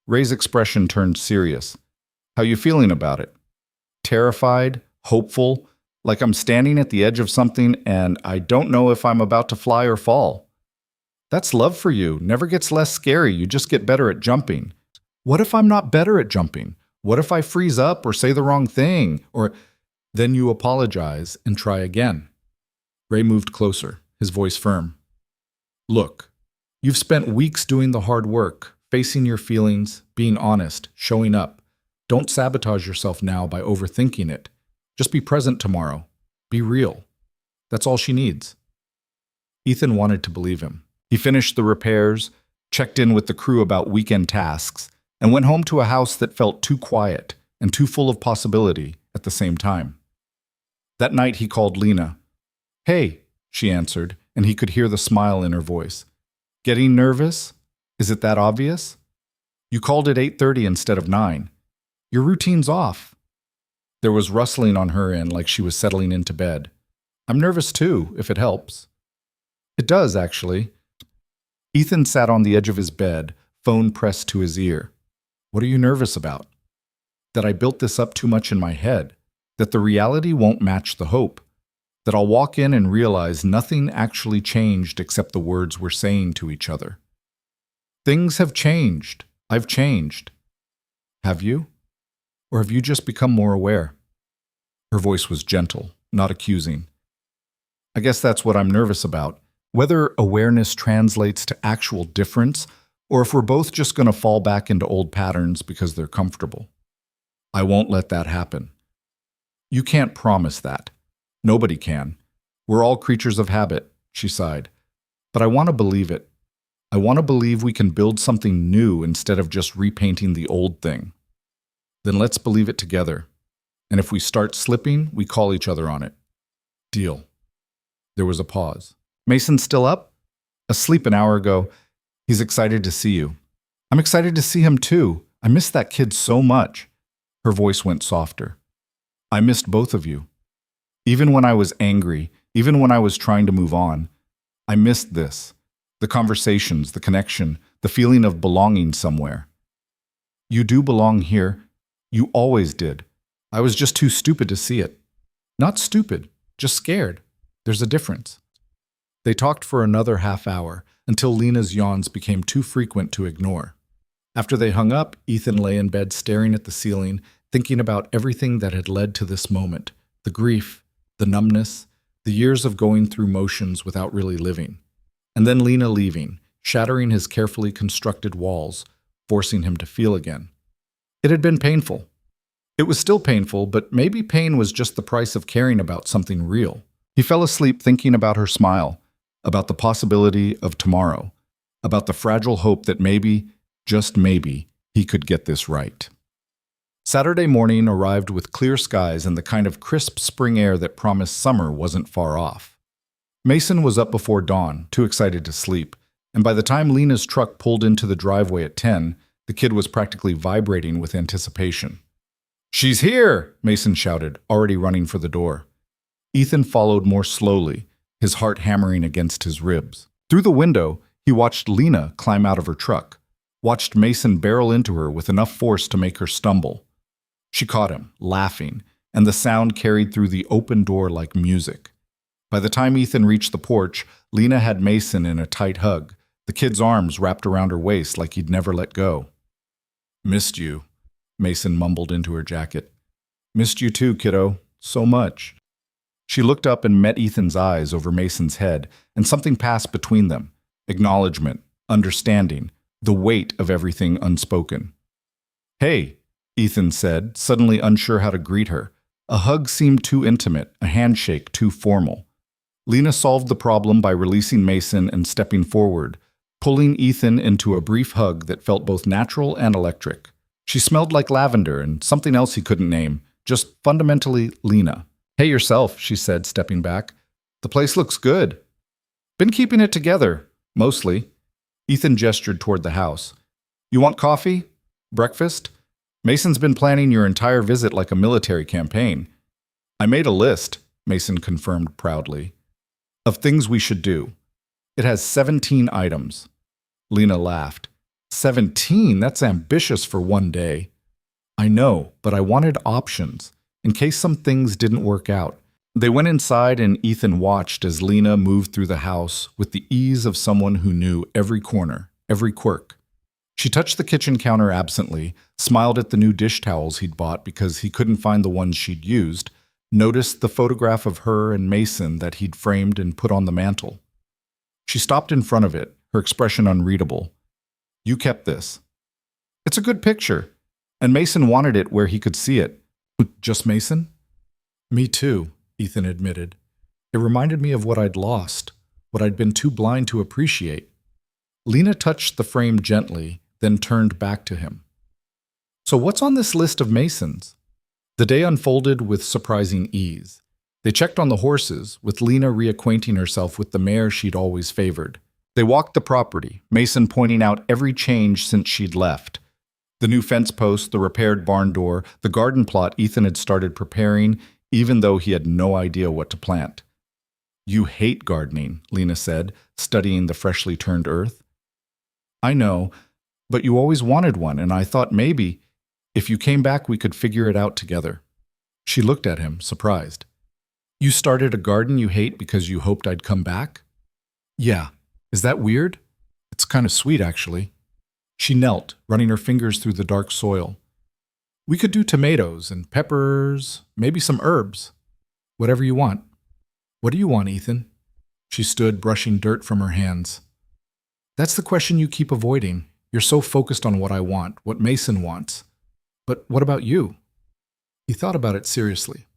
Ray's expression turned serious. "How you feeling about it?" "Terrified, hopeful, like I'm standing at the edge of something and I don't know if I'm about to fly or fall." "That's love for you. Never gets less scary. You just get better at jumping." "What if I'm not better at jumping? What if I freeze up or say the wrong thing? Or then you apologize and try again." Ray moved closer, his voice firm. "Look, you've spent weeks doing the hard work, facing your feelings, being honest, showing up. Don't sabotage yourself now by overthinking it. Just be present tomorrow. Be real. That's all she needs." Ethan wanted to believe him. He finished the repairs, checked in with the crew about weekend tasks, and went home to a house that felt too quiet and too full of possibility at the same time. That night he called Lena. "Hey," she answered, and he could hear the smile in her voice. "Getting nervous? Is it that obvious? You called at 8:30 instead of 9. Your routine's off." There was rustling on her end like she was settling into bed. "I'm nervous too, if it helps." "It does, actually." Ethan sat on the edge of his bed, phone pressed to his ear. "What are you nervous about?" "That I built this up too much in my head. That the reality won't match the hope. That I'll walk in and realize nothing actually changed except the words we're saying to each other." "Things have changed. I've changed." "Have you? Or have you just become more aware?" Her voice was gentle, not accusing. "I guess that's what I'm nervous about. Whether awareness translates to actual difference, or if we're both just going to fall back into old patterns because they're comfortable." "I won't let that happen." "You can't promise that. Nobody can. We're all creatures of habit," she sighed. "But I want to believe it. I want to believe we can build something new instead of just repainting the old thing." "Then let's believe it together. And if we start slipping, we call each other on it." "Deal." There was a pause. "Mason's still up?" "Asleep an hour ago. He's excited to see you." "I'm excited to see him too. I miss that kid so much." Her voice went softer. "I missed both of you. Even when I was angry, even when I was trying to move on, I missed this. The conversations, the connection, the feeling of belonging somewhere." "You do belong here. You always did. I was just too stupid to see it." "Not stupid, just scared. There's a difference." They talked for another half hour, until Lena's yawns became too frequent to ignore. After they hung up, Ethan lay in bed staring at the ceiling, thinking about everything that had led to this moment, the grief, the numbness, the years of going through motions without really living. And then Lena leaving, shattering his carefully constructed walls, forcing him to feel again. It had been painful. It was still painful, but maybe pain was just the price of caring about something real. He fell asleep thinking about her smile, about the possibility of tomorrow, about the fragile hope that maybe, just maybe, he could get this right. Saturday morning arrived with clear skies and the kind of crisp spring air that promised summer wasn't far off. Mason was up before dawn, too excited to sleep, and by the time Lena's truck pulled into the driveway at 10, the kid was practically vibrating with anticipation. "She's here!" Mason shouted, already running for the door. Ethan followed more slowly, his heart hammering against his ribs. Through the window, he watched Lena climb out of her truck, watched Mason barrel into her with enough force to make her stumble. She caught him, laughing, and the sound carried through the open door like music. By the time Ethan reached the porch, Lena had Mason in a tight hug, the kid's arms wrapped around her waist like he'd never let go. "Missed you," Mason mumbled into her jacket. "Missed you too, kiddo. So much." She looked up and met Ethan's eyes over Mason's head, and something passed between them. Acknowledgement, understanding, the weight of everything unspoken. "Hey," Ethan said, suddenly unsure how to greet her. A hug seemed too intimate, a handshake too formal. Lena solved the problem by releasing Mason and stepping forward, pulling Ethan into a brief hug that felt both natural and electric. She smelled like lavender and something else he couldn't name, just fundamentally Lena. "Hey yourself," she said, stepping back. "The place looks good." "Been keeping it together, mostly." Ethan gestured toward the house. "You want coffee? Breakfast? Mason's been planning your entire visit like a military campaign." "I made a list," Mason confirmed proudly, "of things we should do. It has 17 items." Lena laughed. 17? That's ambitious for one day." "I know, but I wanted options, in case some things didn't work out." They went inside and Ethan watched as Lena moved through the house with the ease of someone who knew every corner, every quirk. She touched the kitchen counter absently, smiled at the new dish towels he'd bought because he couldn't find the ones she'd used, noticed the photograph of her and Mason that he'd framed and put on the mantel. She stopped in front of it, her expression unreadable. "You kept this." "It's a good picture, and Mason wanted it where he could see it." "Just Mason?" "Me too," Ethan admitted. "It reminded me of what I'd lost, what I'd been too blind to appreciate." Lena touched the frame gently, then turned back to him. "So what's on this list of Masons?" The day unfolded with surprising ease. They checked on the horses, with Lena reacquainting herself with the mare she'd always favored. They walked the property, Mason pointing out every change since she'd left. The new fence post, the repaired barn door, the garden plot Ethan had started preparing, even though he had no idea what to plant. "You hate gardening," Lena said, studying the freshly turned earth. "I know, but you always wanted one, and I thought maybe, if you came back, we could figure it out together." She looked at him, surprised. "You started a garden you hate because you hoped I'd come back?" "Yeah. Is that weird?" "It's kind of sweet, actually." She knelt, running her fingers through the dark soil. "We could do tomatoes and peppers, maybe some herbs. Whatever you want." "What do you want, Ethan?" She stood, brushing dirt from her hands. "That's the question you keep avoiding. You're so focused on what I want, what Mason wants. But what about you?" He thought about it seriously.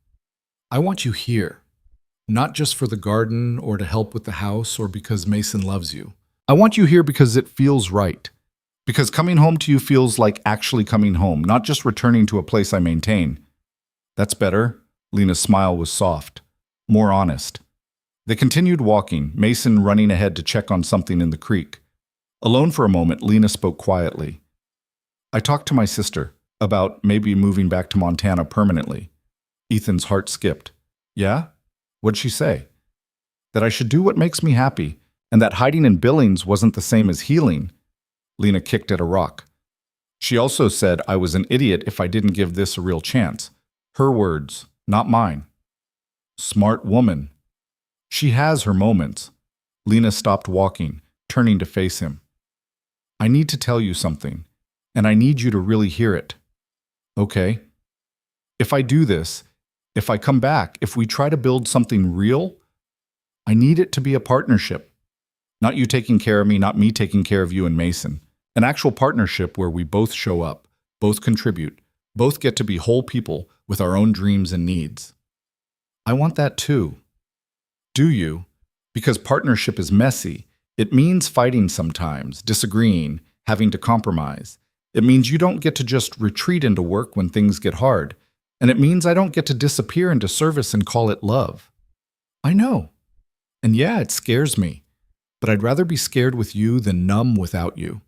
"I want you here. Not just for the garden or to help with the house or because Mason loves you. I want you here because it feels right. Because coming home to you feels like actually coming home, not just returning to a place I maintain." "That's better." Lena's smile was soft, more honest. They continued walking, Mason running ahead to check on something in the creek. Alone for a moment, Lena spoke quietly. "I talked to my sister about maybe moving back to Montana permanently." Ethan's heart skipped. "Yeah? What'd she say?" "That I should do what makes me happy, and that hiding in Billings wasn't the same as healing." Lena kicked at a rock. "She also said I was an idiot if I didn't give this a real chance. Her words, not mine." "Smart woman." "She has her moments." Lena stopped walking, turning to face him. "I need to tell you something, and I need you to really hear it." "Okay." "If I do this, if I come back, if we try to build something real, I need it to be a partnership. Not you taking care of me, not me taking care of you and Mason. An actual partnership where we both show up, both contribute, both get to be whole people with our own dreams and needs." "I want that too." "Do you? Because partnership is messy. It means fighting sometimes, disagreeing, having to compromise. It means you don't get to just retreat into work when things get hard. And it means I don't get to disappear into service and call it love. I know. And yeah, it scares me. But I'd rather be scared with you than numb without you.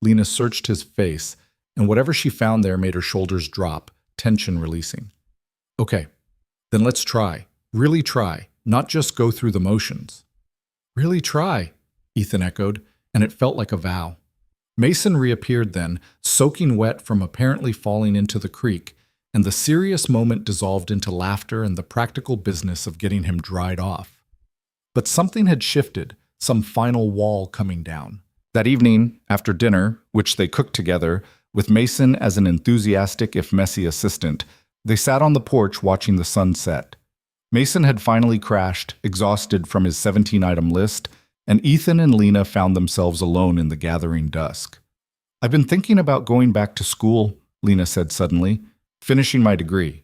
Lena searched his face, and whatever she found there made her shoulders drop, tension releasing. Okay, then let's try. Really try. Not just go through the motions. Really try, Ethan echoed, and it felt like a vow. Mason reappeared then, soaking wet from apparently falling into the creek, and the serious moment dissolved into laughter and the practical business of getting him dried off. But something had shifted, some final wall coming down. That evening, after dinner, which they cooked together, with Mason as an enthusiastic if messy assistant, they sat on the porch watching the sun set. Mason had finally crashed, exhausted from his 17-item list, and Ethan and Lena found themselves alone in the gathering dusk. I've been thinking about going back to school, Lena said suddenly, finishing my degree.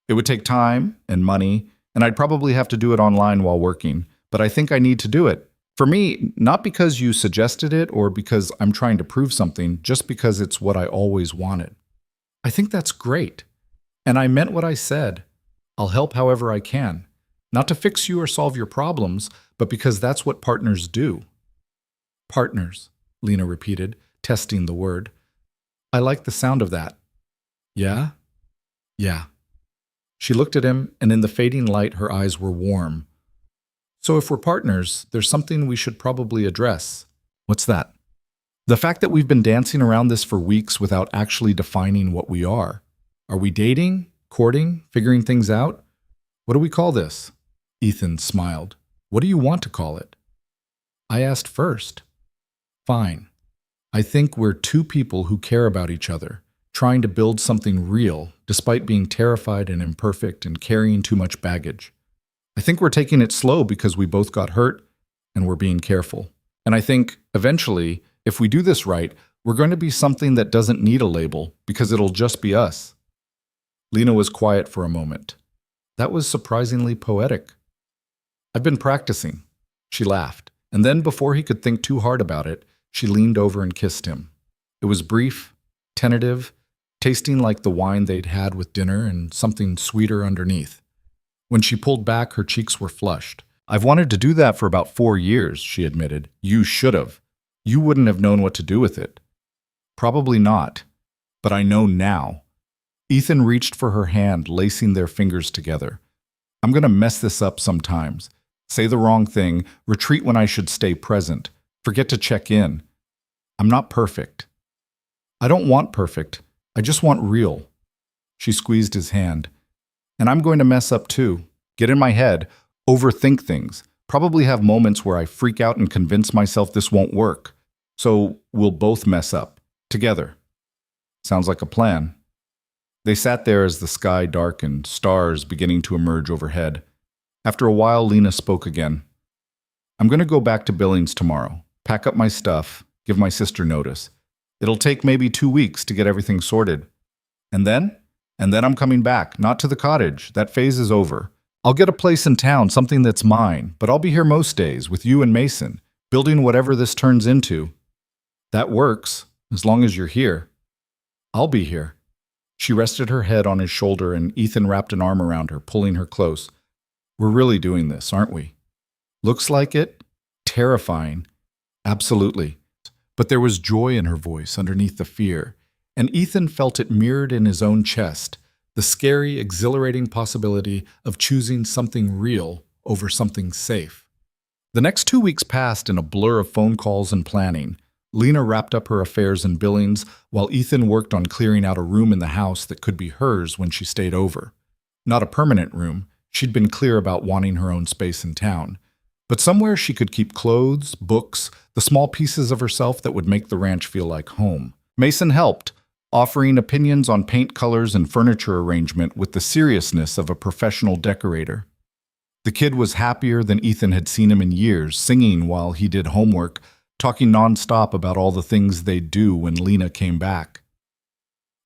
It would take time and money, and I'd probably have to do it online while working, but I think I need to do it. For me, not because you suggested it or because I'm trying to prove something, just because it's what I always wanted. I think that's great. And I meant what I said. I'll help however I can. Not to fix you or solve your problems, but because that's what partners do. Partners, Lena repeated, testing the word. I like the sound of that. Yeah? Yeah. She looked at him, and in the fading light her eyes were warm. So if we're partners, there's something we should probably address. What's that? The fact that we've been dancing around this for weeks without actually defining what we are. Are we dating, courting, figuring things out? What do we call this? Ethan smiled. What do you want to call it? I asked first. Fine. I think we're two people who care about each other, trying to build something real, despite being terrified and imperfect and carrying too much baggage. I think we're taking it slow because we both got hurt, and we're being careful. And I think, eventually, if we do this right, we're going to be something that doesn't need a label, because it'll just be us. Lena was quiet for a moment. That was surprisingly poetic. I've been practicing. She laughed, and then before he could think too hard about it, she leaned over and kissed him. It was brief, tentative, tasting like the wine they'd had with dinner and something sweeter underneath. When she pulled back, her cheeks were flushed. I've wanted to do that for about 4 years, she admitted. You should have. You wouldn't have known what to do with it. Probably not. But I know now. Ethan reached for her hand, lacing their fingers together. I'm going to mess this up sometimes. Say the wrong thing, retreat when I should stay present, forget to check in. I'm not perfect. I don't want perfect. I just want real. She squeezed his hand. And I'm going to mess up too. Get in my head, overthink things, probably have moments where I freak out and convince myself this won't work. So we'll both mess up. Together. Sounds like a plan. They sat there as the sky darkened, stars beginning to emerge overhead. After a while, Lena spoke again. I'm going to go back to Billings tomorrow, pack up my stuff, give my sister notice. It'll take maybe 2 weeks to get everything sorted. And then I'm coming back, not to the cottage. That phase is over. I'll get a place in town, something that's mine, but I'll be here most days with you and Mason, building whatever this turns into. That works, as long as you're here. I'll be here. She rested her head on his shoulder and Ethan wrapped an arm around her, pulling her close. We're really doing this, aren't we? Looks like it. Terrifying. Absolutely. But there was joy in her voice underneath the fear, and Ethan felt it mirrored in his own chest, the scary, exhilarating possibility of choosing something real over something safe. The next 2 weeks passed in a blur of phone calls and planning. Lena wrapped up her affairs in Billings, while Ethan worked on clearing out a room in the house that could be hers when she stayed over. Not a permanent room. She'd been clear about wanting her own space in town. But somewhere she could keep clothes, books, the small pieces of herself that would make the ranch feel like home. Mason helped, offering opinions on paint colors and furniture arrangement with the seriousness of a professional decorator. The kid was happier than Ethan had seen him in years, singing while he did homework, talking nonstop about all the things they'd do when Lena came back.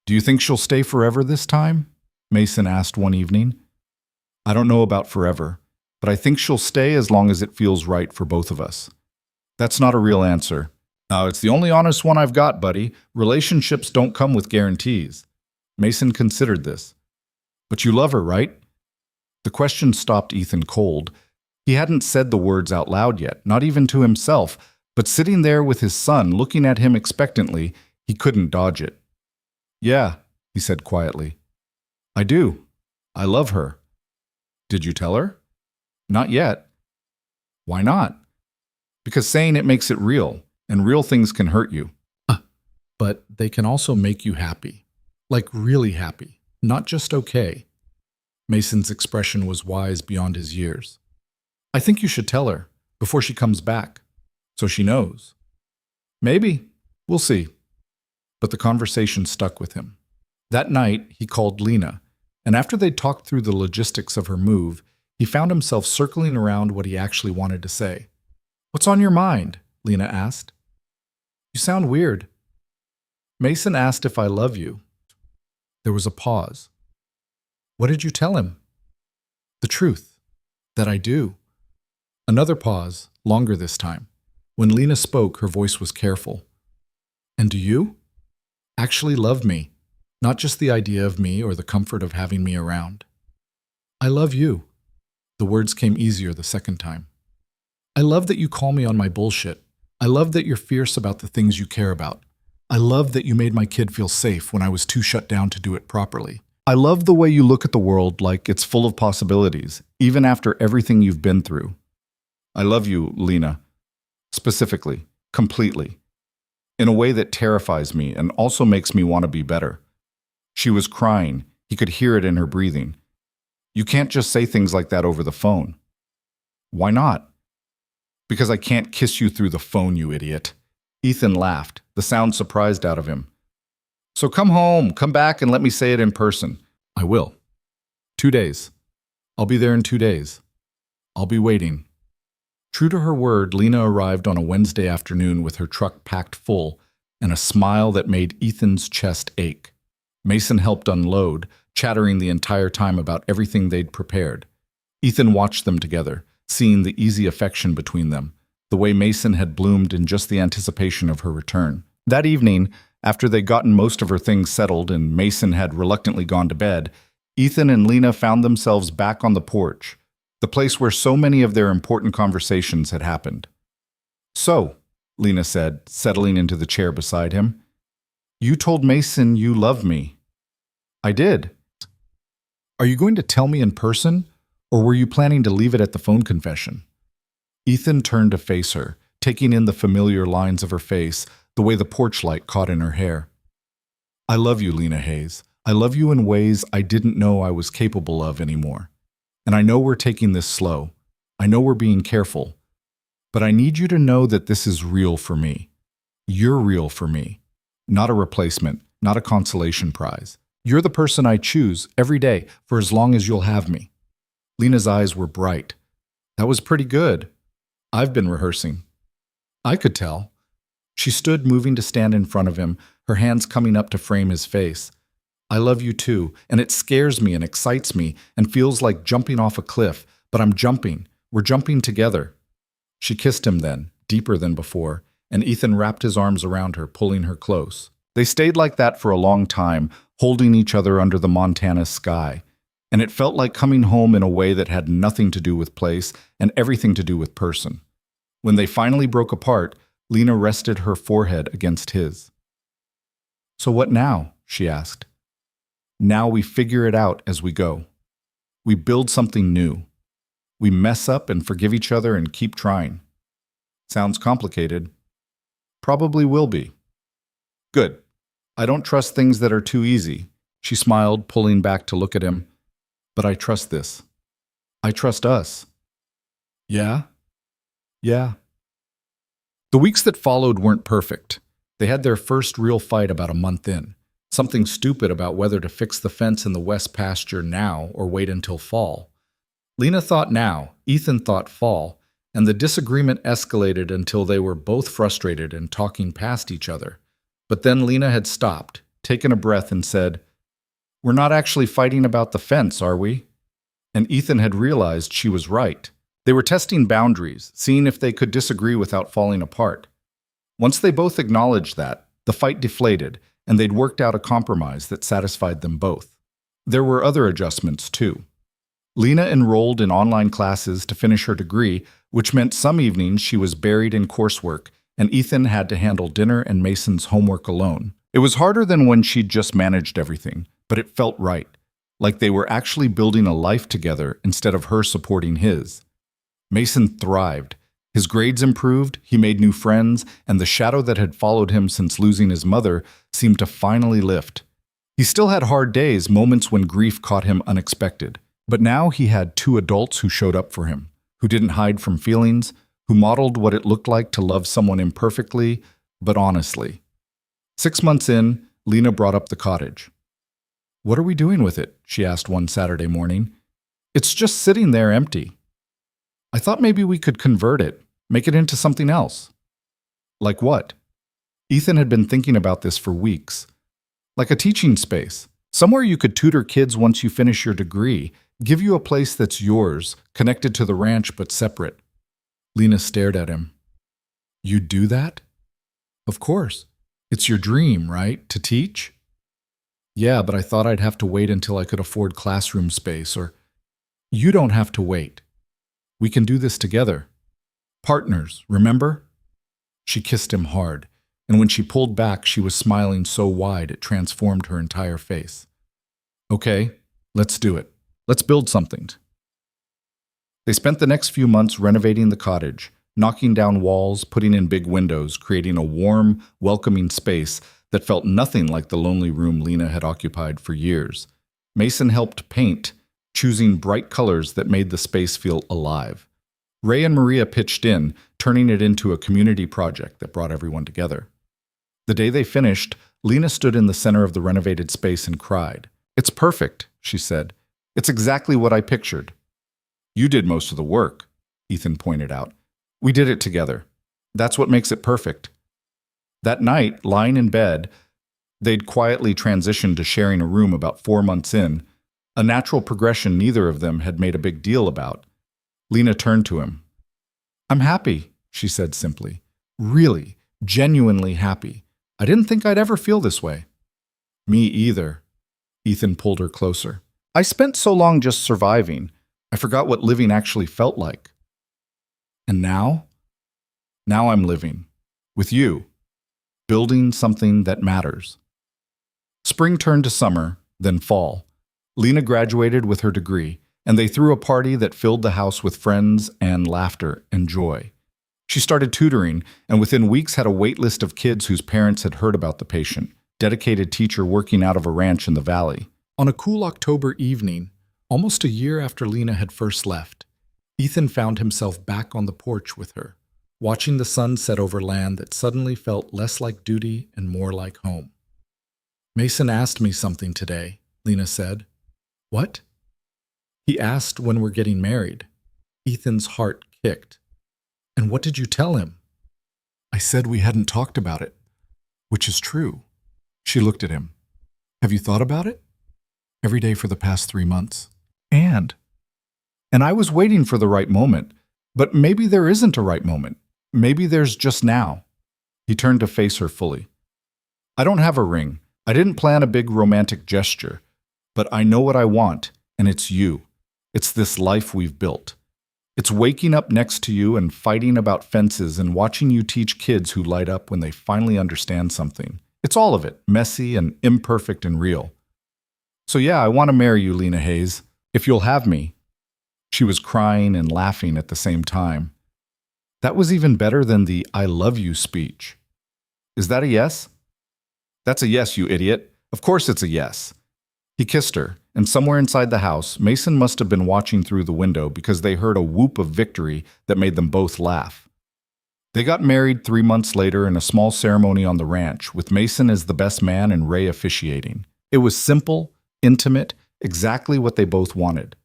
Do you think she'll stay forever this time? Mason asked one evening. I don't know about forever, but I think she'll stay as long as it feels right for both of us. That's not a real answer. It's the only honest one I've got, buddy. Relationships don't come with guarantees. Mason considered this. But you love her, right? The question stopped Ethan cold. He hadn't said the words out loud yet, not even to himself, but sitting there with his son, looking at him expectantly, he couldn't dodge it. Yeah, he said quietly. I do. I love her. Did you tell her? Not yet. Why not? Because saying it makes it real, and real things can hurt you. But they can also make you happy. Like really happy, not just okay. Mason's expression was wise beyond his years. I think you should tell her, before she comes back, so she knows. Maybe. We'll see. But the conversation stuck with him. That night, he called Lena, and after they'd talked through the logistics of her move, he found himself circling around what he actually wanted to say. What's on your mind? Lena asked. You sound weird. Mason asked if I love you. There was a pause. What did you tell him? The truth. That I do. Another pause, longer this time. When Lena spoke, her voice was careful. And do you? Actually love me, not just the idea of me or the comfort of having me around. I love you. The words came easier the second time. I love that you call me on my bullshit. I love that you're fierce about the things you care about. I love that you made my kid feel safe when I was too shut down to do it properly. I love the way you look at the world like it's full of possibilities, even after everything you've been through. I love you, Lena. Specifically, completely. In a way that terrifies me and also makes me want to be better. She was crying. He could hear it in her breathing. You can't just say things like that over the phone. Why not? Because I can't kiss you through the phone, you idiot. Ethan laughed, the sound surprised out of him. So come home, come back and let me say it in person. I will. 2 days. I'll be there in 2 days. I'll be waiting. True to her word, Lena arrived on a Wednesday afternoon with her truck packed full and a smile that made Ethan's chest ache. Mason helped unload, chattering the entire time about everything they'd prepared. Ethan watched them together, seeing the easy affection between them, the way Mason had bloomed in just the anticipation of her return. That evening, after they'd gotten most of her things settled and Mason had reluctantly gone to bed, Ethan and Lena found themselves back on the porch, the place where so many of their important conversations had happened. So, Lena said, settling into the chair beside him, you told Mason you love me. I did. Are you going to tell me in person, or were you planning to leave it at the phone confession? Ethan turned to face her, taking in the familiar lines of her face, the way the porch light caught in her hair. I love you, Lena Hayes. I love you in ways I didn't know I was capable of anymore. And I know we're taking this slow. I know we're being careful. But I need you to know that this is real for me. You're real for me. Not a replacement, not a consolation prize. You're the person I choose every day for as long as you'll have me. Lena's eyes were bright. That was pretty good. I've been rehearsing. I could tell. She stood, moving to stand in front of him, her hands coming up to frame his face. I love you too, and it scares me and excites me and feels like jumping off a cliff, but I'm jumping. We're jumping together. She kissed him then, deeper than before, and Ethan wrapped his arms around her, pulling her close. They stayed like that for a long time, holding each other under the Montana sky, and it felt like coming home in a way that had nothing to do with place and everything to do with person. When they finally broke apart, Lena rested her forehead against his. So what now? She asked. Now we figure it out as we go. We build something new. We mess up and forgive each other and keep trying. Sounds complicated. Probably will be. Good. I don't trust things that are too easy. She smiled, pulling back to look at him. But I trust this. I trust us. Yeah? Yeah. The weeks that followed weren't perfect. They had their first real fight about a month in. Something stupid about whether to fix the fence in the west pasture now or wait until fall. Lena thought now, Ethan thought fall, and the disagreement escalated until they were both frustrated and talking past each other. But then Lena had stopped, taken a breath, and said, We're not actually fighting about the fence, are we? And Ethan had realized she was right. They were testing boundaries, seeing if they could disagree without falling apart. Once they both acknowledged that, the fight deflated, and they'd worked out a compromise that satisfied them both. There were other adjustments, too. Lena enrolled in online classes to finish her degree, which meant some evenings she was buried in coursework, and Ethan had to handle dinner and Mason's homework alone. It was harder than when she'd just managed everything, but it felt right, like they were actually building a life together instead of her supporting his. Mason thrived. His grades improved, he made new friends, and the shadow that had followed him since losing his mother seemed to finally lift. He still had hard days, moments when grief caught him unexpected. But now he had two adults who showed up for him, who didn't hide from feelings, who modeled what it looked like to love someone imperfectly, but honestly. 6 months in, Lena brought up the cottage. "What are we doing with it?" she asked one Saturday morning. "It's just sitting there empty." "I thought maybe we could convert it, make it into something else." "Like what?" Ethan had been thinking about this for weeks. "Like a teaching space. Somewhere you could tutor kids once you finish your degree, give you a place that's yours, connected to the ranch but separate." Lena stared at him. "You'd do that?" "Of course. It's your dream, right, to teach?" "Yeah, but I thought I'd have to wait until I could afford classroom space, or—" "You don't have to wait. We can do this together. Partners, remember?" She kissed him hard, and when she pulled back, she was smiling so wide it transformed her entire face. "Okay, let's do it. Let's build something." They spent the next few months renovating the cottage, knocking down walls, putting in big windows, creating a warm, welcoming space that felt nothing like the lonely room Lena had occupied for years. Mason helped paint, choosing bright colors that made the space feel alive. Ray and Maria pitched in, turning it into a community project that brought everyone together. The day they finished, Lena stood in the center of the renovated space and cried. "It's perfect," she said. "It's exactly what I pictured." "You did most of the work," Ethan pointed out. "We did it together. That's what makes it perfect." That night, lying in bed, they'd quietly transitioned to sharing a room about 4 months in, a natural progression neither of them had made a big deal about. Lena turned to him. "I'm happy," she said simply. "Really, genuinely happy. I didn't think I'd ever feel this way." "Me either." Ethan pulled her closer. "I spent so long just surviving. I forgot what living actually felt like. And now? Now I'm living. With you. Building something that matters." Spring turned to summer, then fall. Lena graduated with her degree, and they threw a party that filled the house with friends and laughter and joy. She started tutoring, and within weeks had a wait list of kids whose parents had heard about the patient, dedicated teacher working out of a ranch in the valley. On a cool October evening, almost a year after Lena had first left, Ethan found himself back on the porch with her, watching the sun set over land that suddenly felt less like duty and more like home. "Mason asked me something today," Lena said. "What?" "He asked when we're getting married." Ethan's heart kicked. "And what did you tell him?" "I said we hadn't talked about it, which is true." She looked at him. "Have you thought about it?" "Every day for the past 3 months. And I was waiting for the right moment, but maybe there isn't a right moment. Maybe there's just now." He turned to face her fully. "I don't have a ring. I didn't plan a big romantic gesture, but I know what I want, and it's you. It's this life we've built. It's waking up next to you and fighting about fences and watching you teach kids who light up when they finally understand something. It's all of it, messy and imperfect and real. So yeah, I want to marry you, Lena Hayes, if you'll have me." She was crying and laughing at the same time. That was even better than the "I love you" speech. "Is that a yes?" "That's a yes, you idiot. Of course it's a yes." He kissed her, and somewhere inside the house, Mason must have been watching through the window because they heard a whoop of victory that made them both laugh. They got married 3 months later in a small ceremony on the ranch, with Mason as the best man and Ray officiating. It was simple, intimate, exactly what they both wanted.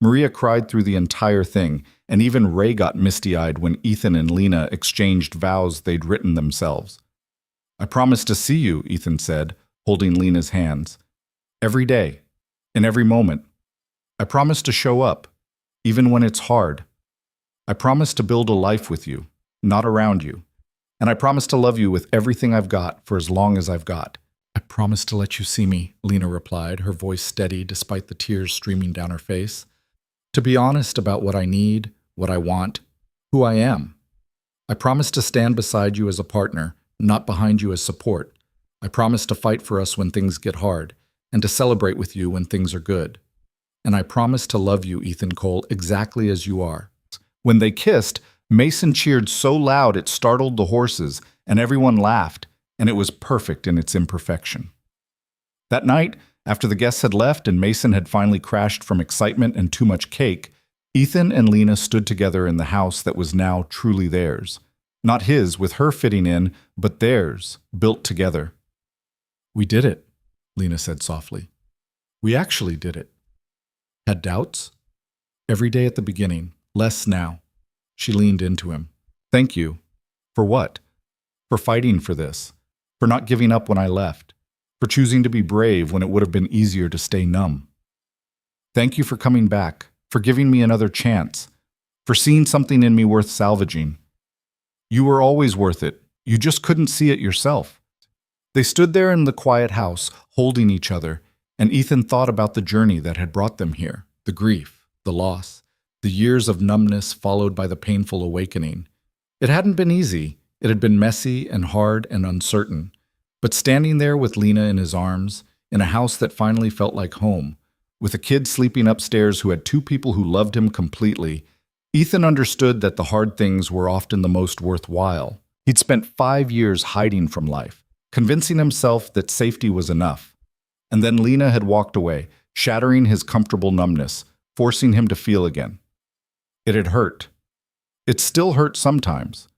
Maria cried through the entire thing, and even Ray got misty-eyed when Ethan and Lena exchanged vows they'd written themselves. "I promise to see you," Ethan said, holding Lena's hands. "Every day, in every moment. I promise to show up, even when it's hard. I promise to build a life with you, not around you. And I promise to love you with everything I've got for as long as I've got. I promise to let you see me, Lena replied, her voice steady despite the tears streaming down her face. To be honest about what I need, what I want, who I am. I promise to stand beside you as a partner, not behind you as support. I promise to fight for us when things get hard, and to celebrate with you when things are good. And I promise to love you, Ethan Cole, exactly as you are. When they kissed, Mason cheered so loud it startled the horses, and everyone laughed, and it was perfect in its imperfection. That night, after the guests had left and Mason had finally crashed from excitement and too much cake, Ethan and Lena stood together in the house that was now truly theirs. Not his, with her fitting in, but theirs, built together. We did it, Lena said softly. We actually did it. Had doubts? Every day at the beginning, less now. She leaned into him. Thank you. For what? For fighting for this. For not giving up when I left. For choosing to be brave when it would have been easier to stay numb. Thank you for coming back. For giving me another chance. For seeing something in me worth salvaging. You were always worth it. You just couldn't see it yourself. They stood there in the quiet house, holding each other, and Ethan thought about the journey that had brought them here, the grief, the loss, the years of numbness followed by the painful awakening. It hadn't been easy. It had been messy and hard and uncertain. But standing there with Lena in his arms, in a house that finally felt like home, with a kid sleeping upstairs who had two people who loved him completely, Ethan understood that the hard things were often the most worthwhile. He'd spent 5 years hiding from life, convincing himself that safety was enough. And then Lena had walked away, shattering his comfortable numbness, forcing him to feel again. It had hurt. It still hurt sometimes.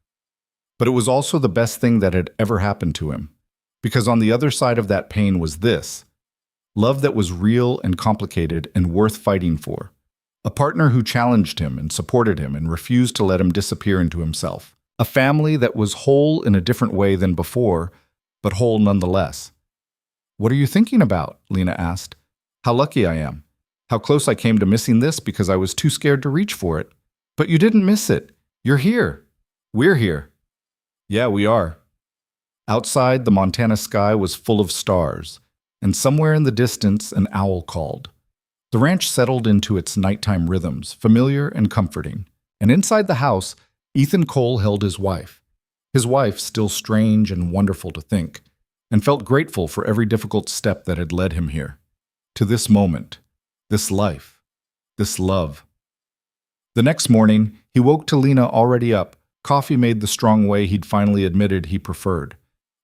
But it was also the best thing that had ever happened to him. Because on the other side of that pain was this: love that was real and complicated and worth fighting for. A partner who challenged him and supported him and refused to let him disappear into himself. A family that was whole in a different way than before, but whole nonetheless. What are you thinking about? Lena asked. How lucky I am. How close I came to missing this because I was too scared to reach for it. But you didn't miss it. You're here. We're here. Yeah, we are. Outside, the Montana sky was full of stars, and somewhere in the distance an owl called. The ranch settled into its nighttime rhythms, familiar and comforting. And inside the house, Ethan Cole held his wife. His wife, still strange and wonderful to think, and felt grateful for every difficult step that had led him here. To this moment, this life, this love. The next morning, he woke to Lena already up, coffee made the strong way he'd finally admitted he preferred.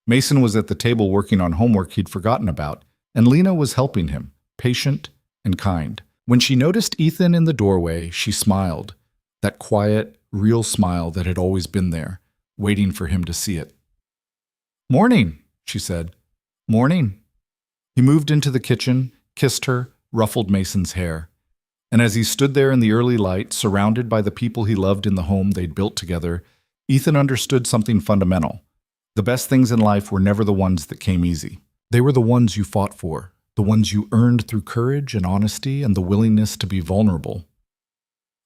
Mason was at the table working on homework he'd forgotten about, and Lena was helping him, patient and kind. When she noticed Ethan in the doorway, she smiled, that quiet, real smile that had always been there, waiting for him to see it. Morning, she said. Morning. He moved into the kitchen, kissed her, ruffled Mason's hair. And as he stood there in the early light, surrounded by the people he loved in the home they'd built together, Ethan understood something fundamental. The best things in life were never the ones that came easy. They were the ones you fought for, the ones you earned through courage and honesty and the willingness to be vulnerable.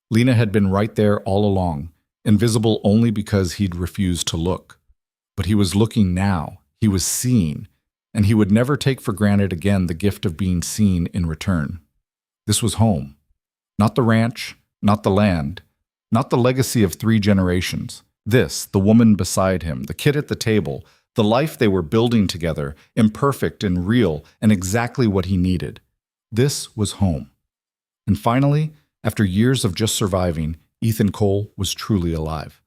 Lena had been right there all along, invisible only because he'd refused to look. But he was looking now, he was seeing, and he would never take for granted again the gift of being seen in return. This was home. Not the ranch, not the land, not the legacy of 3 generations. This, the woman beside him, the kid at the table, the life they were building together, imperfect and real and exactly what he needed. This was home. And finally, after years of just surviving, Ethan Cole was truly alive.